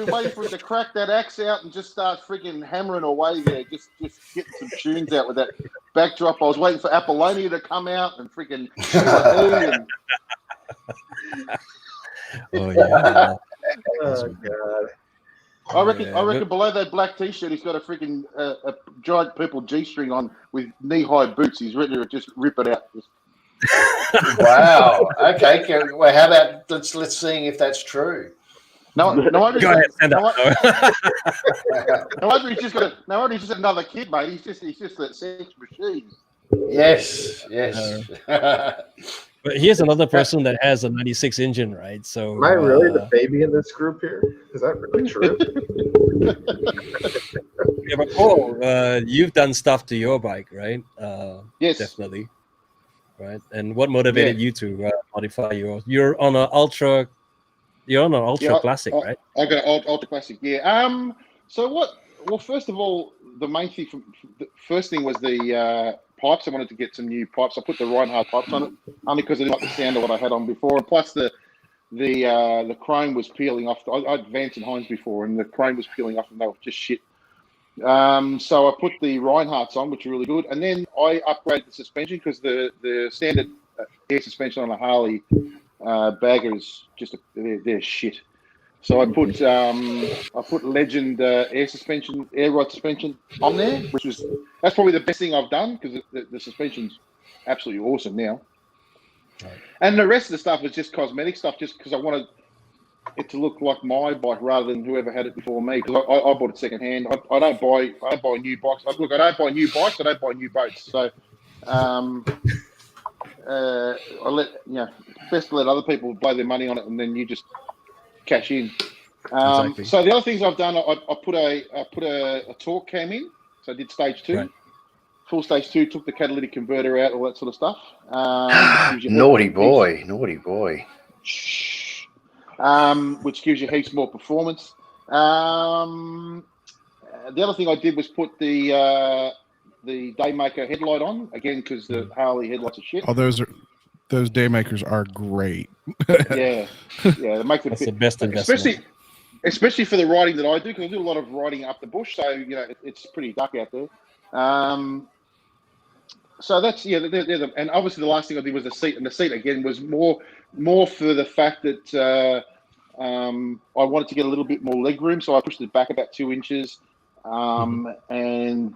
waiting for it to crack that axe out and just start freaking hammering away there. Just get some tunes out with that backdrop. I was waiting for Apollonia to come out and freaking. Oh yeah. Oh god. I reckon below that black T-shirt, he's got a freaking a giant purple G-string on with knee-high boots. He's ready to just rip it out. Wow. Okay. Well, how about let's see if that's true. No wonder Go ahead, stand up. No wonder he's just another kid, mate. He's just that sex machine. Yes. But here's another person that has a 96 engine, right? So am I really the baby in this group here? Is that really true? Yeah, but Paul, you've done stuff to your bike, right? Yes, definitely. Right, and what motivated you to modify yours? You're on an ultra classic, right? I got an ultra classic. Yeah. So what? Well, first of all, the main thing. The first thing was the pipes. I wanted to get some new pipes. I put the Reinhardt pipes on it only because I didn't like the sound of what I had on before. And plus the chrome was peeling off. I had Vance and Hines before, and the chrome was peeling off, and they were just shit. So I put the Reinhardts on, which are really good, and then I upgraded the suspension because the standard air suspension on a Harley bagger is just they're shit. So I put Legend air ride suspension on there, that's probably the best thing I've done because the suspension's absolutely awesome now. Right. And the rest of the stuff is just cosmetic stuff, just because I wanted it to look like my bike rather than whoever had it before me. Because I bought it second hand. I don't buy new bikes. I don't buy new bikes. I don't buy new boats. So best to let other people blow their money on it, and then you just cash in. Exactly. So the other things I've done, I put a torque cam in. So I did stage 2. Right. full stage 2, took the catalytic converter out, all that sort of stuff. Naughty boy. Which gives you heaps more performance. The other thing I did was put the Daymaker headlight on again because the Harley headlights are shit. Oh, those Daymakers are great. yeah, they make That's the best investment. Especially for the riding that I do, because I do a lot of riding up the bush, so it's pretty dark out there. So that's and obviously the last thing I did was the seat, and the seat again was more for the fact that I wanted to get a little bit more leg room, so I pushed it back about 2 inches, and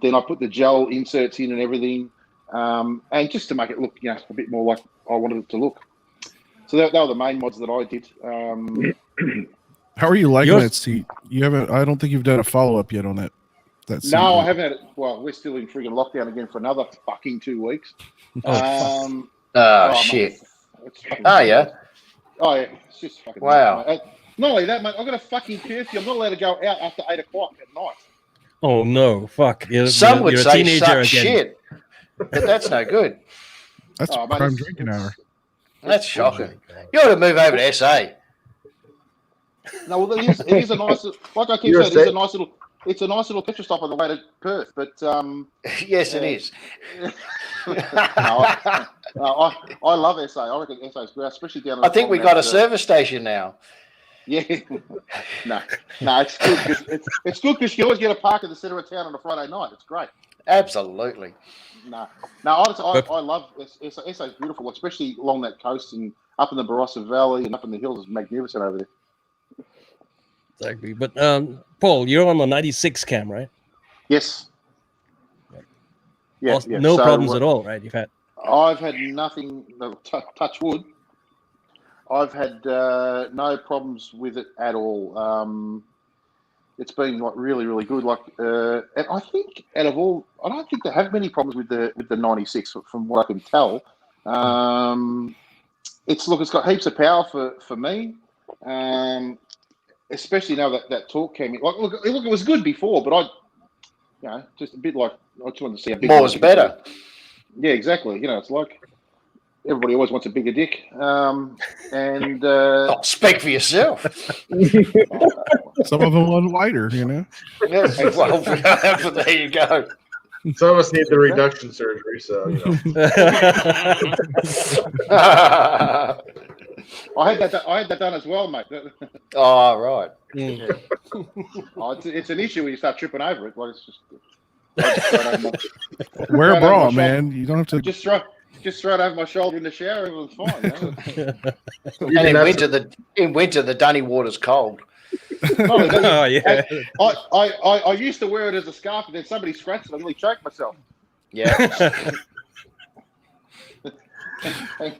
then I put the gel inserts in and everything, and just to make it look a bit more like I wanted it to look. So that were the main mods that I did. How are you liking that seat? You haven't. I don't think you've done a follow up yet on that. Seat. No, I haven't had it. Well, we're still in friggin' lockdown again for another fucking 2 weeks. Shit. Yeah. Oh yeah, it's just fucking. Wow. Nuts, not only that, mate. I've got a fucking curfew. I'm not allowed to go out after 8 o'clock at night. Oh no! Fuck. Some would you're say a teenager suck again. shit, but that's no good. That's prime drinking hour. That's shocking. You ought to move over to SA. No, well, it is a nice, like I keep saying, it's a nice little petrol stop on the way to Perth. But yes, it is. I love SA. I reckon SA is great, especially down. I think we got a service station now. Yeah, no, it's good. It's good because you always get a park in the centre of town on a Friday night. It's great. Absolutely. No, I love SA. Is beautiful, especially along that coast and up in the Barossa Valley and up in the hills. It's magnificent over there. Exactly. But Paul, you're on the 96 cam, right? Yes. Yeah. No problems at all, right? I've had nothing. Touch wood. I've had no problems with it at all. It's been like really, really good. Like, and I think out of all, I don't think they have many problems with the 96 from what I can tell. It's got heaps of power for me. Especially now that talk came in. Like, look, it was good before, but just a bit like I just wanted to see a bit more is better. Yeah, exactly. It's like everybody always wants a bigger dick. Speak for yourself. Some of them want wider, Yeah, well, there you go. Some of us need the reduction surgery, so I had that done as well, mate. Oh, right. It's an issue when you start tripping over it. Like it's just wear a bra, man. You don't have to just throw it over my shoulder in the shower. Everyone's fine. And in winter, the dunny water's cold. Oh yeah. I used to wear it as a scarf, and then somebody scratched it. I really choked myself. Yeah.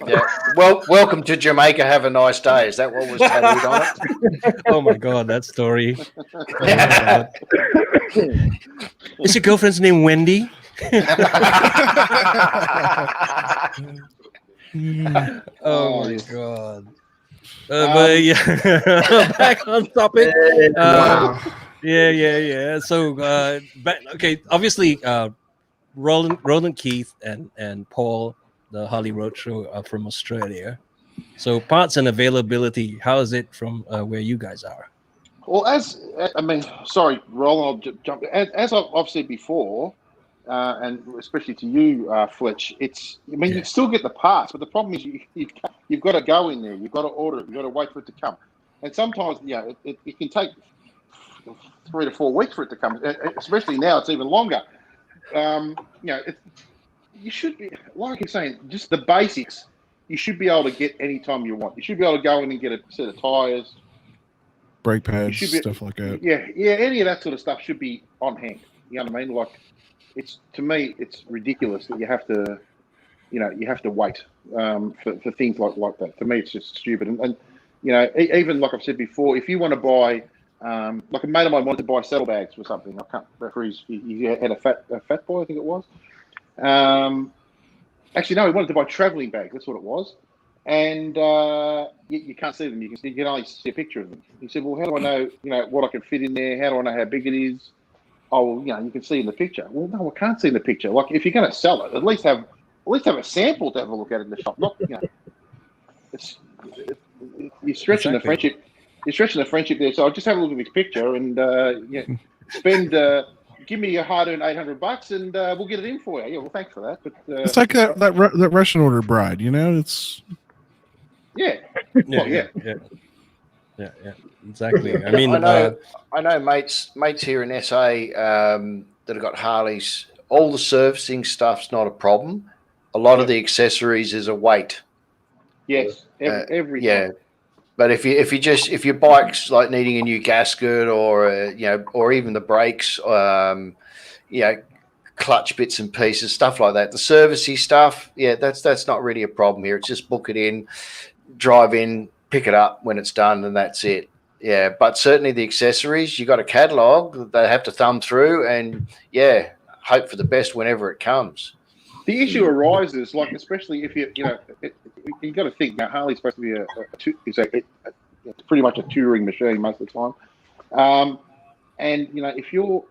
Yeah. Well, welcome to Jamaica. Have a nice day. Is that what was tattooed on it? Oh my god, that story. Is your girlfriend's name Wendy? Oh my god. But yeah, back on topic. Yeah. So, obviously, Roland Keith and Paul, the Harley Roadshow, are from Australia. So, parts and availability, how is it from where you guys are? Well, sorry, Roland, I'll jump. As I've said before, and especially to you, Fletch, you still get the parts, but the problem is you've got to go in there, you've got to order it, you've got to wait for it to come, and sometimes it can take 3 to 4 weeks for it to come. Especially now, it's even longer. You should be, like I'm saying, just the basics. You should be able to get anytime you want. You should be able to go in and get a set of tires, brake pads, stuff like that. Yeah, any of that sort of stuff should be on hand. You know what I mean? Like, to me, it's ridiculous that you have to wait for things like that. To me, it's just stupid. And even like I've said before, if you want to buy, like a mate of mine wanted to buy saddlebags or something. I can't remember. He had a fat boy, I think it was. Actually, no, he wanted to buy traveling bags. That's what it was. And you can't see them. You can only see a picture of them. He said, "Well, how do I know? What I can fit in there? How do I know how big it is?" oh, well, you can see in the picture. Well, no, I can't see in the picture. Like, if you're going to sell it, at least have a sample to have a look at in the shop. Not, you're stretching the friendship. You're stretching the friendship there. So I'll just have a look at this picture and spend. Give me your hard-earned $800, and we'll get it in for you. Yeah, well, thanks for that. But it's like that Russian order bride. It's yeah, exactly. I mean, I know mates here in SA that have got Harleys. All the servicing stuff's not a problem. A lot of the accessories is a weight. Yes, every time. But if your bike's like needing a new gasket or or even the brakes, clutch bits and pieces, stuff like that, the servicey stuff, that's not really a problem here. It's just book it in, drive in, pick it up when it's done, and that's it. Yeah, but certainly the accessories, you got a catalogue they have to thumb through, and hope for the best whenever it comes. The issue arises, like, especially if you got to think now. Harley's supposed to be it's pretty much a touring machine most of the time, and if you're,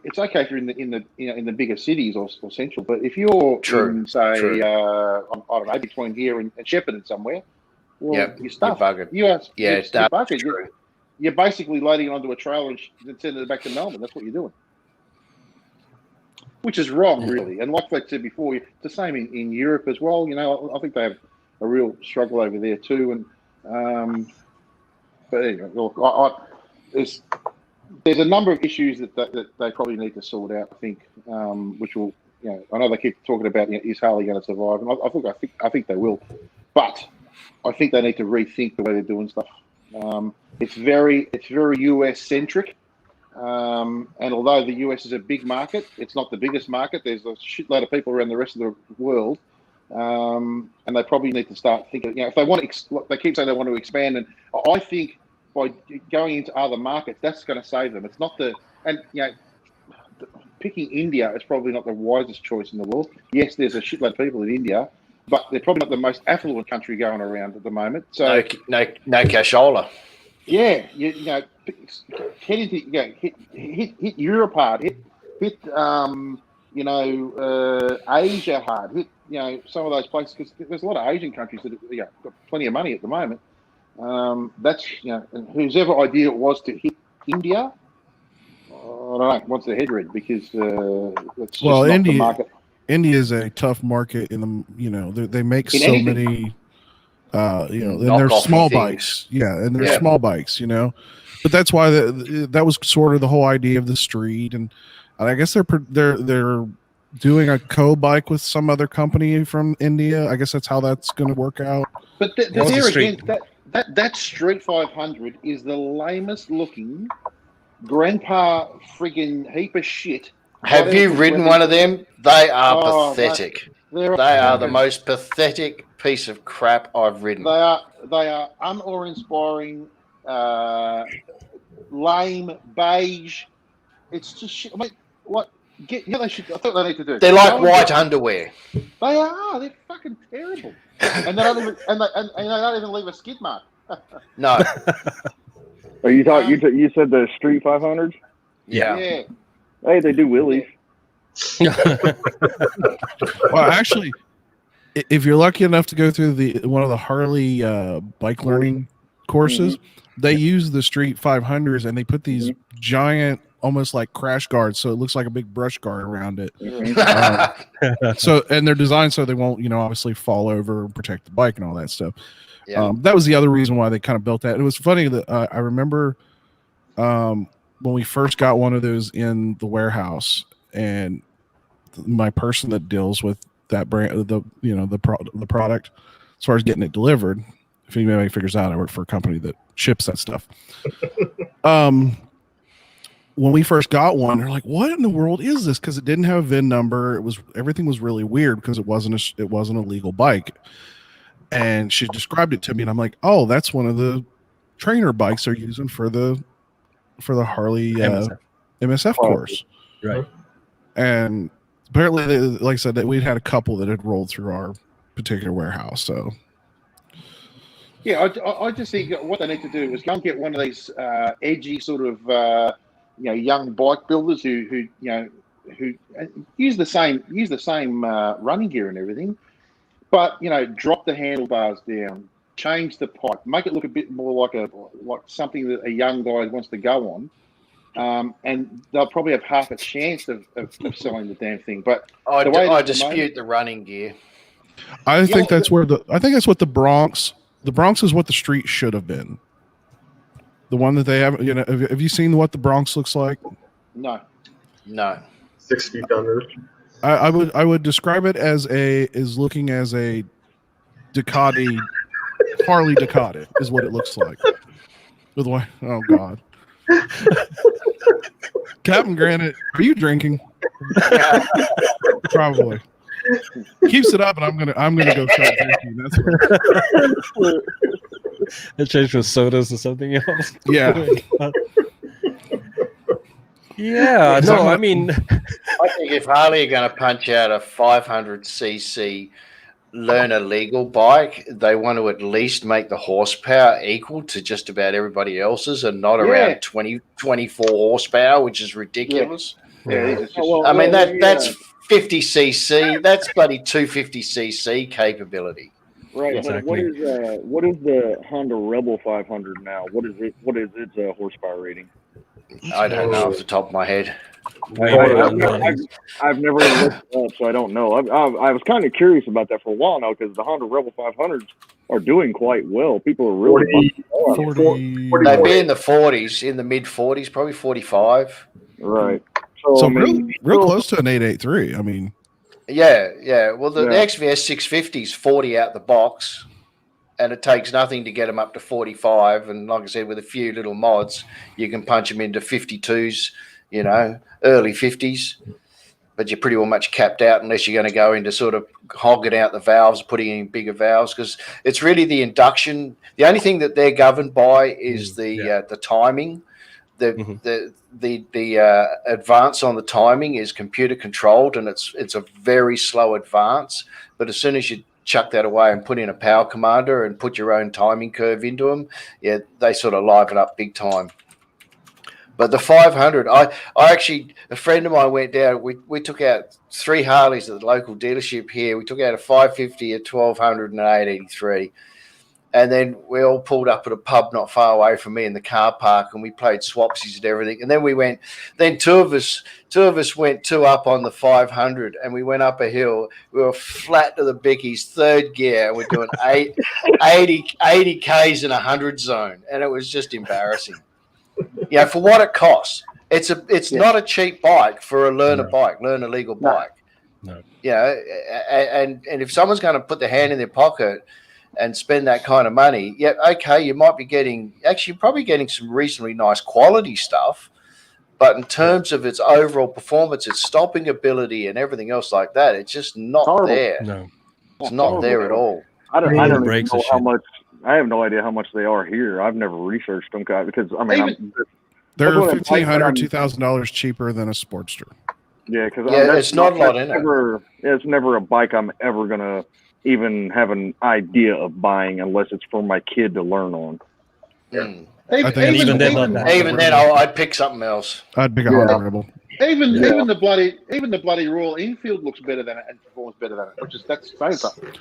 it's okay if you're in the bigger cities or central, but if you're in, say, I don't know, between here and Shepparton somewhere, well, you're stuffed. You're basically loading it onto a trailer and sending it back to Melbourne. That's what you're doing. Which is wrong, really. And like I said before, it's the same in Europe as well. I think they have a real struggle over there too. And but anyway, look, there's a number of issues that they probably need to sort out. I think, which will, I know they keep talking about, is Harley going to survive? And I think they will, but I think they need to rethink the way they're doing stuff. It's very US centric. And although the US is a big market, it's not the biggest market. There's a shitload of people around the rest of the world, and they probably need to start thinking. If they want to, they keep saying they want to expand, and I think by going into other markets, that's going to save them. It's not picking India is probably not the wisest choice in the world. Yes, there's a shitload of people in India, but they're probably not the most affluent country going around at the moment. So no cashola. Yeah, head into hit Europe hard, hit Asia hard, hit some of those places, because there's a lot of Asian countries that have got plenty of money at the moment. That's and whosever idea it was to hit India, I don't know, wants their head read, because it's just not the market. India is a tough market in the they make so many. And they're small bikes, and they're small bikes, but that's why that was sort of the whole idea of the street, and I guess they're doing a co-bike with some other company from India. I guess that's how that's going to work out. But there again, that Street 500 is the lamest looking grandpa friggin' heap of shit. Have you ridden one of them? They are pathetic. They are the most pathetic piece of crap I've ridden. They are unawe-inspiring, lame, beige. It's just shit. I mean, what? I thought they need to do. They're like white underwear. They are. They're fucking terrible. And they don't even leave a skid mark. No. Are you talking? You said the Street 500s? Yeah. Hey, they do wheelies. Well, actually, if you're lucky enough to go through one of the Harley bike learning courses, they use the Street 500s and they put these giant, almost like crash guards, so it looks like a big brush guard around it. And they're designed so they won't, obviously fall over and protect the bike and all that stuff. Yeah. That was the other reason why they kind of built that. It was funny that I remember when we first got one of those in the warehouse, and my person that deals with that brand, the product, as far as getting it delivered, if anybody figures out, I work for a company that ships that stuff. When we first got one, they're like, "What in the world is this?" Because it didn't have a VIN number. Everything was really weird because it wasn't a legal bike. And she described it to me, and I'm like, "Oh, that's one of the trainer bikes they're using for the Harley MSF course." Right. And apparently, like I said, that we'd had a couple that had rolled through our particular warehouse. So, yeah, I just think what they need to do is go and get one of these edgy sort of young bike builders who use the same running gear and everything, but drop the handlebars down, change the pipe, make it look a bit more like something that a young guy wants to go on, and they'll probably have half a chance of selling the damn thing. But I dispute the running gear. I think that's what the Bronx is what the street should have been. The one that they have, have you seen what the Bronx looks like? No. 6 feet under. I would describe it as looking as a Ducati, Harley Ducati is what it looks like. Oh God. Captain Granite, are you drinking? Probably. Keeps it up, and I'm gonna go start drinking. That's what. It changed from sodas to something else. Yeah. Yeah. No, I mean, I think if Harley are going to punch out a 500cc learner legal bike, they want to at least make the horsepower equal to just about everybody else's, and not around 24 horsepower, which is ridiculous. I mean that's 50cc. That's bloody 250cc capability. Right. Exactly. But what is the Honda Rebel 500 now? What is its horsepower rating? I don't know off the top of my head. I've never looked it up, so I don't know. I was kind of curious about that for a while now, because the Honda Rebel 500s are doing quite well. People are really 40. They'd be in the 40s, in the mid 40s, probably 45. Right. So real close to an 883. I mean, yeah. Well, the XVS 650 is 40 out the box, and it takes nothing to get them up to 45. And like I said, with a few little mods, you can punch them into 52s, early 50s. But you're pretty well much capped out unless you're going to go into sort of hogging out the valves, putting in bigger valves, because it's really the induction. The only thing that they're governed by is the timing. The advance on the timing is computer controlled, and it's a very slow advance. But as soon as you chuck that away and put in a power commander and put your own timing curve into them, they sort of liven up big time. But the 500, I actually, a friend of mine went down. We took out 3 Harleys at the local dealership here. We took out a 550, a 1200, and an 883. And then we all pulled up at a pub not far away from me in the car park, and we played swapsies and everything. And then two of us went 2 up on the 500, and we went up a hill. We were flat to the bickies, 3rd gear, and we're doing 80 Ks in 100 zone. And it was just embarrassing. For what it costs. It's not a cheap bike for a learner legal bike. No. And if someone's going to put their hand in their pocket and spend that kind of money, you might be probably getting some reasonably nice quality stuff, but in terms of its overall performance, its stopping ability and everything else like that, it's just not there. No, it's not there at all. I don't even know how much. I have no idea how much they are here. I've never researched them, because they're $1,500, $2,000 cheaper than a Sportster. Yeah, because it's not a lot in it. It's never a bike I'm ever gonna even have an idea of buying unless it's for my kid to learn on. Even then, I'd pick something else. I'd pick a Honda Rebel. Even the bloody Royal Enfield looks better than it and performs better than it, that's something.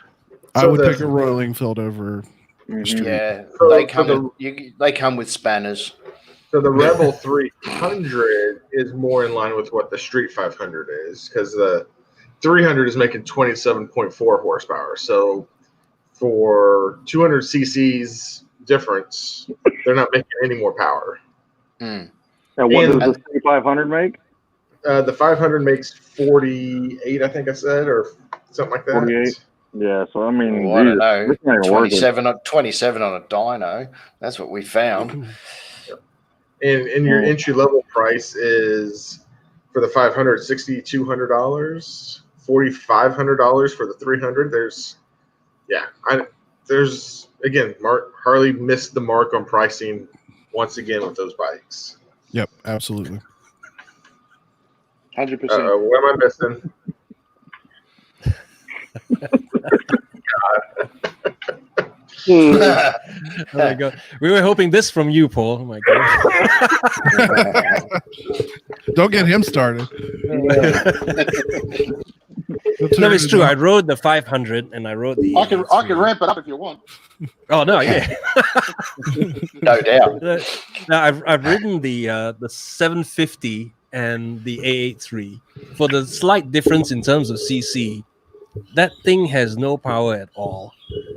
I would pick a Royal Enfield over. Yeah, they come with spanners. So the Rebel 300 is more in line with what the Street 500 is, because the 300 is making 27.4 horsepower. So for 200 cc's difference, they're not making any more power. And what does the 500 make? The 500 makes 48, I think I said, or something like that. 48. Yeah, so I mean, I don't know, 27 on a dyno. That's what we found. And your entry level price is for the 500 $6,200, $4,500 for the 300. There's again, Harley missed the mark on pricing once again with those bikes. Yep, absolutely. 100%. What am I missing? Oh my God. We were hoping this from you, Paul. Oh my God. Don't get him started. No, it's true. I rode the 500 and I rode the. I can ramp it up if you want. Oh no, yeah. No doubt. Now I've ridden the 750 and the A83. For the slight difference in terms of CC, that thing has no power at all.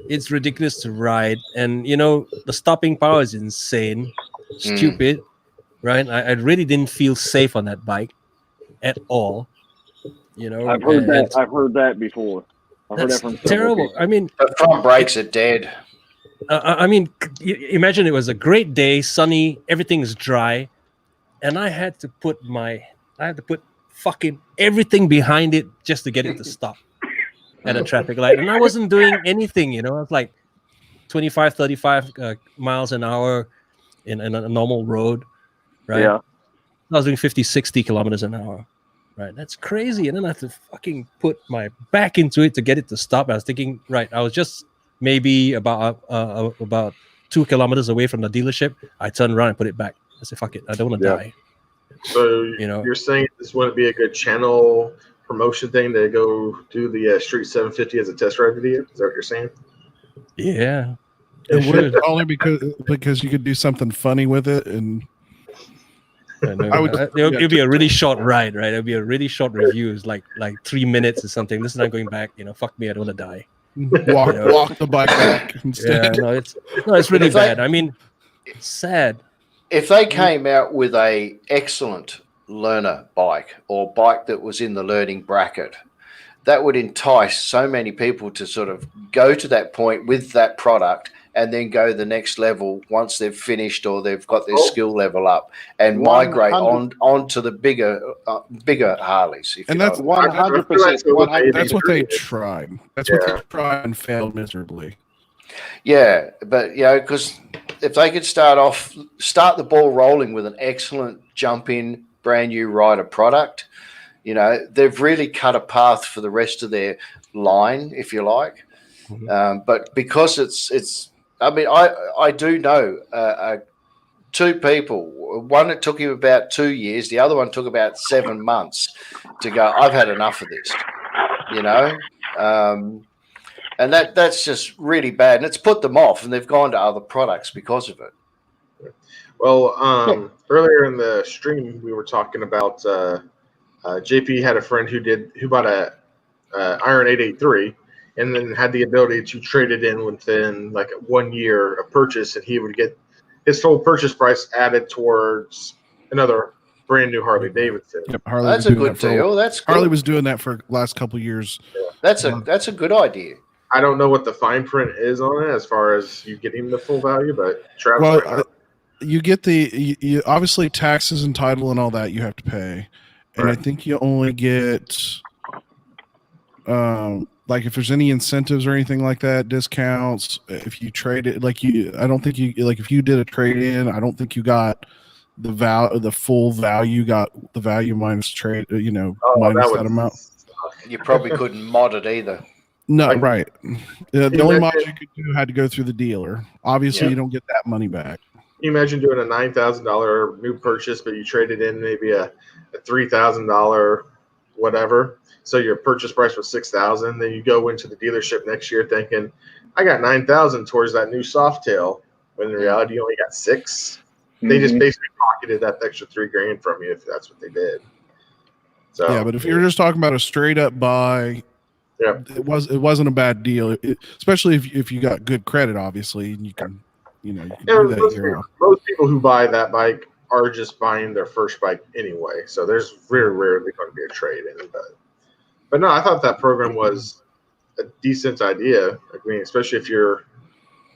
It's ridiculous to ride, and you know the stopping power is insane, stupid, right? I really didn't feel safe on that bike at all. You know, I've heard that. I've heard that before. I've heard that from terrible. I mean, the front brakes are dead. I mean, imagine it was a great day, sunny, everything is dry, and I had to put fucking everything behind it just to get it to stop at a traffic light, and I wasn't doing anything. You know, I was like 25, 35 miles an hour in a normal road, right? Yeah. I was doing 50, 60 kilometers an hour. Right, that's crazy, and then I have to fucking put my back into it to get it to stop. I was thinking, right, I was just maybe about 2 kilometers away from the dealership. I turned around and put it back. I said, "Fuck it, I don't want to die." So you know, you're saying this wouldn't be a good channel promotion thing to go do the Street 750 as a test ride video? Is that what you're saying? Yeah, it would only because you could do something funny with it and. It'll be a really short ride, right? It'll be a really short review. It's like 3 minutes or something. This is not going back. You know, fuck me, I don't want to die. Walk the bike back instead. Yeah, it's really bad. I mean, it's sad. If they came out with a excellent learner bike or bike that was in the learning bracket, that would entice so many people to sort of go to that point with that product and then go the next level once they've finished or they've got their skill level up and migrate on to the bigger Harleys. And that's 100%. That's what they tried. That's what they tried and failed miserably. Yeah, but you know, because if they could start the ball rolling with an excellent jump-in, brand new rider product, you know, they've really cut a path for the rest of their line, if you like. But because it's. I mean, I do know two people. One, it took him about 2 years. The other one took about 7 months to go, I've had enough of this, you know. And that's just really bad. And it's put them off, and they've gone to other products because of it. Well, earlier in the stream, we were talking about JP had a friend who bought a Iron 883. And then had the ability to trade it in within like 1 year of purchase, and he would get his full purchase price added towards another brand new Harley Davidson. Yep, that's a good deal. That's good. Harley was doing that for the last couple of years. Yeah. That's a good idea. I don't know what the fine print is on it as far as you getting the full value, but Travis, you get you obviously taxes and title and all that you have to pay, and I think you only get like if there's any incentives or anything like that, discounts, if you trade it, I don't think you, like if you did a trade in, I don't think you got the full value, you got the value minus trade, minus that amount. You probably couldn't mod it either. No, right. The only mod you could do had to go through the dealer. Obviously, you don't get that money back. Can you imagine doing a $9,000 new purchase, but you traded in maybe a $3,000 whatever? So your purchase price was $6,000. Then you go into the dealership next year thinking, I got $9,000 towards that new Softail. When in reality, you only got $6,000. Mm-hmm. They just basically pocketed that extra $3,000 from you if that's what they did. So yeah, but if you're just talking about a straight up buy, it wasn't a bad deal, especially if you got good credit, obviously, and you can do that. Most people who buy that bike are just buying their first bike anyway. So there's very rarely going to be a trade in. But no, I thought that program was a decent idea. I mean, especially if you're,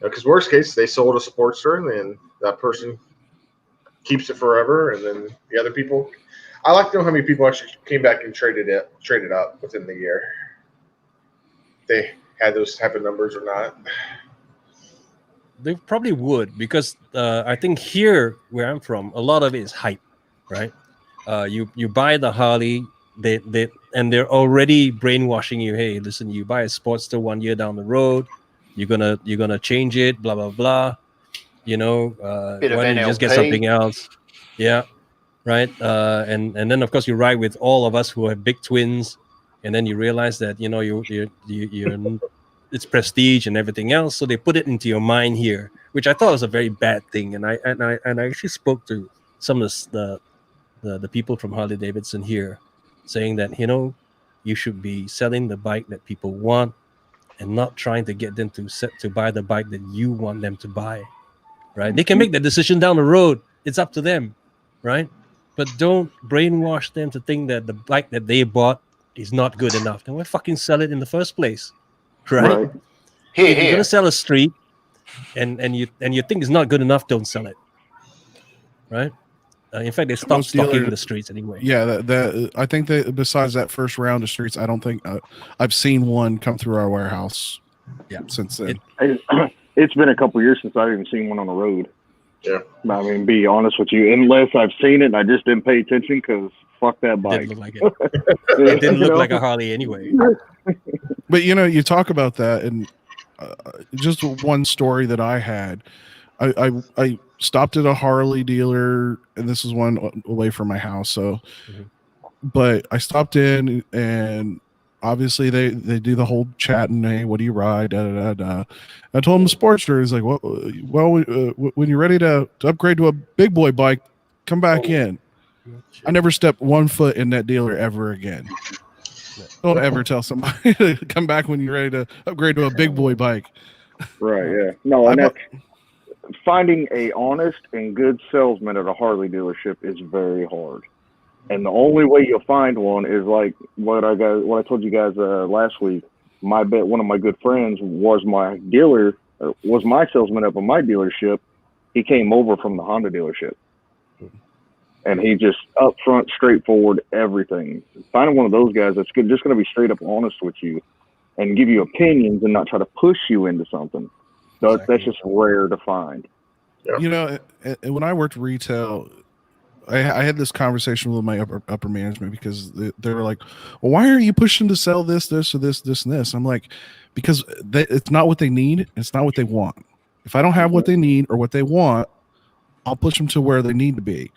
because worst case, they sold a Sportster and then that person keeps it forever. And then the other people, I like to know how many people actually came back and traded up within the year. They had those type of numbers or not. They probably would, because I think here where I'm from, a lot of it is hype, right? You buy the Harley, and they're already brainwashing you. Hey, listen, you buy a Sportster 1 year down the road, You're gonna change it, blah blah blah. Why don't you just get something else? Yeah, right. And then of course you ride with all of us who have big twins, and then you realize that you're it's prestige and everything else. So they put it into your mind here, which I thought was a very bad thing. And I actually spoke to some of the people from Harley Davidson here, saying that you should be selling the bike that people want, and not trying to get them to buy the bike that you want them to buy. Right? They can make that decision down the road. It's up to them, right? But don't brainwash them to think that the bike that they bought is not good enough. Then why fucking sell it in the first place? Right? If you're gonna sell a street and you think it's not good enough, don't sell it. Right? In fact, they stopped stocking the streets anyway. Yeah, I think that besides that first round of streets, I don't think I've seen one come through our warehouse. Yeah, since then. It's been a couple years since I've even seen one on the road. Yeah, I mean, be honest with you, unless I've seen it, and I just didn't pay attention because fuck that bike. It didn't look like it. It didn't look like a Harley anyway. But you talk about that, and just one story that I had. I stopped at a Harley dealer, and this is one away from my house. So, but I stopped in, and obviously they do the whole chat and hey, what do you ride? Da, da, da, da. I told him the Sportster. He's like, well, when you're ready to upgrade to a big boy bike, come back in. I never stepped one foot in that dealer ever again. Don't ever tell somebody to come back when you're ready to upgrade to a big boy bike. Right? Yeah. No, and that's finding a honest and good salesman at a Harley dealership is very hard. And the only way you'll find one is like what I told you guys last week. One of my good friends was my dealer, was my salesman up at my dealership. He came over from the Honda dealership, and he just upfront, straightforward, everything. Finding one of those guys that's just going to be straight up honest with you and give you opinions and not try to push you into something. So that's just rare to find. Yeah. When I worked retail, I had this conversation with my upper management because they were like, well, why are you pushing to sell this, or this, and this? I'm like, because it's not what they need. It's not what they want. If I don't have what they need or what they want, I'll push them to where they need to be.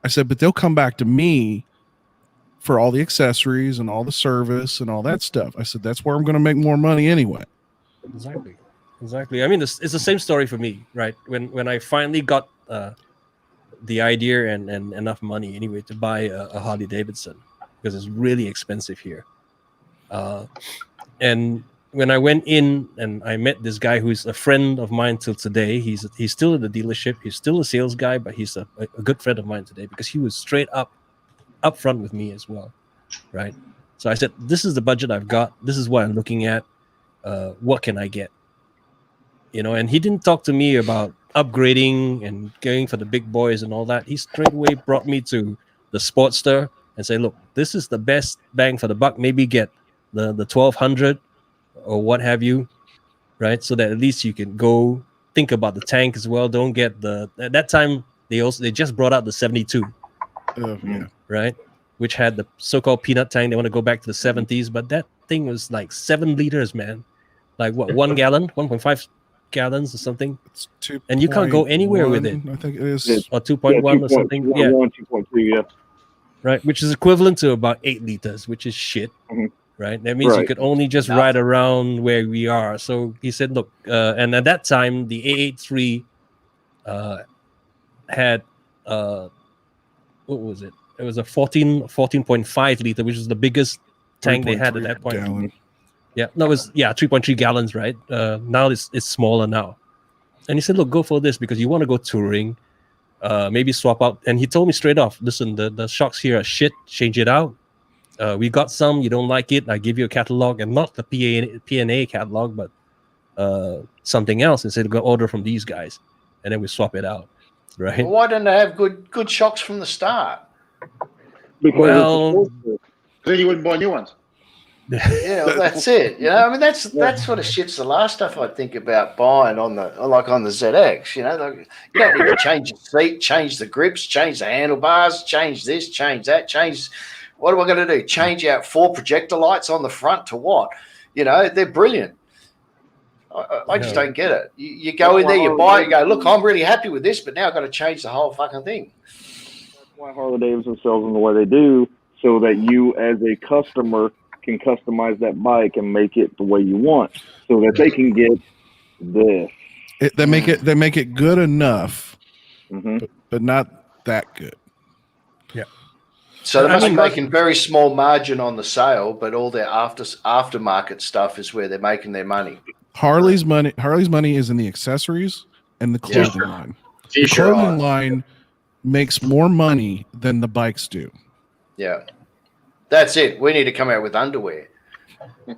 I said, but they'll come back to me for all the accessories and all the service and all that stuff. I said, that's where I'm going to make more money anyway. Exactly. I mean, it's the same story for me, right? When I finally got the idea and enough money anyway to buy a Harley Davidson, because it's really expensive here. And when I went in and I met this guy who's a friend of mine till today, he's still at the dealership. He's still a sales guy, but he's a good friend of mine today because he was straight up front with me as well, right? So I said, this is the budget I've got. This is what I'm looking at. What can I get? And he didn't talk to me about upgrading and going for the big boys and all that. He straight away brought me to the Sportster and say, look, this is the best bang for the buck. Maybe get the 1200 or what have you, right? So that at least you can go think about the tank as well. Don't get at that time they just brought out the 72, right? Which had the so-called peanut tank. They want to go back to the 70s, but that thing was like 7 liters, man. Like what, 1 gallon, 1.5 gallons or something, and you can't go anywhere with it. I think it is, or 2.1 or something. 2.3, yeah. Right, which is equivalent to about 8 liters, which is shit. Right, that means you could only just ride around where we are. So he said, look, and at that time the A83 had what was it? It was a 14.5 liter, which is the biggest tank they had at that point. Gallon. Yeah, no, it was 3.3 gallons, right? Now it's smaller now. And he said, look, go for this because you want to go touring, maybe swap out. And he told me straight off, listen, the shocks here are shit, change it out. We got some, you don't like it, I give you a catalog, and not the P&A catalog, but something else. And said, go order from these guys. And then we swap it out, right? Well, why don't they have good shocks from the start? Well, then you wouldn't buy new ones. Yeah, well, that's it. I mean, that sort of shit's the last stuff I think about buying on the ZX. You don't need to change the seat, change the grips, change the handlebars, change this, change that, change. What am I going to do? Change out 4 projector lights on the front to what? They're brilliant. I just don't get it. You go in there, you buy it, you go, look, I'm really happy with this, but now I've got to change the whole fucking thing. That's why Harley Davidson sells them the way they do, so that you as a customer can customize that bike and make it the way you want, so that they can get this. They make it good enough, but not that good. Yeah. So they must be making very small margin on the sale, but all their aftermarket stuff is where they're making their money. Harley's money is in the accessories and the clothing line. The clothing line makes more money than the bikes do. Yeah. That's it. We need to come out with underwear. Hey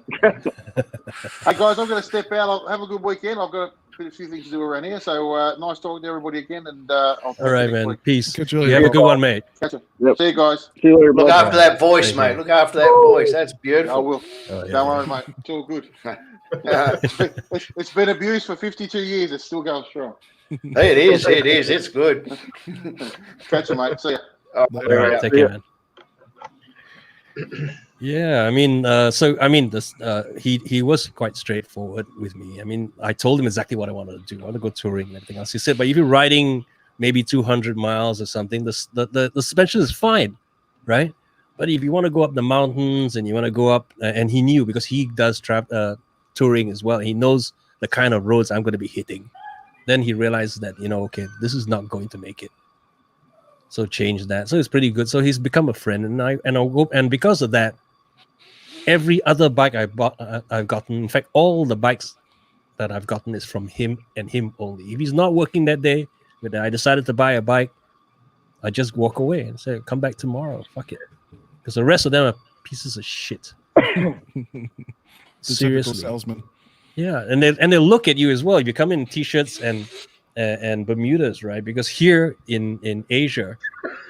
guys, I'm going to step out. I'll have a good weekend. I've got a few things to do around here. So nice talking to everybody again. And all right, man. week. Peace. You have a good one, mate. Catch you. Yep. See you guys. See you later. Look after that voice, mate. Look after that voice. That's beautiful. I will. Don't worry, mate. It's all good. It's been abused for 52 years. It's still going strong. Hey, it is. It is. It's good. Catch you, mate. See you. All right, take care, man. Yeah, I mean, he was quite straightforward with me. I mean, I told him exactly what I wanted to do. I want to go touring and everything else. He said, but if you're riding maybe 200 miles or something, the suspension is fine, right? But if you want to go up the mountains and you want to go up, and he knew because he does touring as well. He knows the kind of roads I'm going to be hitting. Then he realized that, okay, this is not going to make it. So change that. So it's pretty good. So he's become a friend, and because of that, every other bike I've gotten, in fact, all the bikes that I've gotten is from him and him only. If he's not working that day, when I decided to buy a bike, I just walk away and say, come back tomorrow. Fuck it. Because the rest of them are pieces of shit. Seriously. Salesman. Yeah, and they look at you as well. If you come in t-shirts and Bermudas, right? Because here in Asia,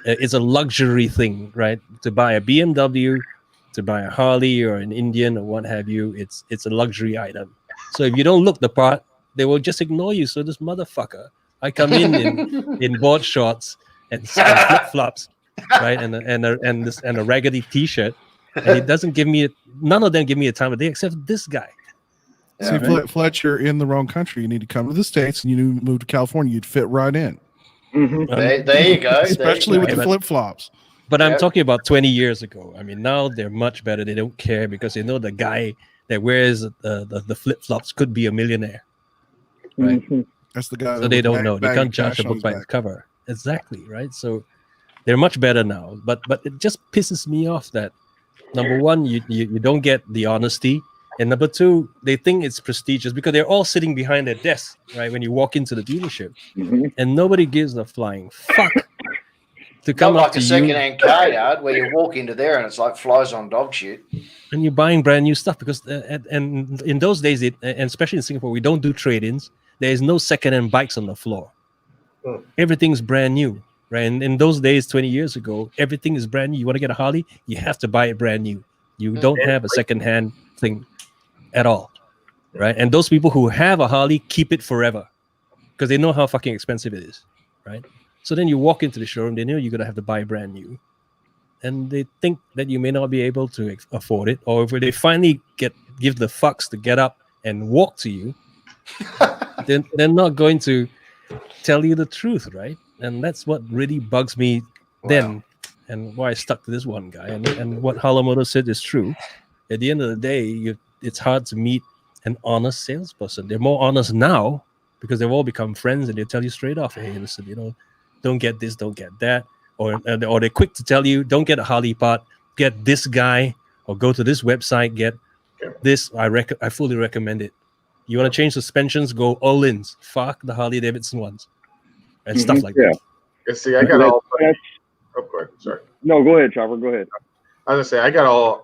it's a luxury thing, right? To buy a BMW, to buy a Harley or an Indian or what have you, it's a luxury item. So if you don't look the part, they will just ignore you. So this motherfucker, I come in board shorts and flip flops, right, and a raggedy t-shirt, and it doesn't give me none of them give me a time of day except this guy. See, Fletch, you're in the wrong country. You need to come to the States, and you move to California. You'd fit right in. There you go. Especially with the flip flops. But I'm talking about 20 years ago. I mean, now they're much better. They don't care because they know the guy that wears the flip flops could be a millionaire, right? That's the guy. So they don't know. They can't judge a book by its cover. Exactly, right? So they're much better now. But it just pisses me off that number one, you don't get the honesty. And number two, they think it's prestigious because they're all sitting behind their desk, right? When you walk into the dealership, and nobody gives a flying fuck to come Not up like to a second-hand car yard where you walk into there and it's like flies on dog shit. And you're buying brand new stuff because, and in those days, and especially in Singapore, we don't do trade-ins. There is no second-hand bikes on the floor. Everything's brand new, right? And in those days, 20 years ago, everything is brand new. You want to get a Harley, you have to buy it brand new. You don't have a second-hand thing at all, right? And those people who have a Harley keep it forever because they know how fucking expensive it is, right? So then you walk into the showroom, they know you're gonna have to buy brand new, and they think that you may not be able to afford it, or if they finally give the fucks to get up and walk to you, then they're not going to tell you the truth, right? And that's what really bugs me then, and why I stuck to this one guy. And what Halamoto said is true. At the end of the day, it's hard to meet an honest salesperson. They're more honest now because they've all become friends, and they tell you straight off, hey, listen, don't get this, don't get that. Or they're quick to tell you, don't get a Harley part, get this guy, or go to this website, get this. I fully recommend it. You want to change suspensions, go all-ins. Fuck the Harley Davidson ones. And stuff like that. Yeah, see, I got all... Oh, quick, sorry. No, go ahead, Chopper, go ahead. I was gonna say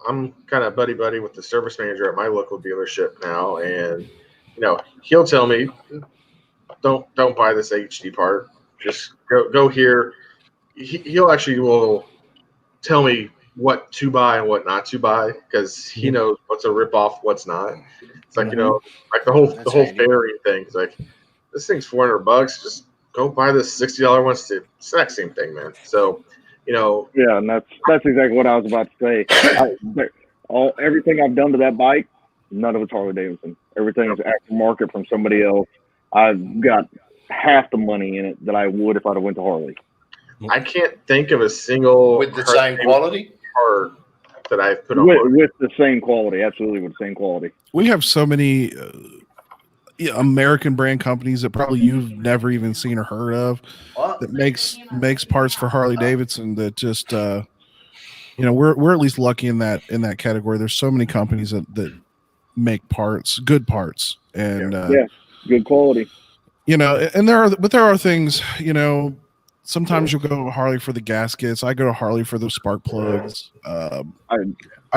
I'm kind of buddy with the service manager at my local dealership now, and he'll tell me, don't buy this HD part. Just go here. He'll actually will tell me what to buy and what not to buy because he knows what's a ripoff, what's not. It's like like the whole fairy thing. It's like this thing's $400. Just go buy this $60 one. It's the exact same thing, man. So. Yeah, and that's exactly what I was about to say. Everything I've done to that bike, none of it's Harley Davidson. Everything is aftermarket from somebody else. I've got half the money in it that I would if I'd have went to Harley. I can't think of a single With the same quality card that I've put on with the same quality. Absolutely, with the same quality. We have so many American brand companies that probably you've never even seen or heard of that makes parts for Harley Davidson that just we're at least lucky in that category. There's so many companies that make parts, good parts, and good quality. And there are things, sometimes you'll go to Harley for the gaskets. I go to Harley for the spark plugs. I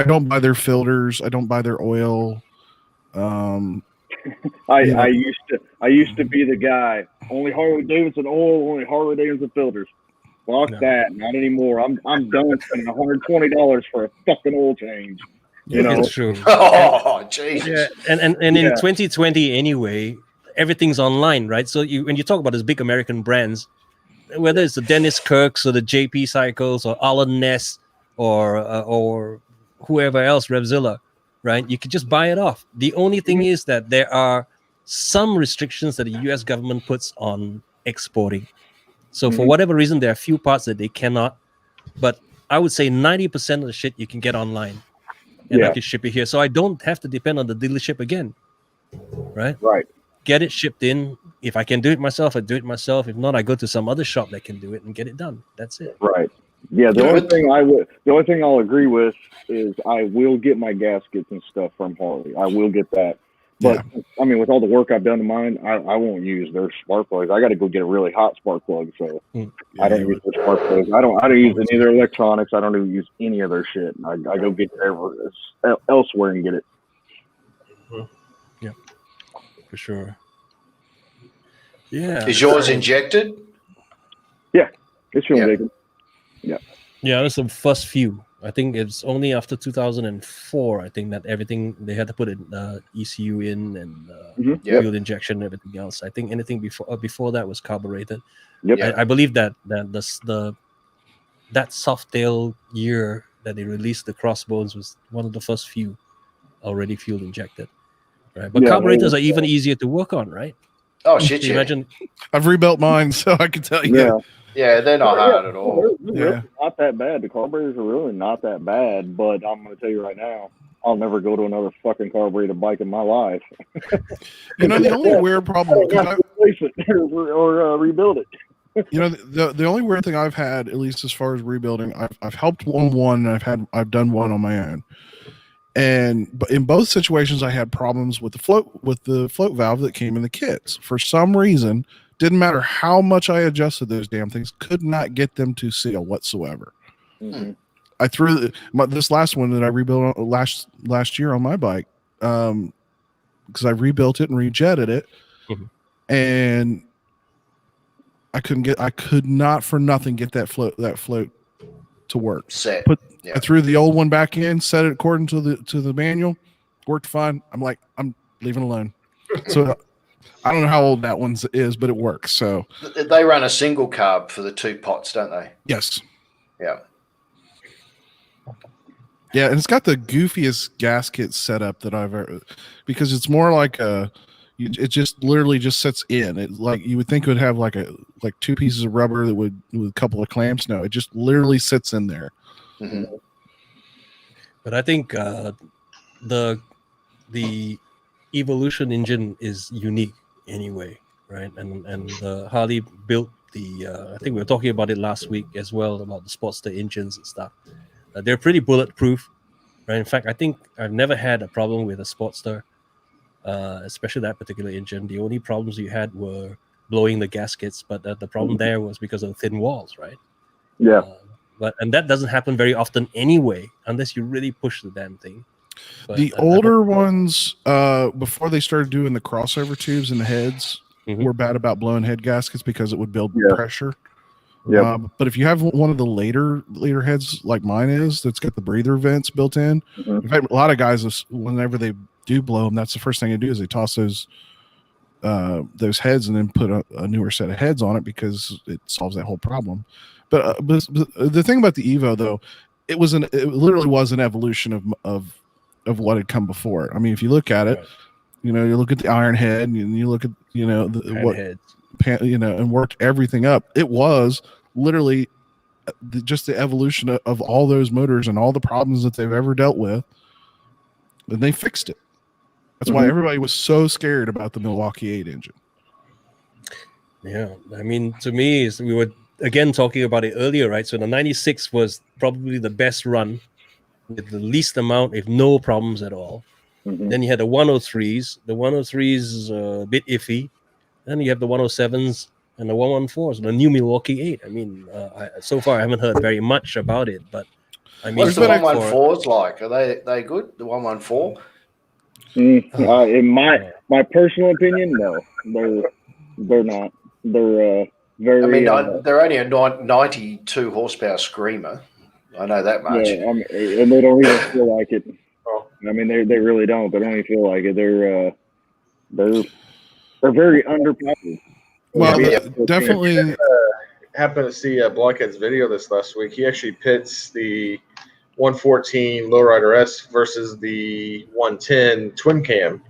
don't buy their filters. I don't buy their oil. I used to be the guy. Only Harley Davidson oil, only Harley Davidson filters. Fuck that, not anymore. I'm done spending $120 for a fucking oil change. It's true. Oh, Jesus. Yeah, and in 2020 anyway, everything's online, right? So when you talk about those big American brands, whether it's the Dennis Kirks or the JP Cycles or Alan Ness or whoever else, Revzilla, right? You could just buy it off. The only thing is that there are some restrictions that the U.S. government puts on exporting. So for whatever reason, there are a few parts that they cannot. But I would say 90% of the shit you can get online, and I can ship it here. So I don't have to depend on the dealership again, right? Right. Get it shipped in. If I can do it myself, I do it myself. If not, I go to some other shop that can do it and get it done. That's it. Right. Yeah. The only thing I'll agree with is I will get my gaskets and stuff from Harley. I will get that. But I mean, with all the work I've done to mine, I won't use their spark plugs. I got to go get a really hot spark plug. So I don't use their spark plugs. I don't use any of their electronics. I don't even use any of their shit. I go get it elsewhere and get it. Yeah, for sure. Yeah. Is yours injected? Yeah, it's injected. Yeah. Yeah, that's the first few. I think it's only after 2004. I think that everything they had to put ECU in and fuel injection and everything else. I think anything before that was carbureted. Yep. I believe that that soft tail year that they released the Crossbones was one of the first few already fuel injected. Right, but carburetors are even easier to work on, right? Oh shit! Can you imagine? I've rebuilt mine, so I can tell you. Yeah. Yeah, they're not hard at all. They're not that bad. The carburetors are really not that bad, but I'm going to tell you right now, I'll never go to another fucking carburetor bike in my life. The only weird problem replace it or rebuild it. The only weird thing I've had, at least as far as rebuilding, I've helped one, and I've done one on my own. But in both situations, I had problems with the float valve that came in the kits. For some reason, didn't matter how much I adjusted those damn things, could not get them to seal whatsoever. I threw this last one that I rebuilt last year on my bike because I rebuilt it and rejetted it, and I could not for nothing get that float to work. I threw the old one back in, set it according to the manual, worked fine. I'm like, I'm leaving it alone. So I don't know how old that one is, but it works. So they run a single carb for the two pots, don't they? Yes. Yeah. Yeah, and it's got the goofiest gasket setup that I've ever, because it's more like it just literally just sits in. It like you would think it would have like two pieces of rubber that would with a couple of clamps. No, it just literally sits in there. But I think the Evolution engine is unique anyway, right? And Harley built I think we were talking about it last week as well about the Sportster engines and stuff. They're pretty bulletproof, right? In fact, I think I've never had a problem with a Sportster, especially that particular engine. The only problems you had were blowing the gaskets, but the problem there was because of the thin walls, right? Yeah. And that doesn't happen very often anyway, unless you really push the damn thing. But the older ones, before they started doing the crossover tubes and the heads, were bad about blowing head gaskets because it would build pressure. Yeah. But if you have one of the later heads like mine is, that's got the breather vents built in. In fact, a lot of guys, whenever they do blow them, that's the first thing they do is they toss those heads and then put a newer set of heads on it because it solves that whole problem. But the thing about the Evo though, it literally was an evolution of what had come before. I mean, if you look at it, You know, you look at the iron head, and you look at, you know, and worked everything up. It was literally just the evolution of all those motors and all the problems that they've ever dealt with, and they fixed it. That's why everybody was so scared about the Milwaukee 8 engine. Yeah, I mean, to me, we were again talking about it earlier, right? So the 96 was probably the best run with the least amount, if no problems at all. Then you had the 103s. The 103s is a bit iffy. Then you have the 107s and the 114s, the new Milwaukee 8. I mean, so far I haven't heard very much about it, but I mean, what's the 114s like? Are they good? The 114? In my personal opinion, no, they're not. They're very. I mean, they're only a 92 horsepower screamer. I know that much. Yeah, and they don't even feel like it. I mean, they really don't. They don't even feel like it. They're very underpowered. Well, definitely. Happened to see Blockhead's video this last week. He actually pits the 114 Lowrider S versus the 110 twin cam,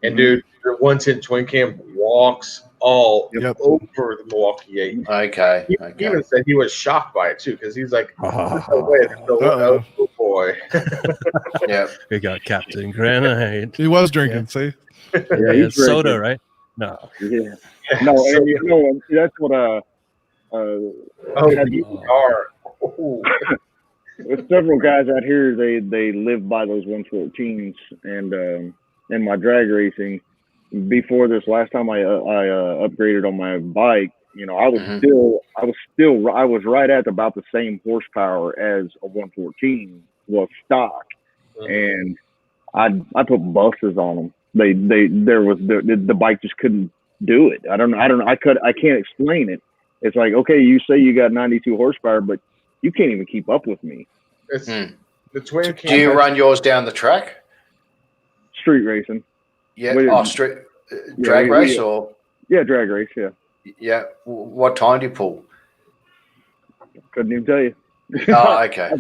and dude, the 110 twin cam walks all over the Milwaukee 8. Okay. He even said he was shocked by it too, because he's like, oh boy. Yeah. We got Captain Granite. He was drinking, see? Yeah, he's soda, right? No. Yeah. No, that's what several guys out here, they live by those 114s, and in my drag racing, before this last time I upgraded on my bike, you know, I was right at about the same horsepower as a 114 was stock, and I put buses on them. The bike just couldn't do it. I don't know. I can't explain it. It's like, okay, you say you got 92 horsepower, but you can't even keep up with me. It's the twin cam. Do you run yours down the track? Street racing. Yeah. Street drag race or? Yeah, drag race. Yeah. Yeah. What time do you pull? Couldn't even tell you. Oh, okay.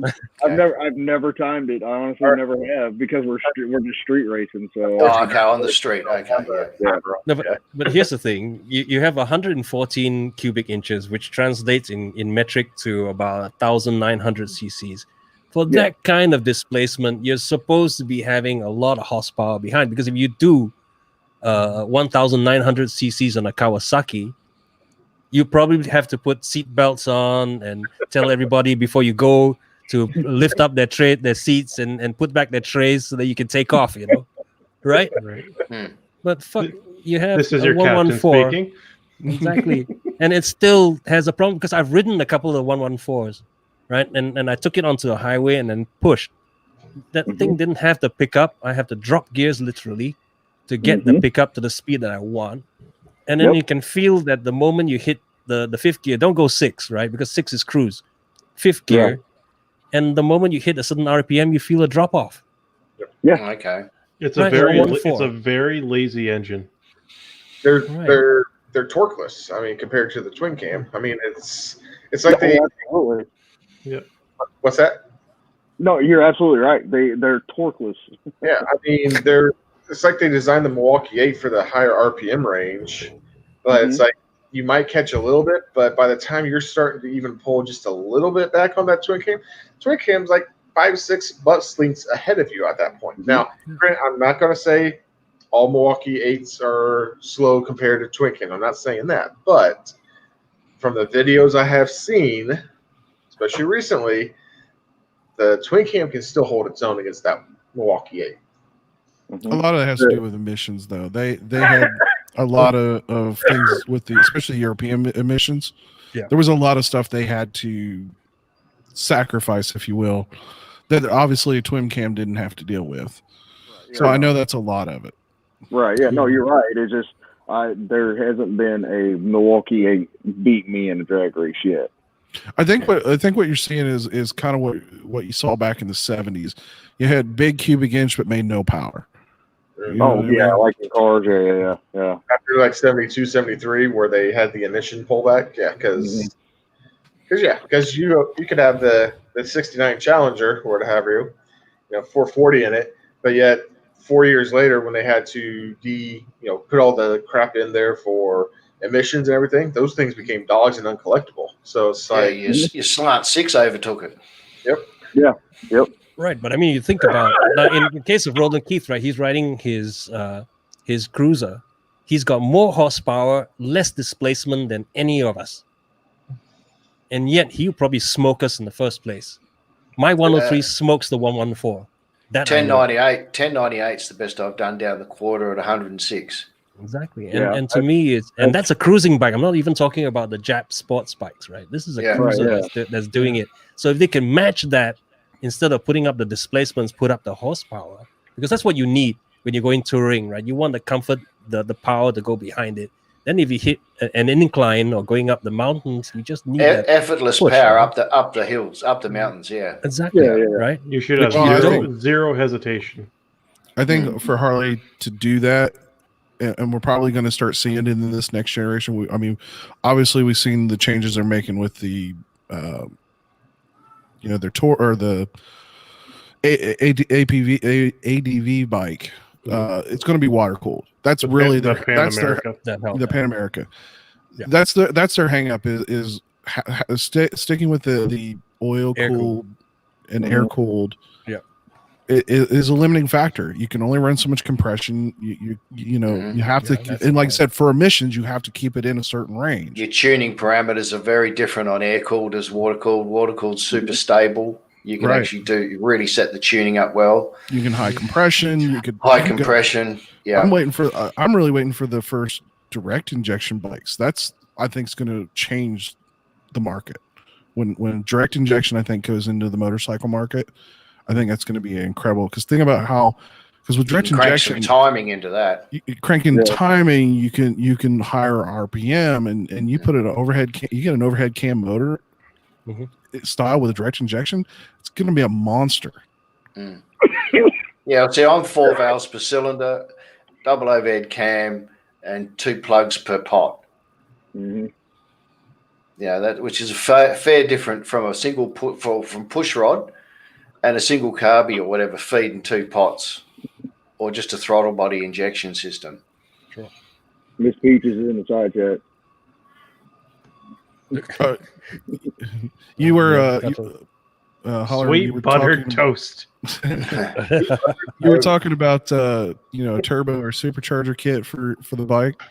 I've never timed it. I honestly never have, because we're just street racing. So okay, on the street. Okay, yeah. No, but here's the thing: you have 114 cubic inches, which translates in metric to about 1,900 cc's. For that kind of displacement, you're supposed to be having a lot of horsepower behind, because if you do 1,900 cc's on a Kawasaki, you probably have to put seat belts on and tell everybody before you go to lift up their seats and put back their trays so that you can take off, you know, right? But fuck, you have this is your captain speaking. Exactly, and it still has a problem, because I've ridden a couple of 114s, right? And I took it onto a highway and then pushed. That thing didn't have the pickup. I have to drop gears literally to get the pickup to the speed that I want. And then you can feel that the moment you hit the fifth gear, don't go 6, right? Because 6 is cruise. Fifth gear, and the moment you hit a certain RPM, you feel a drop off. Yeah. Okay. It's a very lazy engine. They're torqueless. I mean, compared to the twin cam. I mean, it's like absolutely. Yeah. What's that? No, you're absolutely right. They're torqueless. Yeah, I mean, it's like they designed the Milwaukee 8 for the higher RPM range, but it's like you might catch a little bit, but by the time you're starting to even pull just a little bit back on that twin cam's like 5-6 bus lengths ahead of you at that point. Now, I'm not going to say all Milwaukee 8s are slow compared to twin cam. I'm not saying that, but from the videos I have seen, especially recently, the twin cam can still hold its own against that Milwaukee 8. A lot of that has to do with emissions, though. They had a lot of things with especially European emissions. Yeah. There was a lot of stuff they had to sacrifice, if you will, that obviously a twin cam didn't have to deal with. So I know that's a lot of it. Right. Yeah. No, you're right. It's just there hasn't been a Milwaukee 8 beat me in a drag race yet. I think what you're seeing is kind of what you saw back in the 70s. You had big cubic inch but made no power. You know like the cars, yeah. After like 72, 73, where they had the emission pullback, because you could have the 69 Challenger or what have you, 440 in it, but yet 4 years later, when they had to put all the crap in there for emissions and everything, those things became dogs and uncollectible. So it's like your Slant 6 overtook it. Yep. Yeah. Yep. Right, but I mean, you think about now in the case of Roland Keith, right? He's riding his cruiser. He's got more horsepower, less displacement than any of us, and yet he'll probably smoke us in the first place. My 103 smokes the 114. That 1098 is the best I've done down the quarter at 106. Exactly, and to me, that's a cruising bike. I'm not even talking about the Jap sports bikes, right? This is a cruiser that's doing it. So if they can match that, instead of putting up the displacements, put up the horsepower, because that's what you need when you're going touring, right? You want the comfort, the power to go behind it. Then if you hit an incline or going up the mountains, you just need that effortless push, power right? up the hills, up the mountains. Yeah, exactly. Right. You should have zero hesitation. I think for Harley to do that, and we're probably going to start seeing it in this next generation. I mean, obviously we've seen the changes they're making with the, their tour or the ADV bike. It's going to be water cooled. That's really the Pan America. Yeah. That's their hang up is sticking with the oil cooled and air cooled. Yeah, it is a limiting factor. You can only run so much compression. You have to, and like I said, for emissions, you have to keep it in a certain range. Your tuning parameters are very different on air cooled as water cooled. Water cooled super stable. You can actually really set the tuning up well. You can high compression. You could compression. Yeah, I'm really waiting for the first direct injection bikes. I think is going to change the market. When direct injection, I think, goes into the motorcycle market, I think that's going to be incredible. Because think about because with direct injection, crank some timing into that. Cranking timing, you can higher RPM and you put it overhead. You get an overhead cam motor. Style with a direct injection, it's going to be a monster. Yeah, see, I'm 4 valves per cylinder, double overhead cam, and 2 plugs per pot. Yeah, which is a fair different from a single from push rod and a single carby or whatever feeding 2 pots, or just a throttle body injection system. Sure. Miss Peaches is in the side chat. You were sweet buttered toast. You were talking about a turbo or supercharger kit for the bike.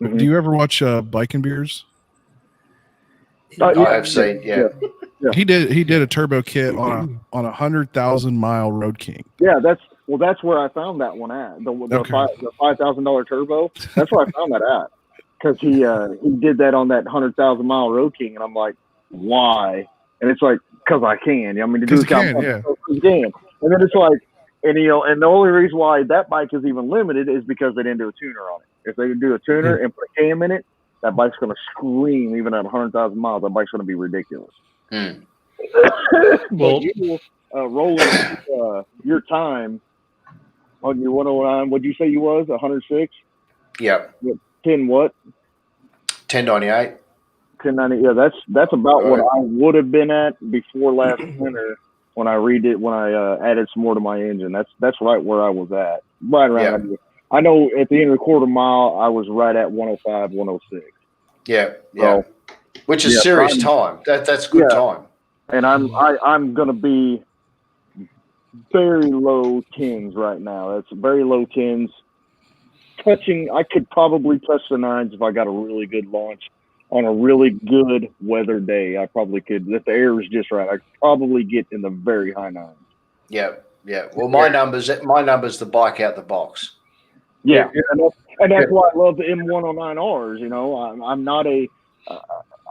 Do you ever watch Bike and Beers? I have seen. Yeah. He did a turbo kit on a 100,000-mile Road King. Yeah, that's where I found that one at the $5,000 turbo. That's where I found that at. Because he did that on that 100,000-mile Road King, and I'm like, why? And it's like, because I can. I mean, to do you can. And then it's like, and the only reason why that bike is even limited is because they didn't do a tuner on it. If they do a tuner and put a cam in it, that bike's going to scream even at 100,000 miles. That bike's going to be ridiculous. Well, you rolling your time on your 109. What'd you say you was 106? Yeah. 10 what? 1098. 1090. Yeah, that's about what I would have been at before last winter when I added some more to my engine. That's right where I was at. Right around. Yeah. I know at the end of the quarter mile I was right at 105, 106. Yeah. So, which is serious time. That's good time. And I'm gonna be very low tens right now. That's very low tens. I could probably touch the 9s if I got a really good launch on a really good weather day. I probably could. If the air is just right, I could probably get in the very high 9s. Yeah. Well, my number's the bike out the box. Yeah, and that's why I love the M109Rs. I'm not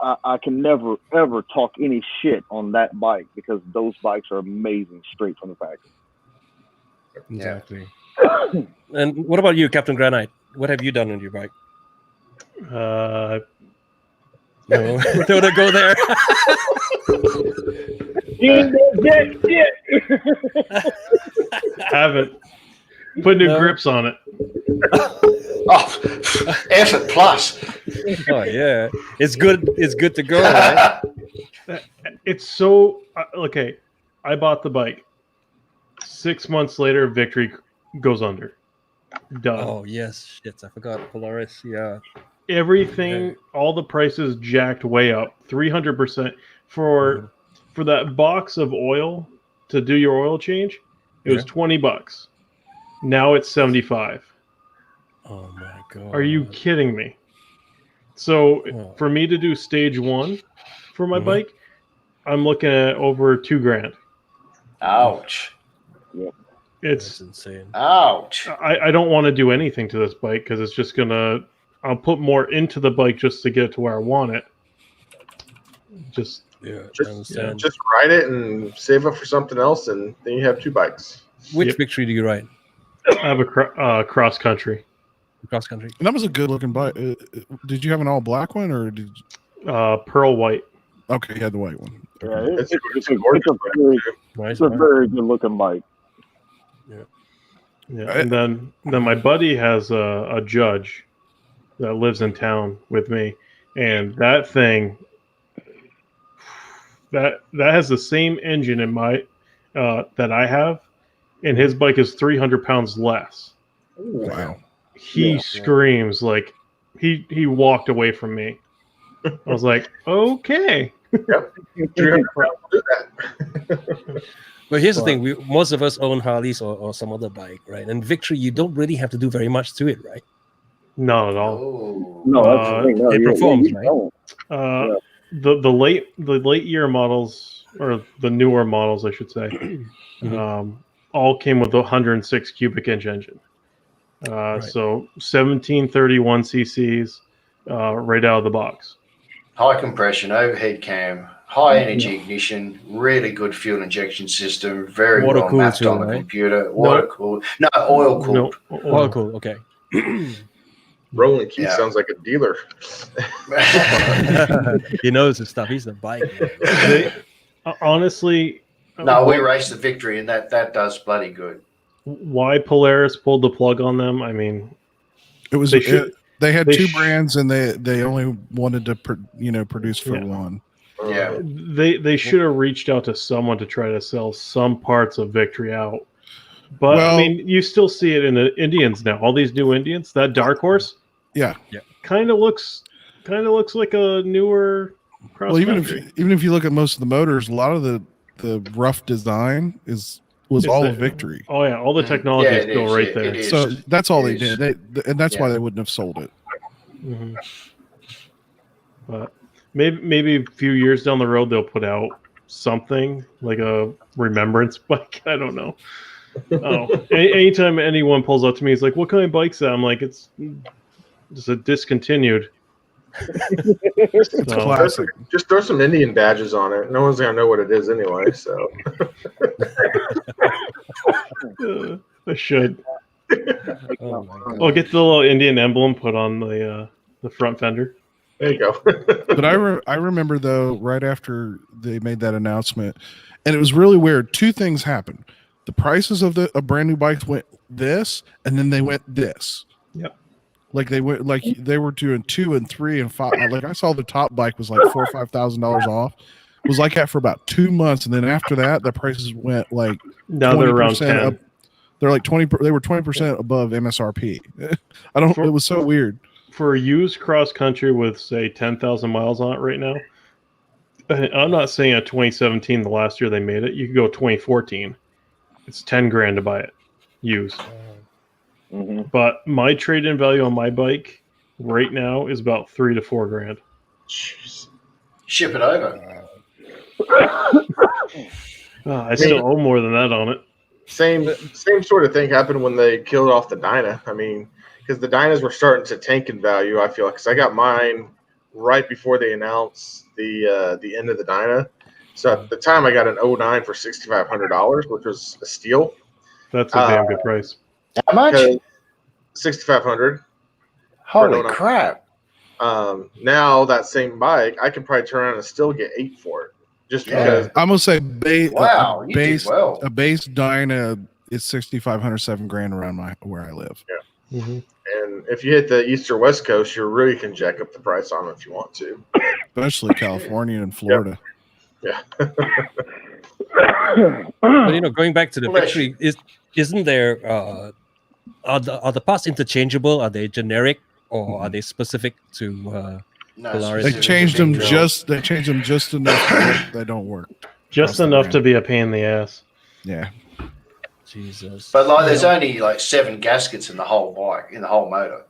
I can never ever talk any shit on that bike because those bikes are amazing straight from the factory. Exactly. And what about you, Captain Granite? What have you done on your bike? No, don't go there. Haven't put new grips on it. Effort plus. Oh yeah, it's good. It's good to go. Right? It's so okay. I bought the bike. 6 months later, Victory goes under. Done. Oh yes, shit! I forgot Polaris. Yeah, everything, all the prices jacked way up, 300% for that box of oil to do your oil change. It was $20. Now it's 75. Oh my god! Are you kidding me? So for me to do stage 1 for my bike, I'm looking at over $2,000. Ouch. That's insane. Ouch. I don't want to do anything to this bike because it's just gonna. I'll put more into the bike just to get it to where I want it. Just ride it and save up for something else, and then you have 2 bikes. Which Victory do you ride? I have a cross country. Cross country. And that was a good looking bike. Did you have an all black one or did pearl white? Okay, you had the white one. Yeah, it's a very good looking bike. Yeah, and then my buddy has a Judge that lives in town with me, and that thing that has the same engine in my that I have, and his bike is 300 pounds less. Wow. He screams like he walked away from me. I was like, okay. Yep. But here's the thing: most of us own Harleys or some other bike, right? And Victory, you don't really have to do very much to it, right? Not at all. Oh. No, that's the thing. No, it performs, right? The late year models, or the newer models, I should say, all came with a 106 cubic inch engine. So 1731 cc's right out of the box. High compression, overhead cam, high energy ignition, really good fuel injection system, very well mapped on the computer. Water cooled. No, oil cooled. No, oil cooled, okay. Roland Keith sounds like a dealer. He knows his stuff. He's the bike. Honestly, no, we raced the Victory, and that does bloody good. Why Polaris pulled the plug on them? I mean, it was they had 2 brands, and they only wanted to produce for one. Yeah, they should have reached out to someone to try to sell some parts of Victory out. But I mean, you still see it in the Indians now. All these new Indians, that Dark Horse, kind of looks like a newer cross Well, country. even if you look at most of the motors, a lot of the rough design was all a Victory. Oh yeah, all the technology is still right there. So that's all they did, and that's why they wouldn't have sold it. But maybe a few years down the road they'll put out something like a remembrance bike. I don't know. Anytime anyone pulls up to me, he's like, "What kind of bike's that?" I'm like, "It's just a discontinued." It's classic. Just throw some Indian badges on it. No one's gonna know what it is anyway. So I should. I'll get the little Indian emblem put on the front fender. There you go. But I remember though, right after they made that announcement, and it was really weird. 2 things happened. The prices of the brand new bikes went this, and then they went this. Yep. Like they went, like they were doing 2 and 3 and 5. Like I saw the top bike was like $4,000 or $5,000 off. It was like that for about 2 months, and then after that, the prices went like now they're around 10. Up. They're like 20. They were 20% above MSRP. It was so weird. For a used cross country with say 10,000 miles on it right now, I'm not saying a 2017, the last year they made it. You could go 2014. It's $10,000 to buy it used. But my trade-in value on my bike right now is about $3,000 to $4,000. Jeez. Ship it over. I still owe more than that on it. Same sort of thing happened when they killed off the Dyna. I mean, because the Dynas were starting to tank in value. I feel like because I got mine right before they announced the end of the Dyna. So at the time, I got an 09 for $6,500, which was a steal. That's a damn good price. How much? $6,500. Holy crap! Now that same bike, I can probably turn around and still get 8 for it, just because. I'm gonna say you did well. A base Dyna is $6,500, $7,000 around where I live. Yeah. And if you hit the East or West Coast, you really can jack up the price on it if you want to. Especially California and Florida. Yeah. But going back to the Victory, isn't there are the parts interchangeable? Are they generic, or are they specific to Polaris? They changed them just enough that they don't work. Just enough to be a pain in the ass. Yeah. Jesus. But like, there's only like 7 gaskets in the whole bike, in the whole motor.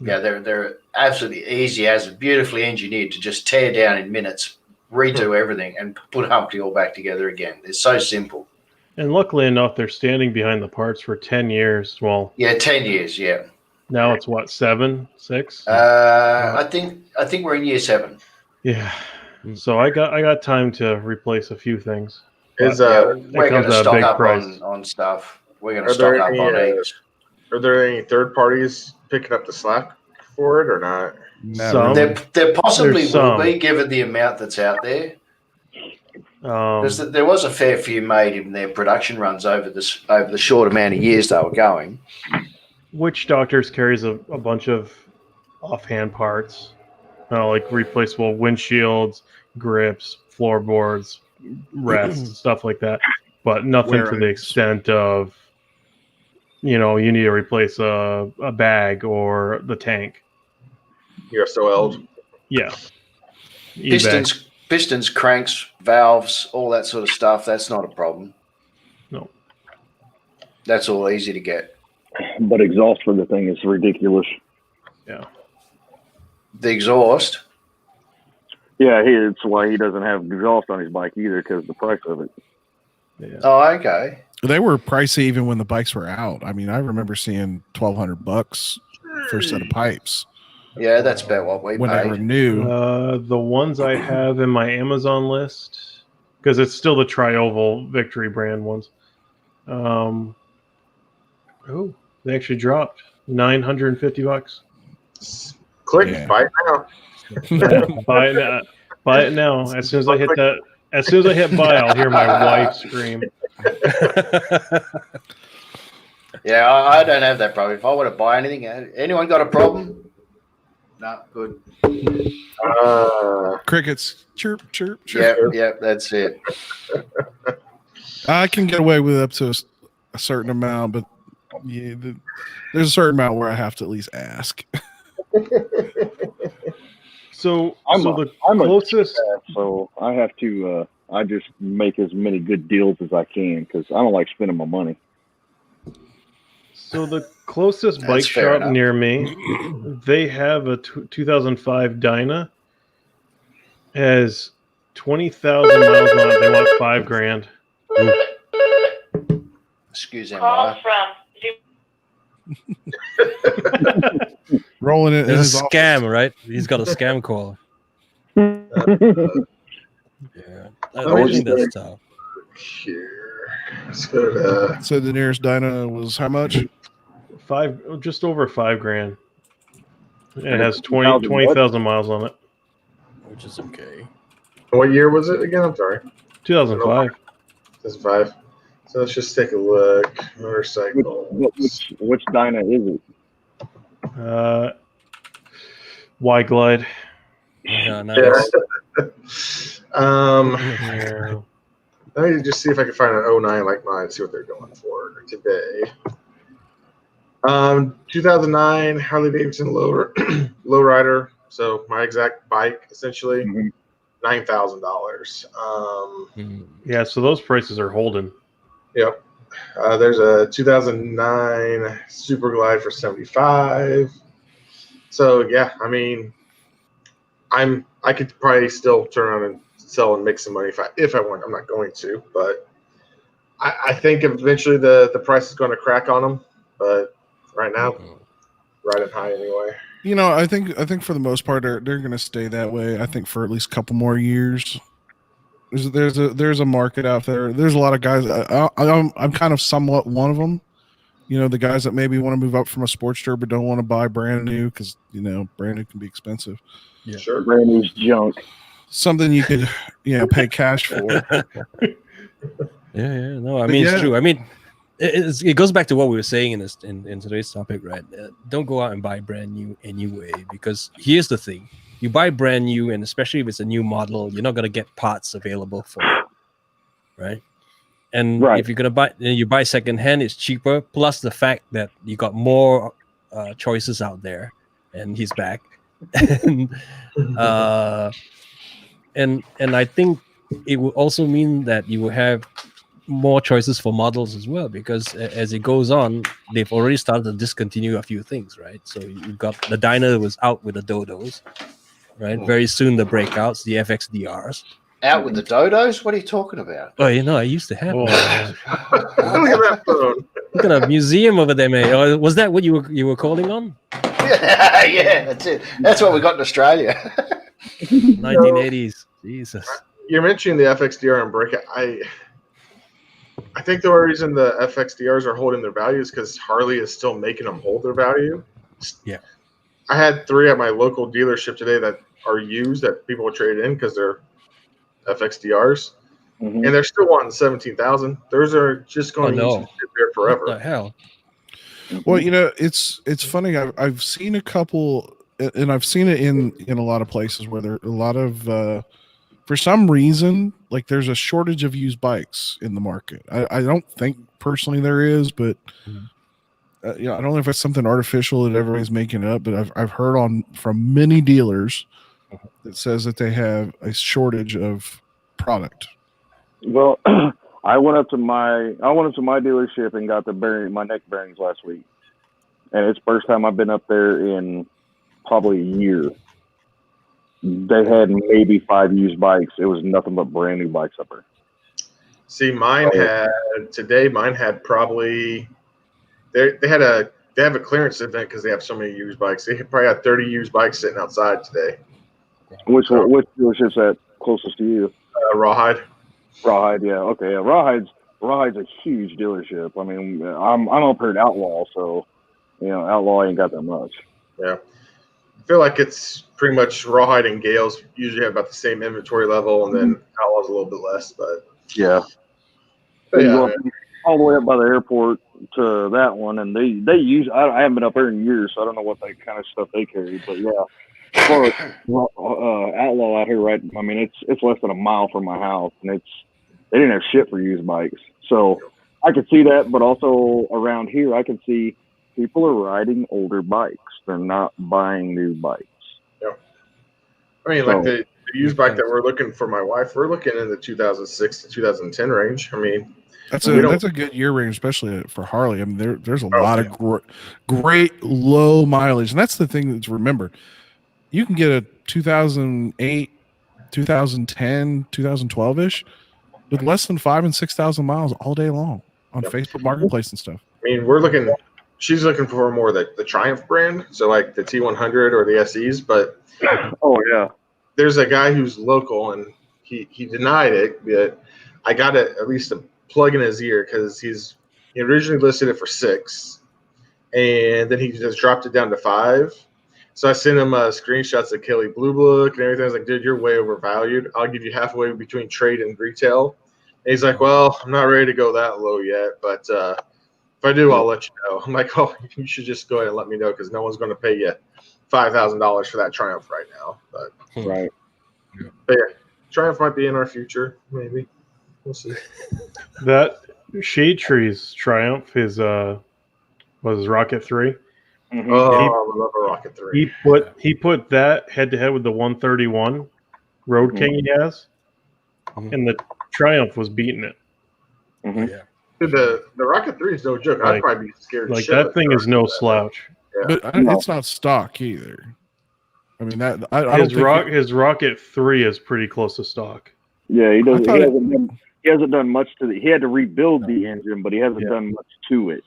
Yeah, they're absolutely easy as beautifully engineered to just tear down in minutes, redo everything, and put Humpty all back together again. It's so simple. And luckily enough, they're standing behind the parts for 10 years. Well, yeah, 10 years. Yeah. Now it's what, 7, 6? I think we're in year 7. Yeah. So I got time to replace a few things. We're going to stock up on stuff. We're going to stock up on eggs. Are there any third parties picking up the slack for it or not? There possibly will be, given the amount that's out there. There was a fair few made in their production runs over the short amount of years they were going. Witch Doctors carries a bunch of offhand parts, like replaceable windshields, grips, floorboards, rests, stuff like that, but nothing to the extent of, you need to replace a bag or the tank. You're so old. Yeah. Pistons, cranks, valves, all that sort of stuff. That's not a problem. No. That's all easy to get. But exhaust for the thing is ridiculous. Yeah. The exhaust? Yeah, it's why he doesn't have exhaust on his bike either, because the price of it. Yeah. Oh, okay. They were pricey even when the bikes were out. I mean, I remember seeing $1,200 for a set of pipes. Yeah, that's about what we when paid. they were new. The ones I have in my Amazon list, because it's still the Trioval Victory brand ones. They actually dropped $950. Click, buy it now. Buy it now. Buy it now. As soon as I hit buy, I'll hear my wife scream. Yeah, I don't have that problem. If I want to buy anything, anyone got a problem? No, good. Crickets, chirp, chirp, chirp. Yeah, that's it. I can get away with up to a certain amount, but there's a certain amount where I have to at least ask. So I have to. I just make as many good deals as I can because I don't like spending my money. So the closest bike shop near me, they have a 2005 Dyna. Has 20,000 miles on it. They want $5,000. Excuse me. Rolling it. It's a scam, right? He's got a scam call. Yeah, I think that's tough. Here. So the nearest Dyna was how much? Just over $5,000. It has 20,000 miles on it, which is okay. What year was it again? I'm sorry. 2005. 2005. So let's just take a look. Motorcycles. Which Dyna is it? Y-Glide. Yeah, nice. Let me just see if I can find an 09 like mine, see what they're going for today. 2009 Harley Davidson Lowrider. So my exact bike, essentially, $9,000. Yeah, so those prices are holding. Yep. There's a 2009 Super Glide for $75. So yeah, I mean, I could probably still turn around and sell and make some money if I want. I'm not going to, but I think eventually the price is going to crack on them. But right now, riding high anyway. I think for the most part they're going to stay that way. I think for at least a couple more years. There's a market out there. There's a lot of guys. I'm kind of somewhat one of them. The guys that maybe want to move up from a Sportster but don't want to buy brand new because brand new can be expensive. Yeah, sure. Brand new's junk. Something you could pay cash for. Yeah. No, I mean it's true. I mean, it goes back to what we were saying in today's topic, right? Don't go out and buy brand new anyway, because here's the thing: you buy brand new, and especially if it's a new model, you're not gonna get parts available for it, right? And Right. if you're gonna buy, you buy secondhand, it's cheaper. Plus the fact that you got more choices out there, and he's back. and I think it will also mean that you will have more choices for models as well, because as it goes on, they've already started to discontinue a few things, right? So you've got the Dyna was out with the Dodos, right? Very soon the breakouts, the FXDRs. Out with the dodos? What are you talking about? Oh, I used to have. Look at that phone. Look at a museum over there, mate. Or was that what you were calling on? Yeah, that's it. That's what we got in Australia. 1980s. Jesus. You're mentioning the FXDR and breakout. I think the only reason the FXDRs are holding their value is because Harley is still making them hold their value. Yeah. I had 3 at my local dealership today that are used that people will trade in because they're FXDRs, and they're still wanting 17,000. Those are just going to sit there forever. What the hell? Well, it's funny. I've seen a couple, and I've seen it in a lot of places where there are a lot of for some reason, like there's a shortage of used bikes in the market. I don't think personally there is, but I don't know if it's something artificial that everybody's making up. But I've heard from many dealers that says that they have a shortage of product. Well, I went to my dealership and got my neck bearings last week, and it's the first time I've been up there in probably a year. They had maybe 5 used bikes. It was nothing but brand new bikes up there. See, mine had probably they have a clearance event because they have so many used bikes. They probably had 30 used bikes sitting outside today. Which dealership's that closest to you? Rawhide. Rawhide, yeah, okay, yeah. Rawhide's a huge dealership. I mean, I'm up here at Outlaw, so Outlaw ain't got that much. Yeah, I feel like it's pretty much Rawhide and Gales usually have about the same inventory level, and then Outlaw's a little bit less. But yeah, all the way up by the airport to that one, and they use. I haven't been up there in years, so I don't know what that kind of stuff they carry. But yeah, as far as Outlaw out here, right? I mean, it's less than a mile from my house, and they didn't have shit for used bikes. So I could see that, but also around here, I can see people are riding older bikes. They're not buying new bikes. Yeah, I mean, like the used bike that we're looking for my wife, we're looking in the 2006 to 2010 range. I mean, that's a good year range, especially for Harley. I mean, there's a lot of great low mileage, and that's the thing to remember. You can get a 2008, 2010, 2012-ish with less than 5,000 and 6,000 miles all day long on Facebook Marketplace and stuff. I mean, she's looking for more the Triumph brand, so like the T100 or the SEs. But there's a guy who's local, and he denied it, but I got at least a plug in his ear because he originally listed it for 6, and then he just dropped it down to 5. So I sent him screenshots of Kelly Blue Book and everything. I was like, dude, you're way overvalued. I'll give you halfway between trade and retail. And he's like, well, I'm not ready to go that low yet, but if I do, I'll let you know. I'm like, oh, you should just go ahead and let me know because no one's going to pay you $5,000 for that Triumph right now. But right. But yeah, Triumph might be in our future, maybe. We'll see. That Shade Tree's Triumph is was Rocket 3. Mm-hmm. Oh, I love a Rocket 3. He put that head to head with the 131 Road King he has, and the Triumph was beating it. Mm-hmm. Yeah. Dude, the Rocket 3 is no joke. I'd probably be scared. Like that thing is no slouch. Yeah. But it's not stock either. I mean that I his Rocket 3 is pretty close to stock. Yeah, he hasn't done much to he had to rebuild the engine, but he hasn't done much to it.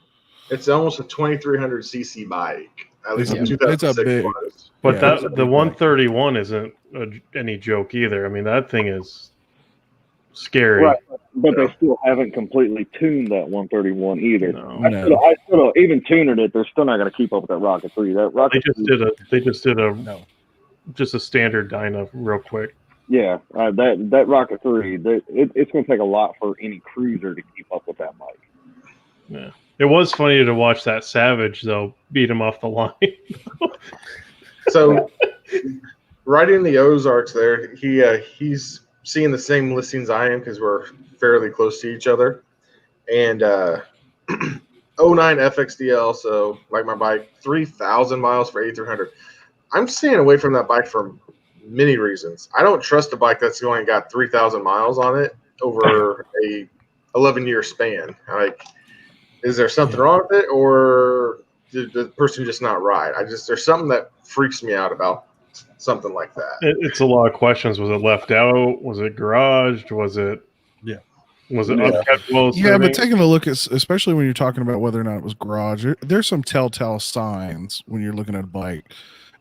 It's almost a 2,300 cc bike. At least in 2006 was. But the 131 isn't any joke either. I mean, that thing is scary. Right, but they still haven't completely tuned that 131 either. No. I still even tuning it, they're still not going to keep up with that Rocket 3. They just did a standard dyno real quick. Yeah, that Rocket 3, it's going to take a lot for any cruiser to keep up with that bike. Yeah. It was funny to watch that Savage, though, beat him off the line. So, right in the Ozarks there, he's seeing the same listings I am because we're fairly close to each other. and 09 FXDL. So like my bike, 3,000 miles for 8,300. I'm staying away from that bike for many reasons. I don't trust a bike that's only got 3,000 miles on it over a 11-year span. Like, is there something wrong with it, or did the person just not ride? There's something that freaks me out about something like that. It's a lot of questions. Was it left out? Was it garaged? Was it unkept? Yeah, but taking a look at, especially when you're talking about whether or not it was garage, there's some telltale signs when you're looking at a bike.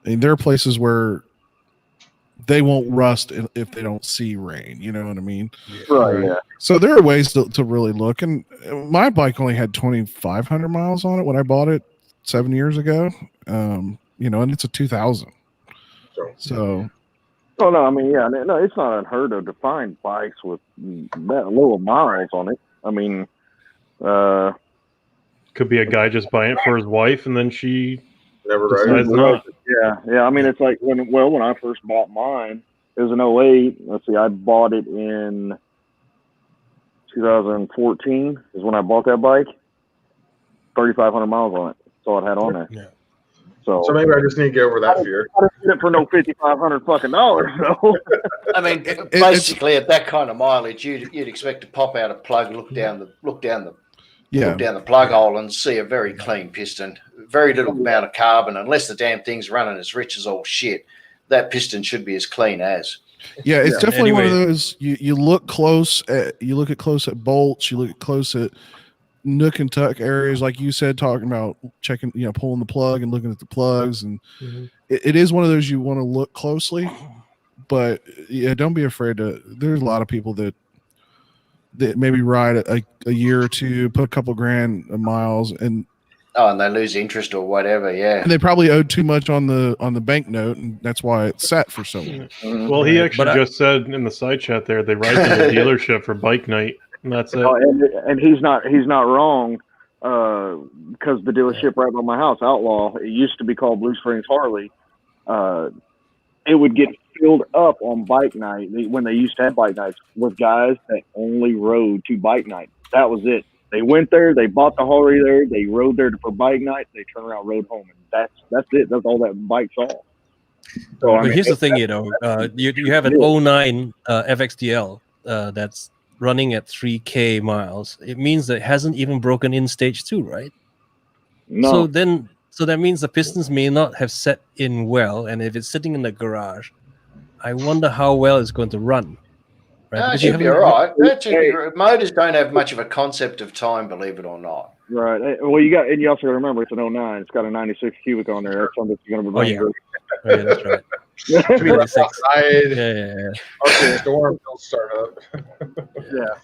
I mean, there are places where they won't rust if they don't see rain. You know what I mean? Right. Yeah. So there are ways to really look. And my bike only had 2,500 miles on it when I bought it 7 years ago. And it's a 2000. So. Oh no, I mean, yeah, no, it's not unheard of to find bikes with that low miles on it. I mean, could be a guy just buying it for his wife, and then she never decides not. Yeah. I mean, it's like when I first bought mine, it was an 08. Let's see, I bought it in 2014 is when I bought that bike. 3,500 miles on it. That's all it had on there. Yeah. So maybe I just need to get over that fear. I didn't get it for no $5,500 fucking dollars. So I mean, basically at that kind of mileage, you'd expect to pop out a plug, look down the plug hole, and see a very clean piston. Very little amount of carbon, unless the damn thing's running as rich as all shit. That piston should be as clean as. Yeah, it's definitely one of those. You look close at close at bolts. You look close at nook and tuck areas, like you said, talking about checking, pulling the plug and looking at the plugs, and it is one of those you want to look closely, but yeah, don't be afraid to. There's a lot of people that maybe ride a year or two, put a couple grand of miles, and they lose interest or whatever. Yeah, and they probably owed too much on the banknote, and that's why it sat for so long. Well, he actually just said in the side chat there they ride to the dealership for bike night. And that's it. And he's not wrong, because the dealership right by my house, Outlaw, it used to be called Blue Springs Harley. It would get filled up on bike night when they used to have bike nights with guys that only rode to bike night. That was it. They went there, they bought the Harley there, they rode there for bike night, they turned around, rode home, and that's it. That's all that bike saw. So, but here's the thing, you have an 09 FXDL that's running at 3K miles. It means that it hasn't even broken in stage 2, right? No. So that means the pistons may not have set in well, and if it's sitting in the garage, I wonder how well it's going to run. Right? It should be all right. Motors don't have much of a concept of time, believe it or not. Right. Well, you also got to remember it's an 09. It's got a 96 cubic on there. That's something that's going to be running. Oh, yeah, that's right. Okay, storm will start up. Yeah.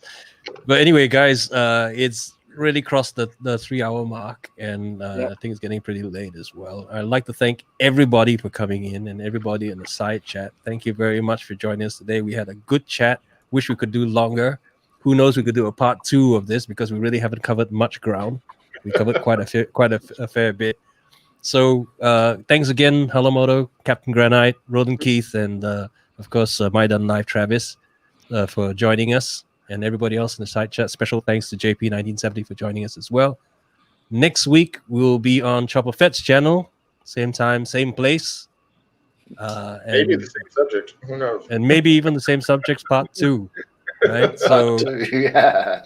But anyway, guys, it's really crossed the 3-hour mark, and I think it's getting pretty late as well. I'd like to thank everybody for coming in and everybody in the side chat. Thank you very much for joining us today. We had a good chat. Wish we could do longer. Who knows? We could do a part 2 of this because we really haven't covered much ground. We covered quite a fair bit. So thanks again, Halamoto, Captain Granite, Roden Keith, and of course My Done Live Travis for joining us, and everybody else in the side chat. Special thanks to JP1970 for joining us as well. Next week we'll be on Chopper Fett's channel, same time, same place. Maybe the same subject. Who knows? And maybe even the same subjects, part 2. Right. So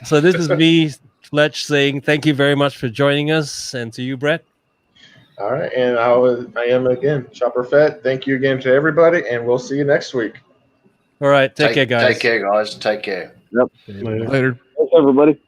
So this is me, Fletch, saying thank you very much for joining us, and to you, Brett. All right, and I am again Chopper Fett. Thank you again to everybody, and we'll see you next week. All right, take care, guys. Take care, guys. Take care. Yep. Later. Thanks, everybody.